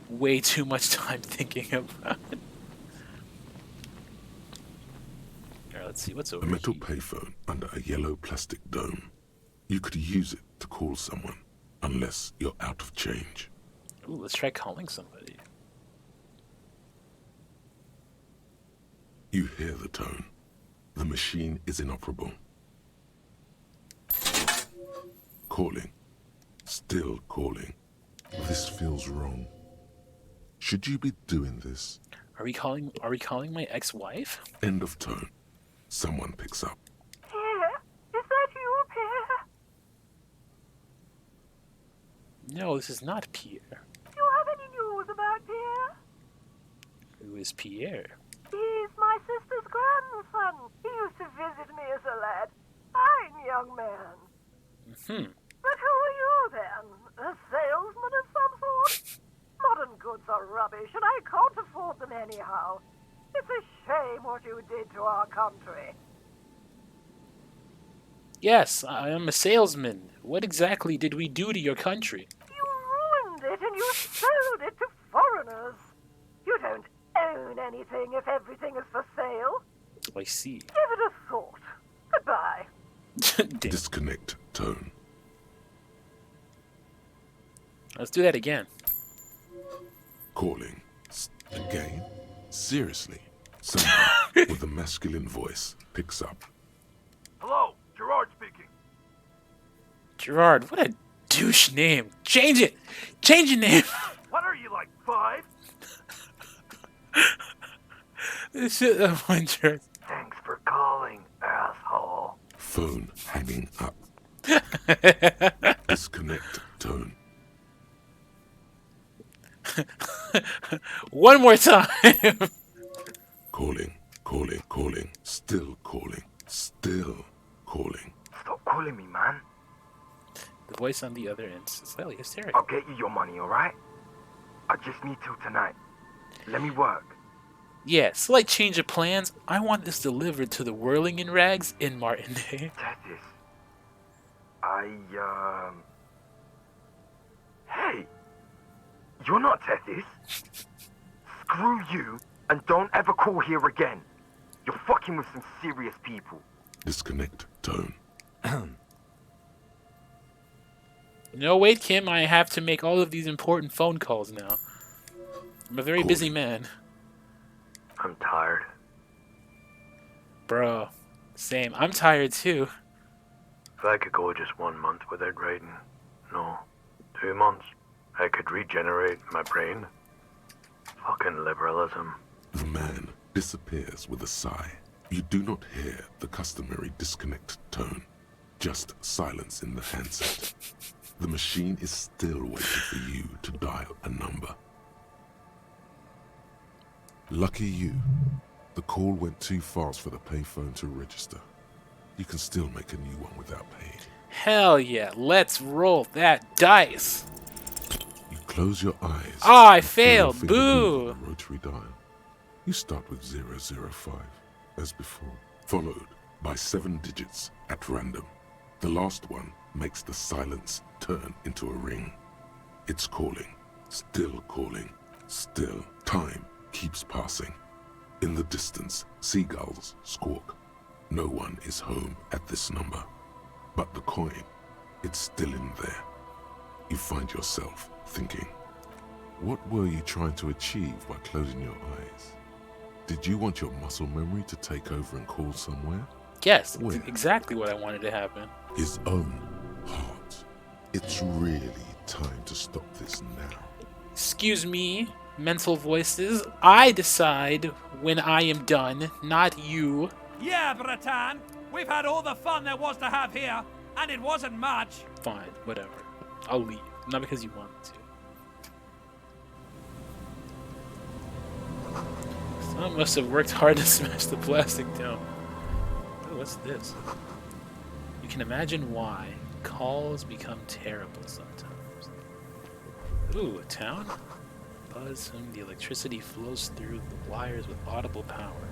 way too much time thinking about it. Alright, let's see what's over A metal here. payphone under a yellow plastic dome. You could use it to call someone, unless you're out of change. Ooh, let's try calling somebody. You hear the tone. The machine is inoperable. Calling. Still calling. This feels wrong. Should you be doing this? Are we calling my ex-wife? End of tone. Someone picks up. Pierre? Is that you, Pierre? No, this is not Pierre. Do you have any news about Pierre? Who is Pierre? He's my sister's grandson. He used to visit me as a lad. Fine young man. But who are you then? A salesman of some sort? Modern goods are rubbish, and I can't afford them anyhow. It's a shame what you did to our country. Yes, I am a salesman. What exactly did we do to your country? You ruined it and you sold it to foreigners. You don't own anything if everything is for sale. I see. Give it a thought. Goodbye. Damn. Disconnect tone. Let's do that again. Calling. Again? Seriously? Someone with a masculine voice picks up. Hello, Gerard speaking. Gerard, what a douche name. Change it! Change your name! What are you, like 5? This is a wonder. Thanks for calling, asshole. Phone hanging up. Disconnect tone. One more time. Calling, calling, calling. Still calling. Still calling. Stop calling me, man. The voice on the other end is slightly hysterical. I'll get you your money, alright? I just need till tonight. Let me work. Yeah, slight change of plans. I want this delivered to the Whirling in Rags in Martindale. Check this. You're not Tethys. Screw you, and don't ever call here again. You're fucking with some serious people. Disconnect tone. No, wait, Kim, I have to make all of these important phone calls now. I'm a very busy man. I'm tired. Bro, same. I'm tired too. If I could go just 1 month without writing, no, 2 months, I could regenerate my brain. Fucking liberalism. The man disappears with a sigh. You do not hear the customary disconnect tone, just silence in the handset. The machine is still waiting for you to dial a number. Lucky you, the call went too fast for the payphone to register. You can still make a new one without paying. Hell yeah, let's roll that dice. You close your eyes. Ah, I and feel your failed. finger move Boo. on the rotary dial. You start with 005, as before, followed by 7 digits at random. The last one makes the silence turn into a ring. It's calling, still calling, still. Time keeps passing. In the distance, seagulls squawk. No one is home at this number. But the coin, it's still in there. You find yourself thinking, what were you trying to achieve by closing your eyes? Did you want your muscle memory to take over and call somewhere? Yes, Where? exactly what I wanted to happen. His own heart. It's really time to stop this now. Excuse me, mental voices. I decide when I am done, not you. Yeah, Bratan, we've had all the fun there was to have here, and it wasn't much. Fine, whatever. I'll leave. Not because you want me to. Someone must have worked hard to smash the plastic down. Oh, what's this? You can imagine why calls become terrible sometimes. Ooh, a town? Buzz whom the electricity flows through the wires with audible power.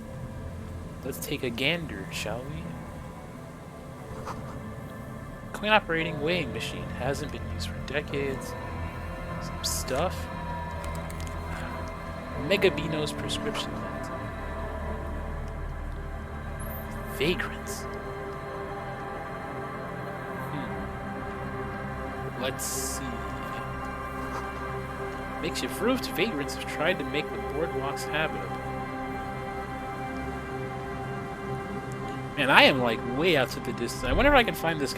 Let's take a gander, shall we? Coin-operating weighing machine hasn't been used for decades. Some stuff. Megabino's prescription meds. Vagrants. Let's see. Makes you fruit. Vagrants have tried to make the boardwalks habitable. Man, I am like way out to the distance. I wonder if I can find this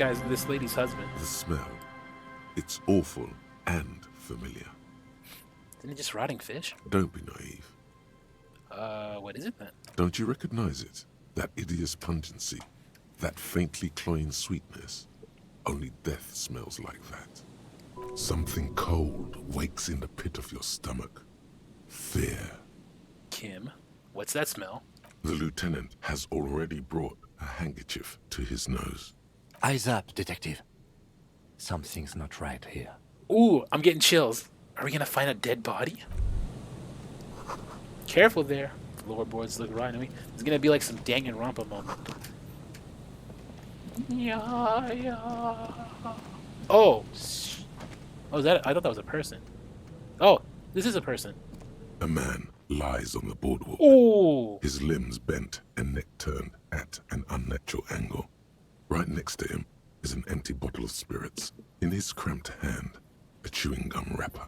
lady's husband. The smell. It's awful and familiar. Isn't it just rotting fish? Don't be naive. What is it then? Don't you recognize it? That hideous pungency. That faintly cloying sweetness. Only death smells like that. Something cold wakes in the pit of your stomach. Fear. Kim, what's that smell? The lieutenant has already brought a handkerchief to his nose. Eyes up, detective. Something's not right here. Ooh, I'm getting chills. Are we gonna find a dead body? Careful there. The floorboards look right at me. It's gonna be like some Danganronpa moment. Yeah, yeah. Oh. Oh, is that? I thought that was a person. Oh, this is a person. A man lies on the boardwalk. Ooh. His limbs bent and neck turned at an unnatural angle. Right next to him is an empty bottle of spirits. In his cramped hand, a chewing gum wrapper.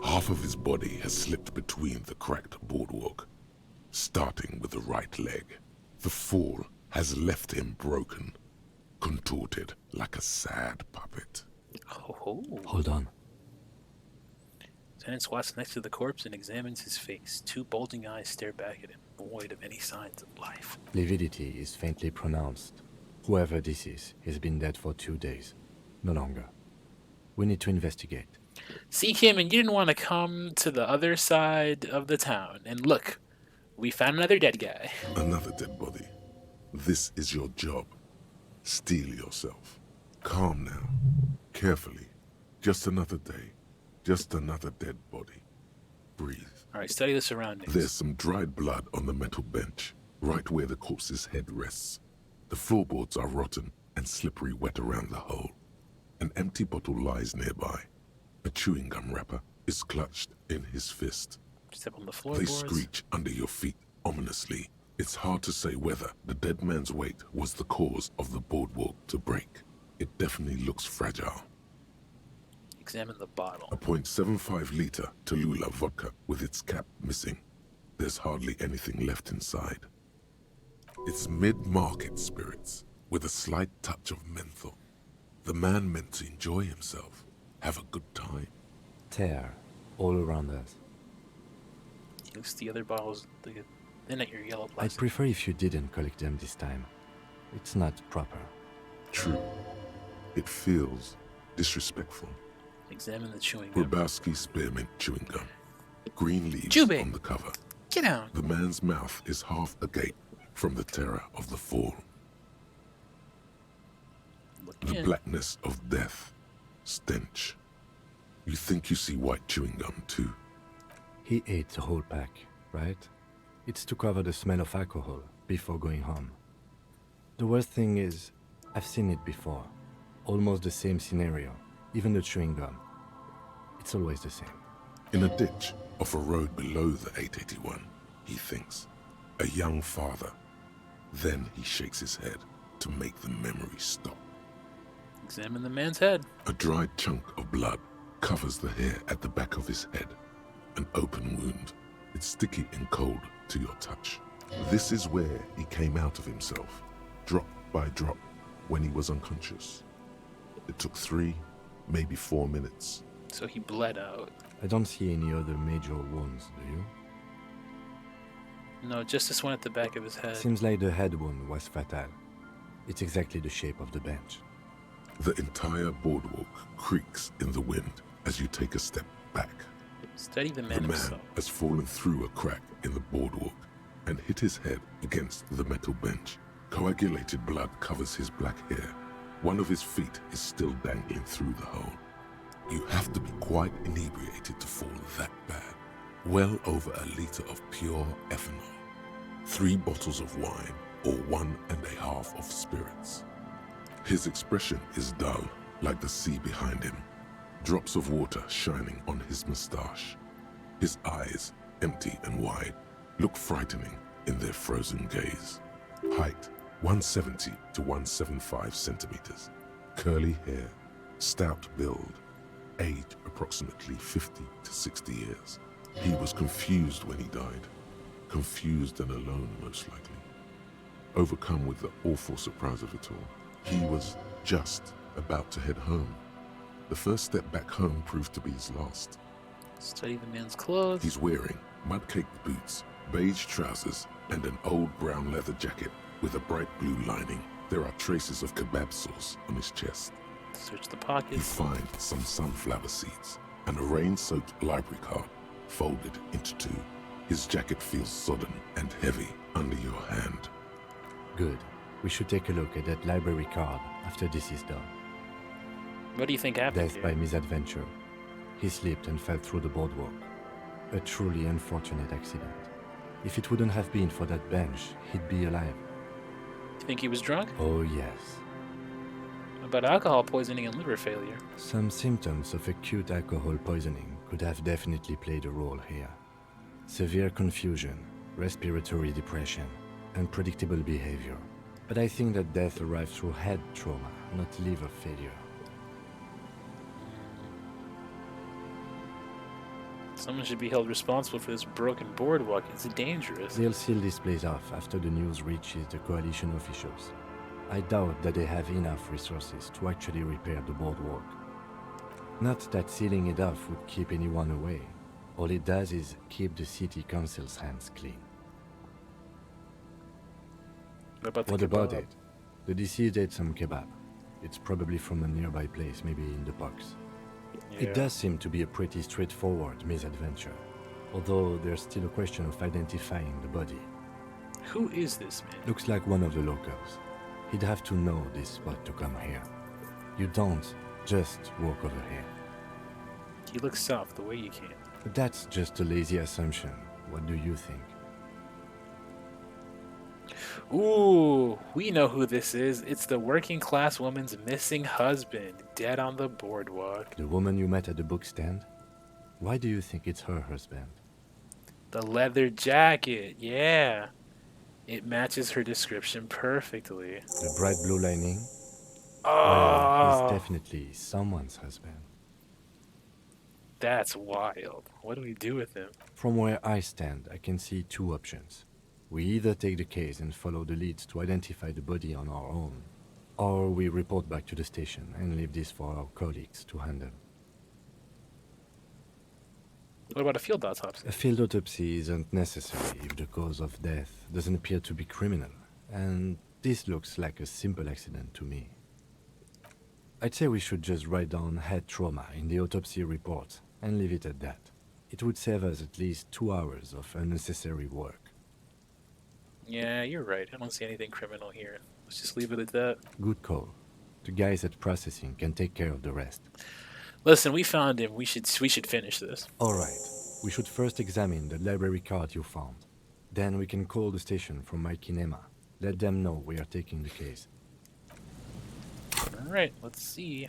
Half of his body has slipped between the cracked boardwalk, starting with the right leg. The fall has left him broken, contorted like a sad puppet. Oh. Hold on. Lieutenant squats next to the corpse and examines his face. 2 bulging eyes stare back at him, void of any signs of life. Lividity is faintly pronounced. Whoever this is has been dead for 2 days. No longer. We need to investigate. See, Kim, and you didn't want to come to the other side of the town. And look, we found another dead guy. Another dead body. This is your job. Steel yourself. Calm now. Carefully. Just another day. Just another dead body. Breathe. All right, study the surroundings. There's some dried blood on the metal bench, right where the corpse's head rests. The floorboards are rotten and slippery wet around the hole. An empty bottle lies nearby. A chewing gum wrapper is clutched in his fist. Step on the They floorboards. screech under your feet ominously. It's hard to say whether the dead man's weight was the cause of the boardwalk to break. It definitely looks fragile. Examine the bottle. A .75 liter Tallulah vodka with its cap missing. There's hardly anything left inside. It's mid-market spirits with a slight touch of menthol. The man meant to enjoy himself, have a good time. Tear all around us. He looks at the other bottles. Then at your yellow I'd plastic. prefer if you didn't collect them this time. It's not proper. True. It feels disrespectful. Examine the chewing gum. Grabowski spearmint chewing gum. Green leaves Jubei. on the cover. Get down. The man's mouth is half agape from the terror of the fall. Look The in. blackness of death. Stench. You think you see white chewing gum too. He ate the whole pack, right? It's to cover the smell of alcohol before going home. The worst thing is, I've seen it before. Almost the same scenario. Even the chewing gum. It's always the same. In a ditch off a road below the 881, he thinks. A young father. Then he shakes his head to make the memory stop. Examine the man's head. A dried chunk of blood covers the hair at the back of his head. An open wound. It's sticky and cold to your touch. This is where he came out of himself, drop by drop, when he was unconscious. It took 3, maybe 4 minutes. So he bled out. I don't see any other major wounds, do you? No, just this one at the back of his head. Seems like the head wound was fatal. It's exactly the shape of the bench. The entire boardwalk creaks in the wind as you take a step back. Study the The man man himself. has fallen through a crack in the boardwalk and hit his head against the metal bench. Coagulated blood covers his black hair. One of his feet is still dangling through the hole. You have to be quite inebriated to fall that bad. Well over a liter of pure ethanol. 3 bottles of wine or 1.5 of spirits. His expression is dull, like the sea behind him. Drops of water shining on his mustache. His eyes, empty and wide, look frightening in their frozen gaze. Height, 170 to 175 centimeters. Curly hair, stout build. Age, approximately 50 to 60 years. He was confused when he died. Confused and alone, most likely. Overcome with the awful surprise of it all. He was just about to head home. The first step back home proved to be his last. Study the man's clothes. He's wearing mud-caked boots, beige trousers, and an old brown leather jacket with a bright blue lining. There are traces of kebab sauce on his chest. Search the You pockets. find some sunflower seeds and a rain-soaked library card folded into 2. His jacket feels sodden and heavy under your hand. Good. We should take a look at that library card after this is done. What do you think happened Death here? by misadventure. He slipped and fell through the boardwalk. A truly unfortunate accident. If it wouldn't have been for that bench, he'd be alive. You think he was drunk? Oh yes. About alcohol poisoning and liver failure. Some symptoms of acute alcohol poisoning could have definitely played a role here. Severe confusion, respiratory depression, unpredictable behavior. But I think that death arrived through head trauma, not liver failure. Someone should be held responsible for this broken boardwalk. It's dangerous. They'll seal this place off after the news reaches the coalition officials. I doubt that they have enough resources to actually repair the boardwalk. Not that sealing it off would keep anyone away. All it does is keep the city council's hands clean. What about the kebab? it? The deceased ate some kebab. It's probably from a nearby place, maybe in the box. Yeah. It does seem to be a pretty straightforward misadventure, although there's still a question of identifying the body. Who is this man? Looks like one of the locals. He'd have to know this spot to come here. You don't just walk over here. He looks soft the way you can. But that's just a lazy assumption. What do you think? Ooh, we know who this is. It's the working class woman's missing husband, dead on the boardwalk. The woman you met at the book stand? Why do you think it's her husband? The leather jacket, yeah. It matches her description perfectly. The bright blue lining? Well, he's Oh, definitely someone's husband. that's wild. What do we do with him? From where I stand, I can see two options. We either take the case and follow the leads to identify the body on our own, or we report back to the station and leave this for our colleagues to handle. What about a field autopsy? A field autopsy isn't necessary if the cause of death doesn't appear to be criminal, and this looks like a simple accident to me. I'd say we should just write down head trauma in the autopsy report and leave it at that. It would save us at least 2 hours of unnecessary work. Yeah, you're right. I don't see anything criminal here. Let's just leave it at that. Good call. The guys at processing can take care of the rest. Listen, we found him. We should finish this. Alright, we should first examine the library card you found. Then we can call the station from my kinema. Let them know we are taking the case. Alright, let's see.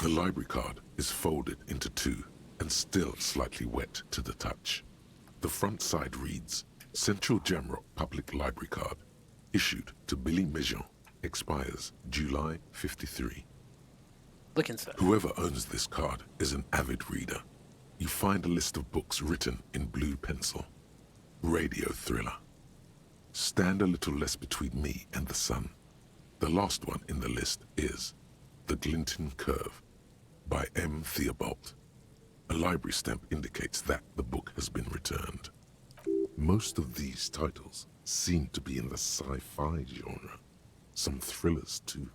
The library card is folded into two and still slightly wet to the touch. The front side reads, Central Jamrock Public Library Card, issued to Billy Mejean, expires July 53. Look inside. Whoever owns this card is an avid reader. You find a list of books written in blue pencil. Radio thriller. Stand a little less between me and the sun. The last one in the list is The Glinton Curve by M. Theobald. A library stamp indicates that the book has been returned. Most of these titles seem to be in the sci-fi genre. Some thrillers too.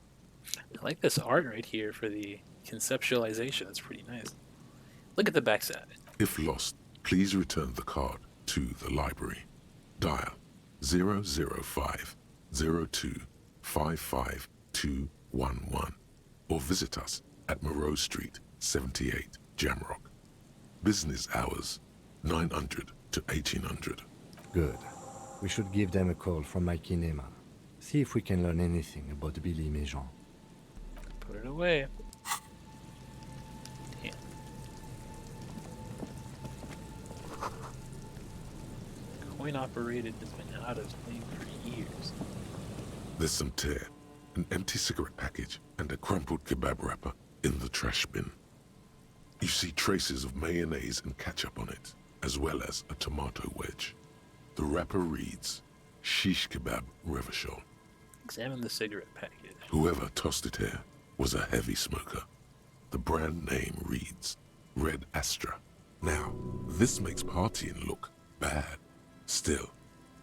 I like this art right here for the conceptualization. That's pretty nice. Look at the backside. If lost, please return the card to the library. Dial 005 02 55211 or visit us at Moreau Street, 78, Jamrock. Business hours 900 to 1800. Good. We should give them a call from my kinema. See if we can learn anything about Billy Mejean. Put it away. Damn. Coin operated has been out of plane for years. There's some tear, an empty cigarette package, and a crumpled kebab wrapper in the trash bin. You see traces of mayonnaise and ketchup on it, as well as a tomato wedge. The wrapper reads, Shish Kebab Revachol. Examine the cigarette package. Whoever tossed it here was a heavy smoker. The brand name reads Red Astra. Now, this makes partying look bad. Still,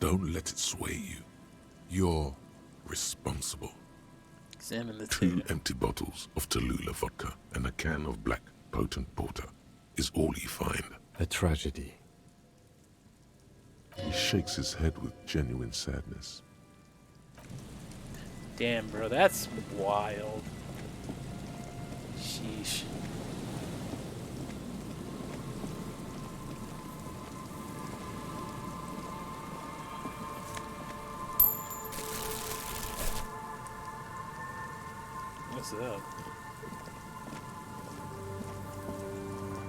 don't let it sway you. You're responsible. Examine the 2 data. empty bottles of Tallulah vodka and a can of black potent porter is all you find. A tragedy. He shakes his head with genuine sadness. Damn, bro, that's wild. Sheesh. What's up?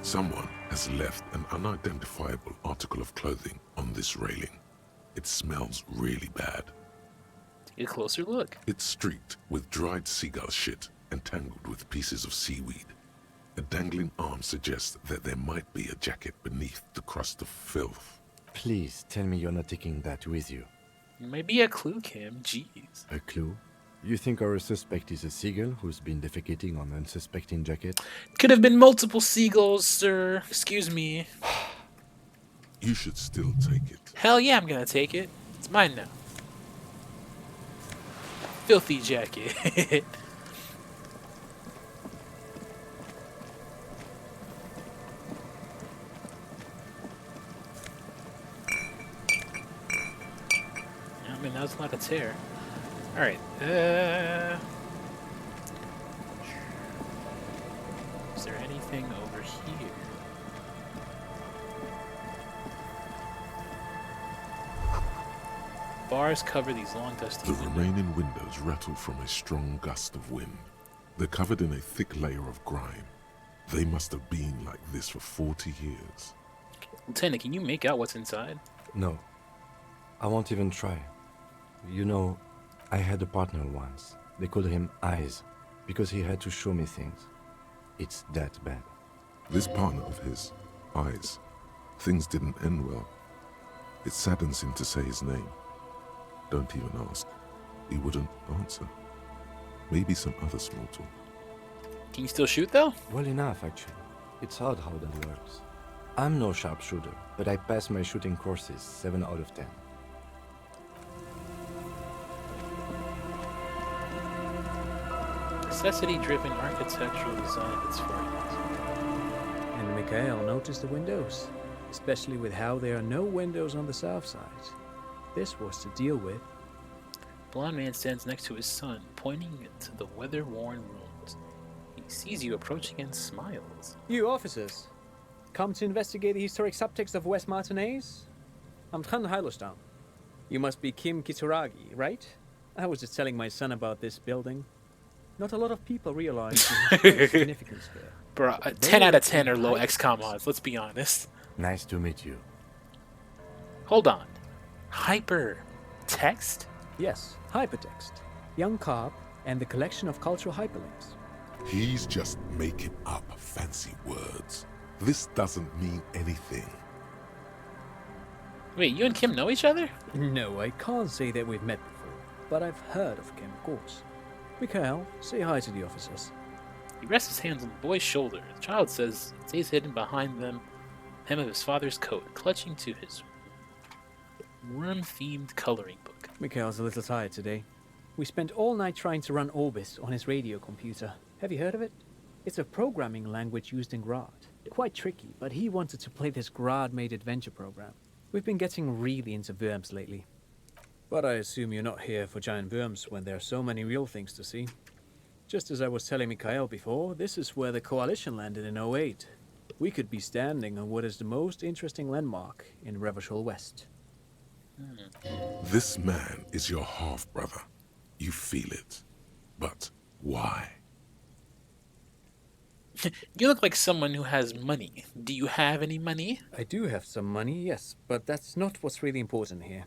Someone has left an unidentifiable article of clothing on this railing. It smells really bad. Take a closer look. It's streaked with dried seagull shit and tangled with pieces of seaweed. A dangling arm suggests that there might be a jacket beneath the crust of filth. Please tell me you're not taking that with you. Maybe a clue, Kim. Jeez. A clue? You think our suspect is a seagull who's been defecating on unsuspecting jacket? Could have been multiple seagulls, sir. Excuse me. You should still take it. Hell yeah, I'm gonna take it. It's mine now. Filthy jacket. I mean, that's not a tear. Alright, is there anything over here? Bars cover these long dusty The windows. remaining windows rattle from a strong gust of wind. They're covered in a thick layer of grime. They must have been like this for 40 years. Lieutenant, can you make out what's inside? No, I won't even try. You know, I had a partner once. They called him Eyes, because he had to show me things. It's that bad. This partner of his, Eyes, things didn't end well. It saddens him to say his name. Don't even ask. He wouldn't answer. Maybe some other small talk. Can you still shoot, though? Well enough, actually. It's odd how that works. I'm no sharpshooter, but I pass my shooting courses 7 out of 10. Necessity-driven architectural design that's foreigners. And Mikhail noticed the windows, especially with how there are no windows on the south side. This was to deal with. Blonde man stands next to his son, pointing to the weather-worn ruins. He sees you approaching and smiles. You officers, come to investigate the historic subtext of West Martinez? I'm Tran Heilostam. You must be Kim Kitsuragi, right? I was just telling my son about this building. Not a lot of people realize the significance here. Bro, 10 out of 10 are low XCOM odds, let's be honest. Nice to meet you. Hold on. Hypertext? Yes, hypertext. Young Carp and the collection of cultural hyperlinks. He's just making up fancy words. This doesn't mean anything. Wait, you and Kim know each other? No, I can't say that we've met before, but I've heard of Kim, of course. Mikhail, say hi to the officers. He rests his hands on the boy's shoulder. The child stays hidden behind the hem of his father's coat, clutching to his worm-themed coloring book. Mikhail's a little tired today. We spent all night trying to run Orbis on his radio computer. Have you heard of it? It's a programming language used in Grad. Quite tricky, but he wanted to play this Grad-made adventure program. We've been getting really into worms lately. But I assume you're not here for giant worms when there are so many real things to see. Just as I was telling Mikhail before, this is where the Coalition landed in '08. We could be standing on what is the most interesting landmark in Revachol West. This man is your half-brother. You feel it. But why? You look like someone who has money. Do you have any money? I do have some money, yes, but that's not what's really important here.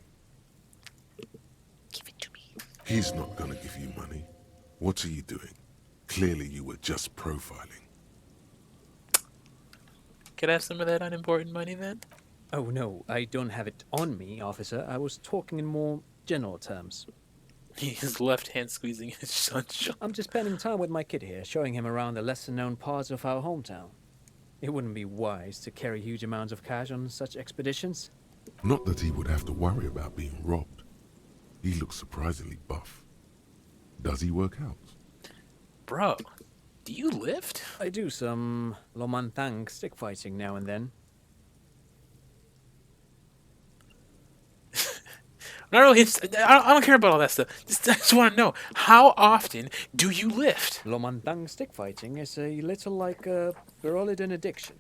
Give it to me. He's not gonna give you money. What are you doing? Clearly you were just profiling. Could I have some of that unimportant money then? Oh no, I don't have it on me, officer. I was talking in more general terms. His left hand squeezing his son's shoulder. I'm just spending time with my kid here, showing him around the lesser-known parts of our hometown. It wouldn't be wise to carry huge amounts of cash on such expeditions. Not that he would have to worry about being robbed. He looks surprisingly buff. Does he work out? Bro, do you lift? I do some Lomantang stick fighting now and then. I don't care about all that stuff. I just want to know, how often do you lift? Lomantang stick fighting is a little like a Berolidin addiction.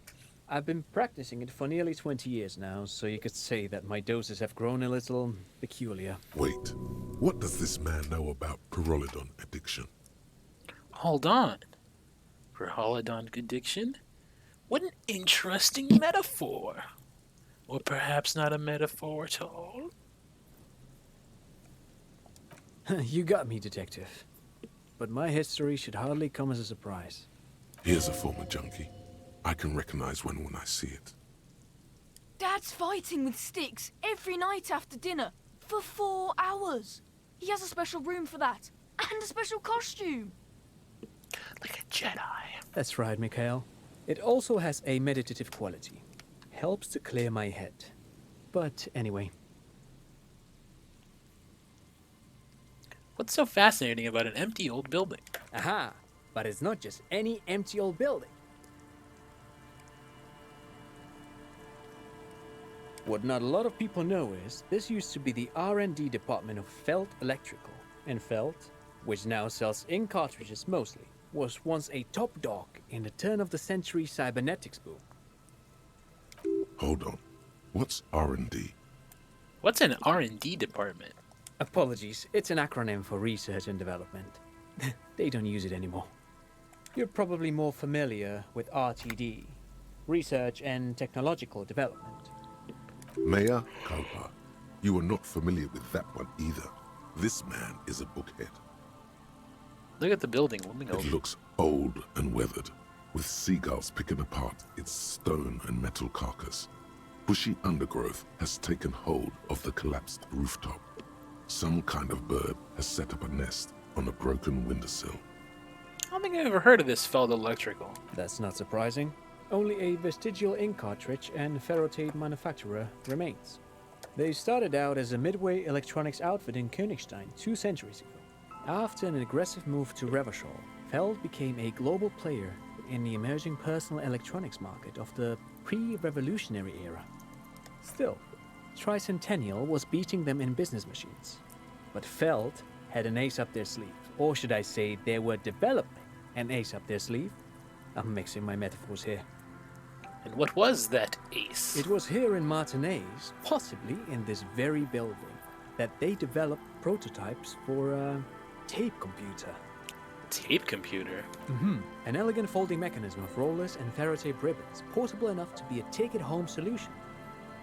I've been practicing it for nearly 20 years now, so you could say that my doses have grown a little peculiar. Wait, what does this man know about Pyrrolidon addiction? Hold on. Pyrrolidon addiction? What an interesting metaphor. Or perhaps not a metaphor at all. You got me, Detective. But my history should hardly come as a surprise. Here's a former junkie. I can recognize one when I see it. Dad's fighting with sticks every night after dinner for 4 hours. He has a special room for that and a special costume. Like a Jedi. That's right, Mikhail. It also has a meditative quality. Helps to clear my head. But anyway. What's so fascinating about an empty old building? Aha! But it's not just any empty old building. What not a lot of people know is, this used to be the R&D department of Felt Electrical. And Felt, which now sells ink cartridges mostly, was once a top dog in the turn-of-the-century cybernetics boom. Hold on. What's R&D? What's an R&D department? Apologies, it's an acronym for research and development. They don't use it anymore. You're probably more familiar with RTD, Research and Technological Development. Mayor Kalpa, you are not familiar with that one either. This man is a bookhead. Look at the building looming It over. looks old and weathered, with seagulls picking apart its stone and metal carcass. Bushy undergrowth has taken hold of the collapsed rooftop. Some kind of bird has set up a nest on a broken windowsill. I don't think I've ever heard of this Feld Electrical. That's not surprising. Only a vestigial ink cartridge and ferrotape manufacturer remains. They started out as a midway electronics outfit in Königstein 2 centuries ago. After an aggressive move to Revachol, Feld became a global player in the emerging personal electronics market of the pre-revolutionary era. Still, Tricentennial was beating them in business machines. But Feld had an ace up their sleeve. Or should I say, they were developing an ace up their sleeve? I'm mixing my metaphors here. And what was that ace? It was here in Martinez, possibly in this very building, that they developed prototypes for a tape computer. Tape computer? An elegant folding mechanism of rollers and ferrotape ribbons, portable enough to be a take-it-home solution.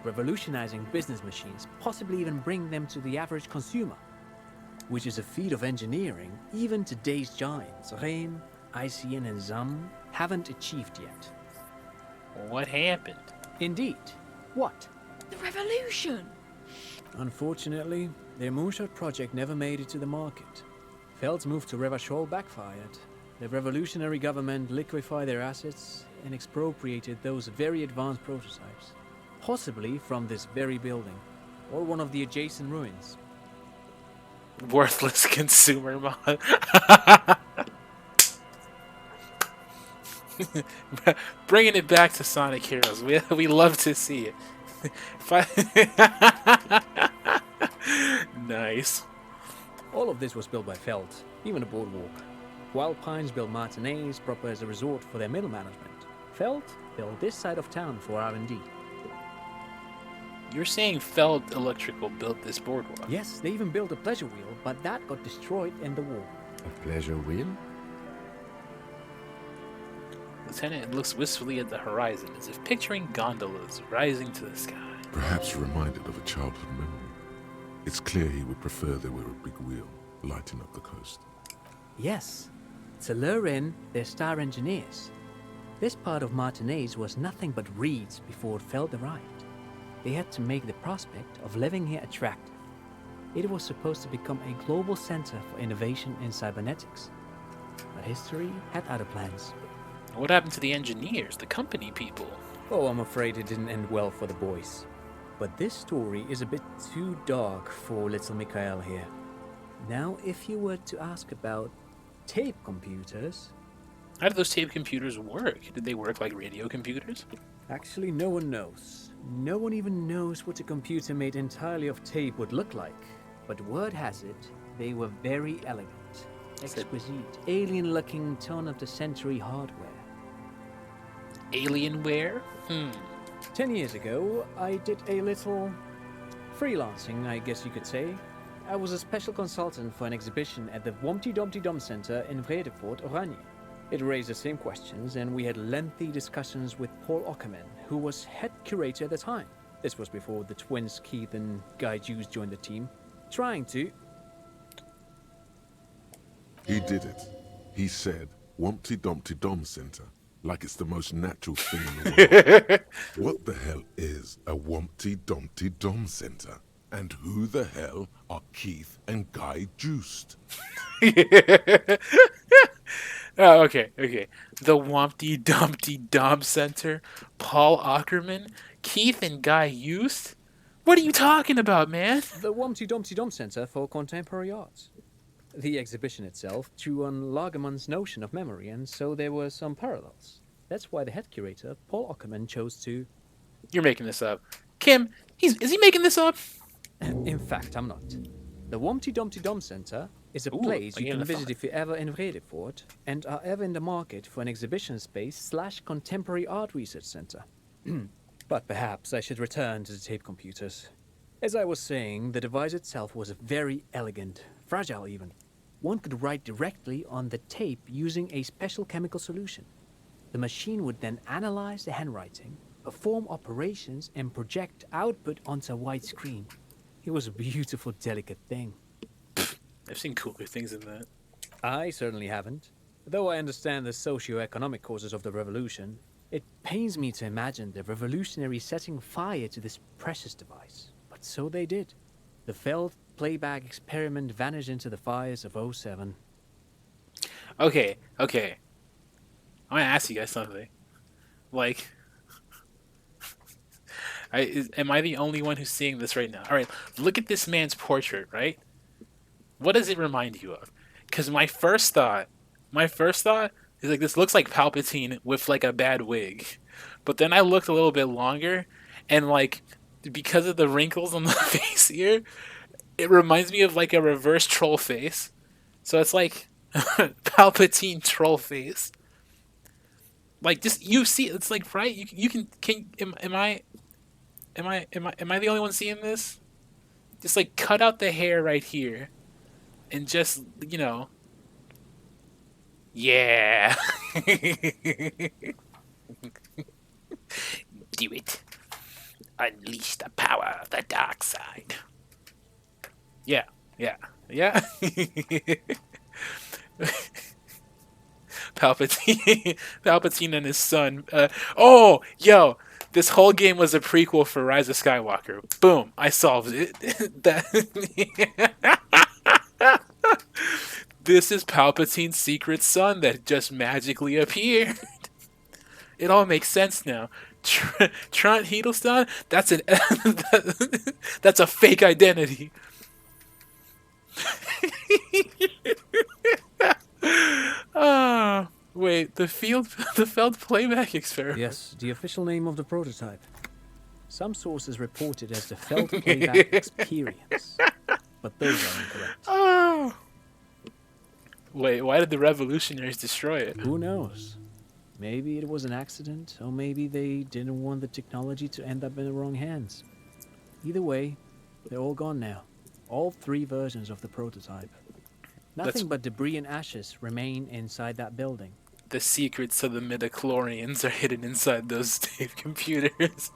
Revolutionizing business machines, possibly even bring them to the average consumer. Which is a feat of engineering even today's giants, Rehm, ICN and ZAM, haven't achieved yet. What happened? Indeed. What? The revolution! Unfortunately, their moonshot project never made it to the market. Feld's move to Revachol backfired. The revolutionary government liquefied their assets and expropriated those very advanced prototypes. Possibly from this very building, or one of the adjacent ruins. Worthless consumer mod. Bringing it back to Sonic Heroes. We love to see it. Nice. All of this was built by Feld, even the boardwalk. Wild Pines built Martinez proper as a resort for their middle management. Feld built this side of town for R&D. You're saying Feld Electrical built this boardwalk? Yes, they even built a pleasure wheel, but that got destroyed in the war. A pleasure wheel? Lieutenant looks wistfully at the horizon, as if picturing gondolas rising to the sky. Perhaps reminded of a childhood memory. It's clear he would prefer there were a big wheel lighting up the coast. Yes, to lure in their star engineers. This part of Martinez was nothing but reeds before Feld arrived. They had to make the prospect of living here attractive. It was supposed to become a global center for innovation in cybernetics. But history had other plans. What happened to the engineers, the company people? Oh, I'm afraid it didn't end well for the boys. But this story is a bit too dark for little Mikhail here. Now, if you were to ask about tape computers... How do those tape computers work? Did they work like radio computers? Actually, no one knows. No one even knows what a computer made entirely of tape would look like. But word has it, they were very elegant, exquisite, alien-looking turn-of-the-century hardware. Alienware? 10 years ago, I did a little freelancing, I guess you could say. I was a special consultant for an exhibition at the Wompty Dumpty Dum Center in Vredefort, Oranje. It raised the same questions, and we had lengthy discussions with Paul Ockerman, who was head curator at the time. This was before the twins Keith and Guy Hughes joined the team, trying to... He did it. He said, Wompty Dumpty Dom Center, like it's the most natural thing in the world. What the hell is a Wompty Dumpty Dom Center? And who the hell are Keith and Guy Juiced? Oh, okay. The Wompty Dumpty Dom Center, Paul Ockerman, Keith and Guy Hughes? What are you talking about, man? The Wompty Dumpty Dom Center for Contemporary Arts. The exhibition itself drew on Lagerman's notion of memory, and so there were some parallels. That's why the head curator, Paul Ockerman, chose to... You're making this up. Kim, is he making this up? In fact, I'm not. The Wompty Dumpty Dom Center is a place you can visit if you're ever in Vredefort and are ever in the market for an exhibition space / contemporary art research center. But perhaps I should return to the tape computers. As I was saying, the device itself was very elegant, fragile even. one could write directly on the tape using a special chemical solution. The machine would then analyze the handwriting, perform operations, and project output onto a white screen. It was a beautiful, delicate thing. I've seen cooler things than that. I certainly haven't. Though I understand the socio-economic causes of the revolution, it pains me to imagine the revolutionaries setting fire to this precious device. But so they did. The failed playback experiment vanished into the fires of '07. Okay. I want to ask you guys something. Like, am I the only one who's seeing this right now? All right, look at this man's portrait, right? What does it remind you of? Because my first thought is like, this looks like Palpatine with like a bad wig. But then I looked a little bit longer, and like, because of the wrinkles on the face here, it reminds me of like a reverse troll face. So it's like Palpatine troll face. Like, just, you see, it's like, right? You can am I the only one seeing this? Just like cut out the hair right here, and just, you know, yeah. Do it. Unleash the power of the dark side. Yeah. Palpatine and his son. Yo, this whole game was a prequel for Rise of Skywalker. Boom, I solved it. This is Palpatine's secret son that just magically appeared. It all makes sense now. Trant Hiddleston, that's a fake identity. Wait, the failed playback experiment. Yes, the official name of the prototype. Some sources report it as the failed playback experience, but those are incorrect. Wait, why did the revolutionaries destroy it? Who knows? Maybe it was an accident, or maybe they didn't want the technology to end up in the wrong hands. Either way, they're all gone now. All 3 versions of the prototype. Nothing but debris and ashes remain inside that building. The secrets of the midichlorians are hidden inside those tape computers.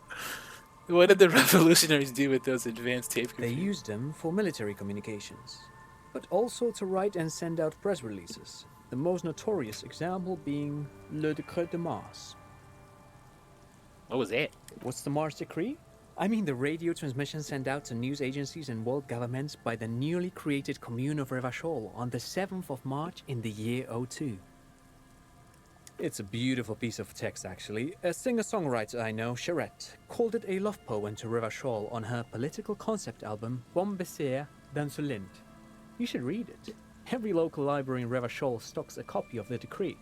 What did the revolutionaries do with those advanced tape computers? They used them for military communications, but also to write and send out press releases. The most notorious example being Le Décret de Mars. What was it? What's the Mars Decree? I mean the radio transmission sent out to news agencies and world governments by the newly created Commune of Revachol on the 7th of March in the year 02. It's a beautiful piece of text, actually. A singer-songwriter I know, Charette, called it a love poem to Revachol on her political concept album, Bon Baiser dans ce Lind. You should read it. Every local library in Revachol stocks a copy of the decree.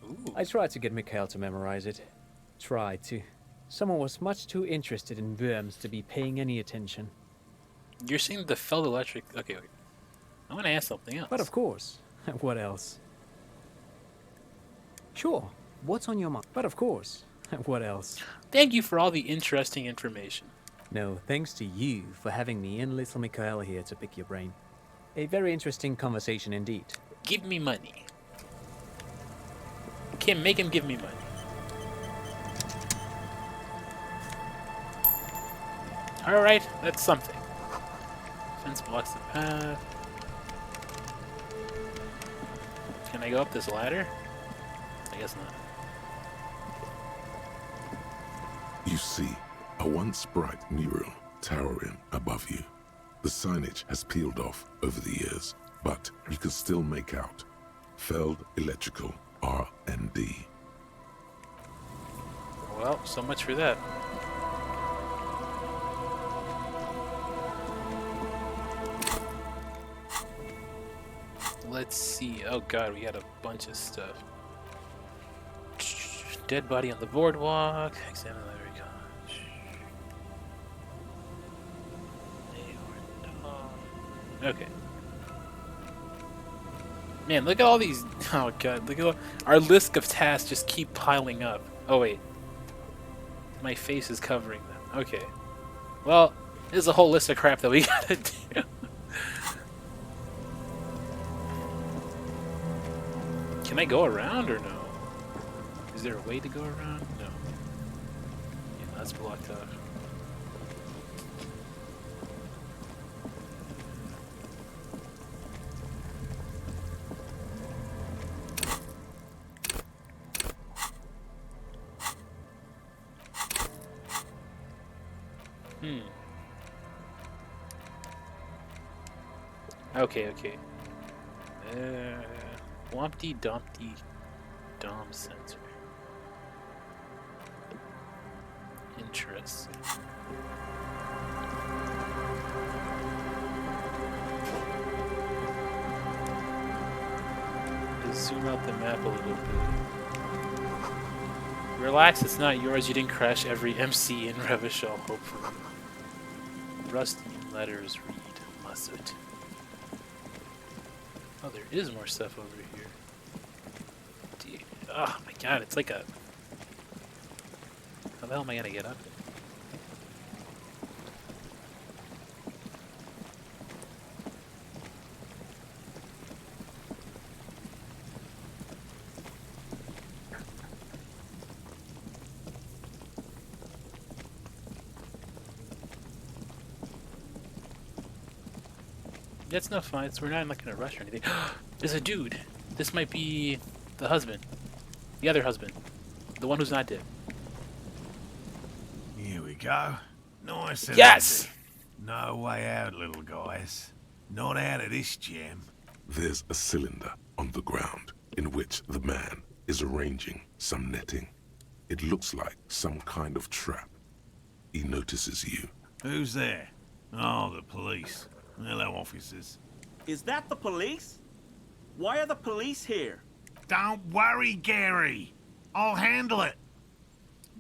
Ooh. I tried to get Mikhail to memorize it. Tried to. Someone was much too interested in Worms to be paying any attention. You're saying the Feld Electric... Okay, wait. I want to ask something else. But of course. What else? Sure. What's on your mind? But of course. What else? Thank you for all the interesting information. No, thanks to you for having me and little Mikhail here to pick your brain. A very interesting conversation indeed. Give me money. Kim, make him give me money. Alright, that's something. Fence blocks the path. Can I go up this ladder? I guess not. You see a once bright mural towering above you. The signage has peeled off over the years, but you can still make out Feld Electrical R&D. Well, so much for that. Let's see. Oh god, we got a bunch of stuff. Dead body on the boardwalk. Examine the library college. Okay. Man, look at all these. Oh god, look at all, our list of tasks just keep piling up. Oh wait, my face is covering them. Okay. Well, there's a whole list of crap that we gotta do. Can I go around or no? Is there a way to go around? No. Yeah, that's blocked off. Okay, okay. Wompty Dumpty Dom Center. Interesting. Just zoom out the map a little bit. Relax, it's not yours. You didn't crash every MC in Revachol, hopefully. Rusty letters read Musset. Oh, there is more stuff over here. Dude. Oh my god, it's like a... How the hell am I gonna get up? That's no fun. We're not like in a rush or anything. There's a dude. This might be the husband. The other husband. The one who's not dead. Here we go. Nice and yes! easy. No way out, little guys. Not out of this jam. There's a cylinder on the ground in which the man is arranging some netting. It looks like some kind of trap. He notices you. Who's there? Oh, the police. Hello, officers. Is that the police? Why are the police here? Don't worry, Gary. I'll handle it.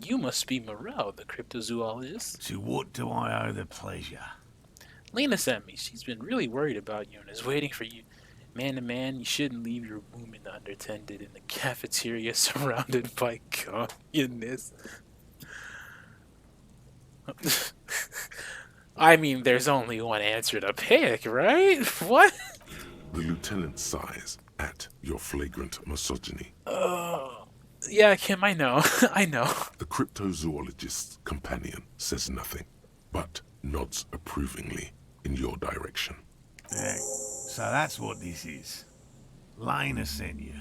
You must be Morel, the cryptozoologist. To what do I owe the pleasure? Lena sent me. She's been really worried about you and is waiting for you. Man to man, you shouldn't leave your woman unattended in the cafeteria surrounded by communists. I mean, there's only one answer to pick, right? What? The lieutenant sighs at your flagrant misogyny. Yeah, Kim, I know. I know. The cryptozoologist's companion says nothing, but nods approvingly in your direction. Yeah, so that's what this is. Lena sent you.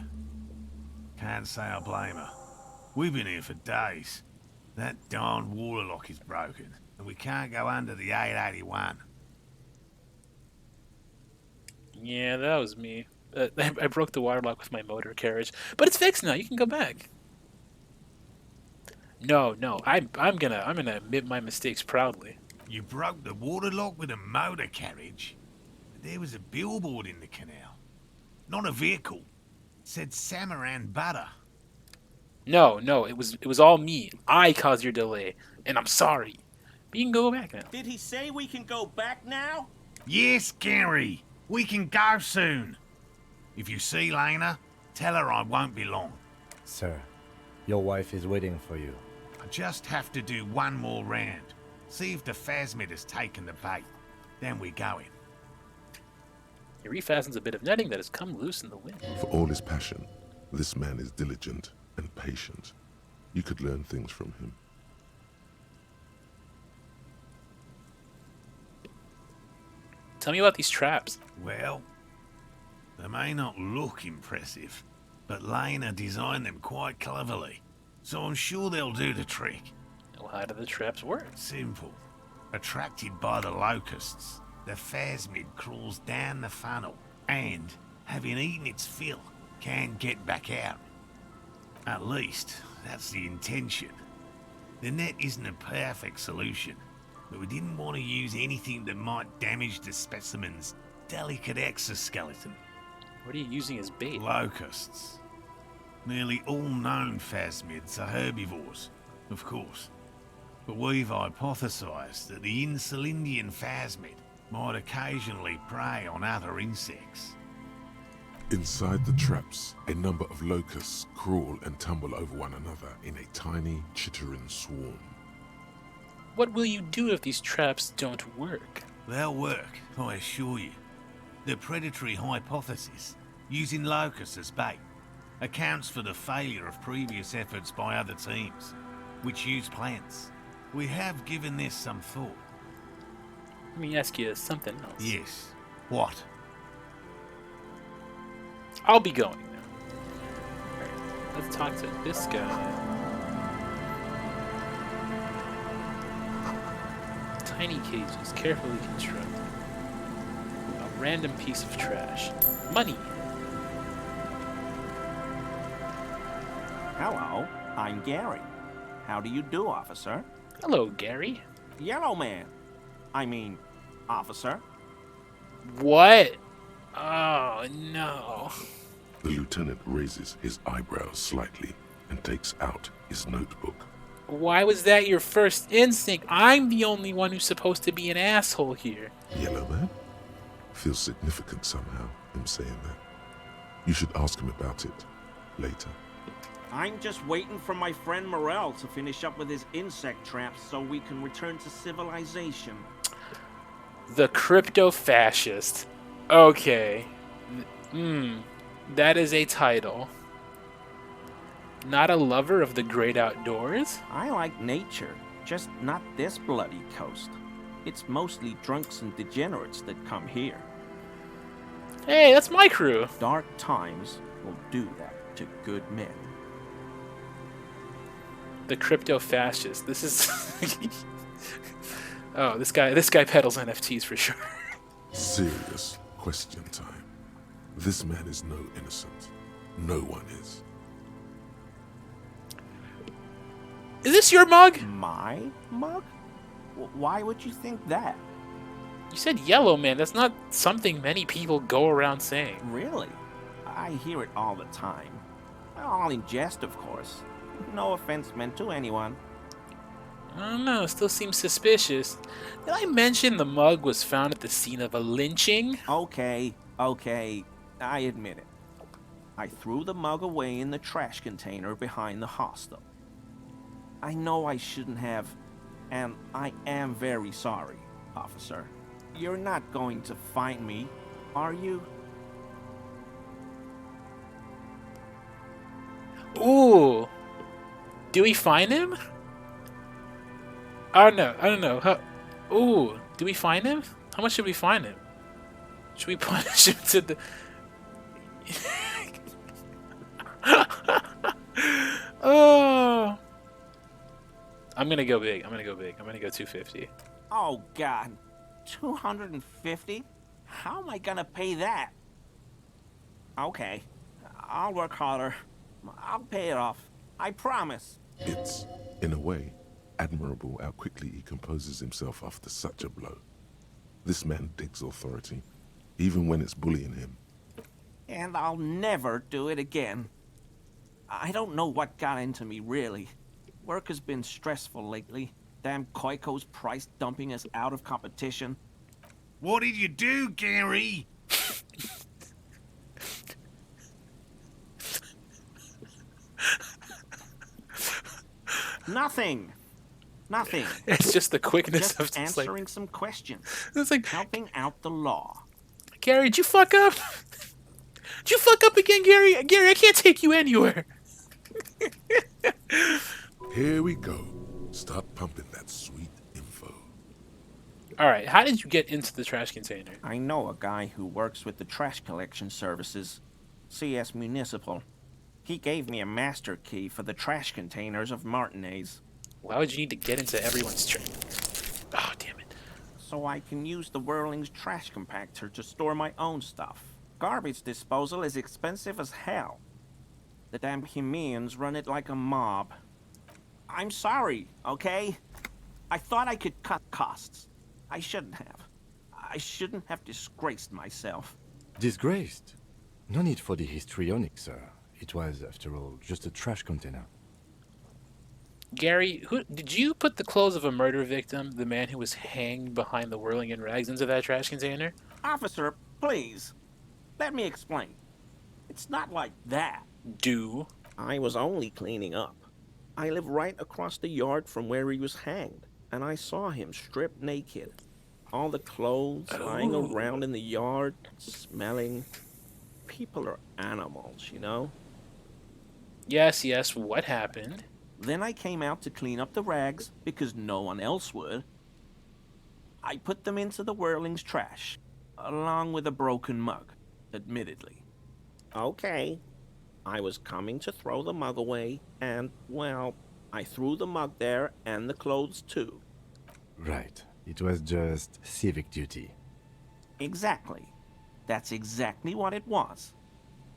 Can't say I blame her. We've been here for days. That darn water lock is broken, and we can't go under the 881. Yeah, that was me. I broke the water lock with my motor carriage, but it's fixed now. You can go back. No, I'm gonna admit my mistakes proudly. You broke the water lock with a motor carriage? There was a billboard in the canal. Not a vehicle. It said Samaran Butter. No, it was all me. I caused your delay, and I'm sorry. But you can go back now. Did he say we can go back now? Yes, Gary. We can go soon. If you see Lena, tell her I won't be long. Sir, your wife is waiting for you. I just have to do one more round. See if the phasmid has taken the bait. Then we go in. He refastens a bit of netting that has come loose in the wind. For all his passion, this man is diligent and patient. You could learn things from him. Tell me about these traps. Well, they may not look impressive, but Lena designed them quite cleverly, so I'm sure they'll do the trick. Well, how do the traps work? Simple. Attracted by the locusts, the phasmid crawls down the funnel and, having eaten its fill, can't get back out. At least, that's the intention. The net isn't a perfect solution, but we didn't want to use anything that might damage the specimen's delicate exoskeleton. What are you using as bait? Locusts. Nearly all known phasmids are herbivores, of course. But we've hypothesized that the Insulindian phasmid might occasionally prey on other insects. Inside the traps, a number of locusts crawl and tumble over one another in a tiny, chittering swarm. What will you do if these traps don't work? They'll work, I assure you. The predatory hypothesis, using locusts as bait. accounts for the failure of previous efforts by other teams, which use plants. We have given this some thought. Let me ask you something else. Yes. What? I'll be going now. Alright, let's talk to this guy. Tiny cages, carefully constructed. A random piece of trash. Money. Hello, I'm Gary. How do you do, officer? Hello, Gary. Yellow man. I mean, officer. What? Oh, no. The lieutenant raises his eyebrows slightly and takes out his notebook. Why was that your first instinct? I'm the only one who's supposed to be an asshole here. Yellow man? Feels significant somehow, him saying that. You should ask him about it later. I'm just waiting for my friend Morel to finish up with his insect traps so we can return to civilization. The crypto-fascist. Okay. That is a title. Not a lover of the great outdoors? I like nature, just not this bloody coast. It's mostly drunks and degenerates that come here. Hey, that's my crew. Dark times will do that to good men. The crypto-fascist. This is... Oh, this guy peddles NFTs for sure. Serious question time. This man is no innocent. No one is. Is this your mug? My mug? Why would you think that? You said yellow man. That's not something many people go around saying. Really? I hear it all the time. All in jest, of course. No offense meant to anyone. I don't know, still seems suspicious. Did I mention the mug was found at the scene of a lynching? Okay, I admit it. I threw the mug away in the trash container behind the hostel. I know I shouldn't have, and I am very sorry, officer. You're not going to find me, are you? Ooh. Do we find him? I don't know. Ooh, do we find him? How much should we find him? Should we punish him to the... Oh. I'm gonna go big. I'm gonna go 250. Oh, God. 250? How am I gonna pay that? Okay. I'll work harder. I'll pay it off. I promise. It's, in a way, admirable how quickly he composes himself after such a blow. This man digs authority, even when it's bullying him. And I'll never do it again. I don't know what got into me, really. Work has been stressful lately. Damn Koiko's price dumping us out of competition. What did you do, Gary? Nothing. It's just the quickness just of just answering some questions. It's like helping out the law. Gary, did you fuck up? Did you fuck up again, Gary? Gary, I can't take you anywhere. Here we go. Start pumping that sweet info. All right, how did you get into the trash container? I know a guy who works with the trash collection services, CS Municipal. He gave me a master key for the trash containers of Martinez. Why would you need to get into everyone's trash? Oh, damn it. So I can use the Whirling's trash compactor to store my own stuff. Garbage disposal is expensive as hell. The damn Bohemians run it like a mob. I'm sorry, okay? I thought I could cut costs. I shouldn't have. I shouldn't have disgraced myself. Disgraced? No need for the histrionic, sir. It was, after all, just a trash container. Gary, did you put the clothes of a murder victim, the man who was hanged behind the whirling in rags, into that trash container? Officer, please. Let me explain. It's not like that. Do? I was only cleaning up. I live right across the yard from where he was hanged, and I saw him stripped naked. All the clothes lying around in the yard, smelling. People are animals, you know? Yes, yes, what happened? Then I came out to clean up the rags because no one else would. I put them into the Whirling's trash, along with a broken mug, admittedly. Okay, I was coming to throw the mug away, and, well, I threw the mug there and the clothes too. Right. It was just civic duty. Exactly. That's exactly what it was.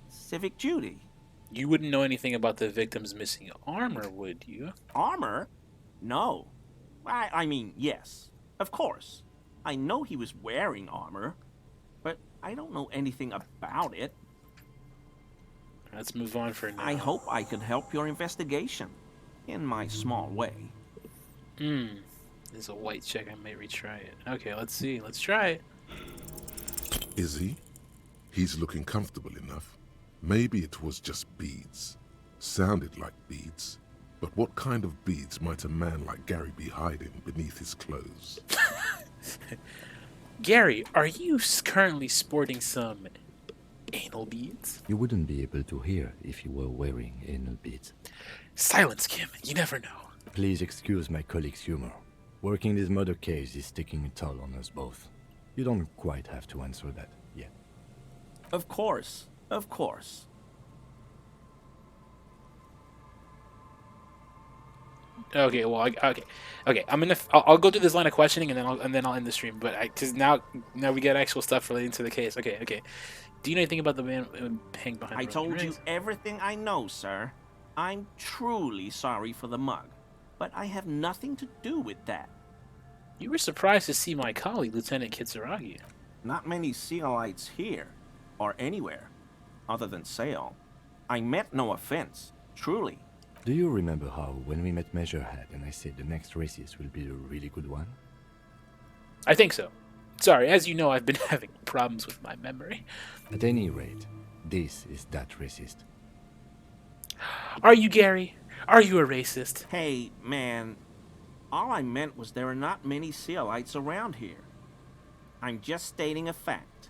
Civic duty. You wouldn't know anything about the victim's missing armor, would you? Armor? No. I mean, yes. Of course. I know he was wearing armor, but I don't know anything about it. Let's move on for now. I hope I could help your investigation, in my small way. There's a white check. I may retry it. Okay, let's see. Let's try it. Is he? He's looking comfortable enough. Maybe it was just beads. Sounded like beads. But what kind of beads might a man like Gary be hiding beneath his clothes? Gary, are you currently sporting some anal beads? You wouldn't be able to hear if you were wearing anal beads. Silence, Kim. You never know. Please excuse my colleague's humor. Working this murder case is taking a toll on us both. You don't quite have to answer that yet. Of course. Of course. Okay, well, okay. I'll go through this line of questioning and then I'll end the stream. But because now we get actual stuff relating to the case. Okay. Do you know anything about the man hanging behind? I told you everything I know, sir. I'm truly sorry for the mug, but I have nothing to do with that. You were surprised to see my colleague, Lieutenant Kitsuragi. Not many Sealites here, or anywhere, other than Sale. I meant no offense, truly. Do you remember how, when we met Measurehead and I said the next racist will be a really good one? I think so. Sorry, as you know, I've been having problems with my memory. At any rate, this is that racist. Are you, Gary? Are you a racist? Hey, man. All I meant was there are not many Sealites around here. I'm just stating a fact.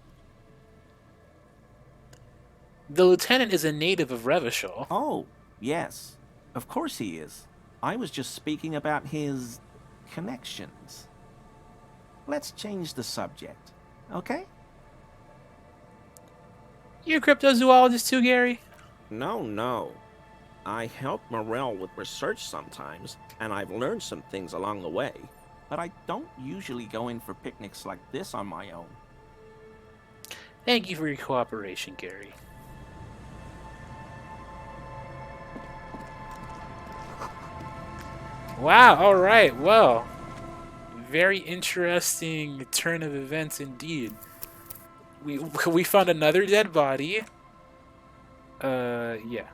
The lieutenant is a native of Revachol. Oh, yes. Of course he is. I was just speaking about his connections. Let's change the subject, okay? You're a cryptozoologist too, Gary? No. I help Morel with research sometimes, and I've learned some things along the way. But I don't usually go in for picnics like this on my own. Thank you for your cooperation, Gary. Wow, alright, well. Very interesting turn of events indeed. We found another dead body. Yeah.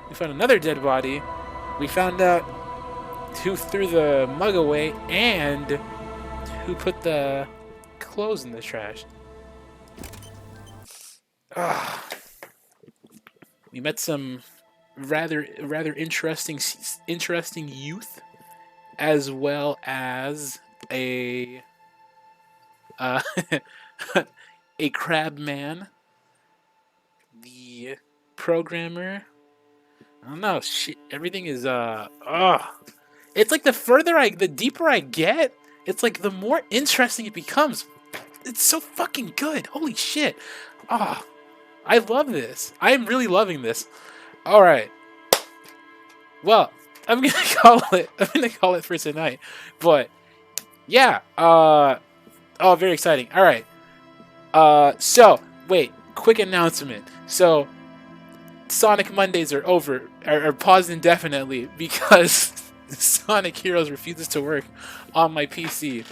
We found another dead body. We found out who threw the mug away and who put the clothes in the trash. We met some rather interesting youth, as well as a a crab man, the programmer. I don't know. Shit, everything is It's like the deeper I get, it's like the more interesting it becomes. It's so fucking good. Holy shit. I love this. I am really loving this. All right. Well, I'm gonna call it for tonight. But yeah. Very exciting. All right. So wait. Quick announcement. So Sonic Mondays are over, are paused indefinitely because Sonic Heroes refuses to work on my PC.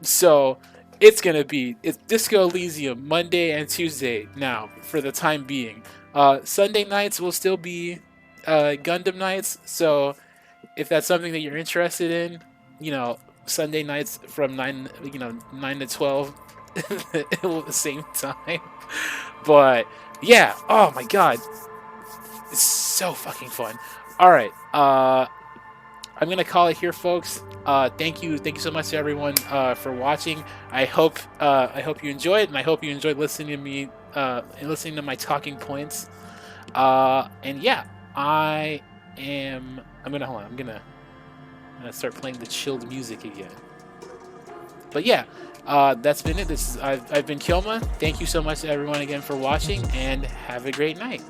So it's Disco Elysium Monday and Tuesday now for the time being. Sunday nights will still be Gundam nights. So if that's something that you're interested in, Sunday nights from 9 to 12 at the same time. But yeah, oh my god, it's so fucking fun. All right, I'm gonna call it here, folks. Thank you so much to everyone for watching. I hope you enjoyed, and I hope you enjoyed listening to me, listening to my talking points. And yeah, I'm gonna hold on. I'm gonna start playing the chilled music again. But yeah, that's been it. I've been Kilma. Thank you so much to everyone again for watching, and have a great night.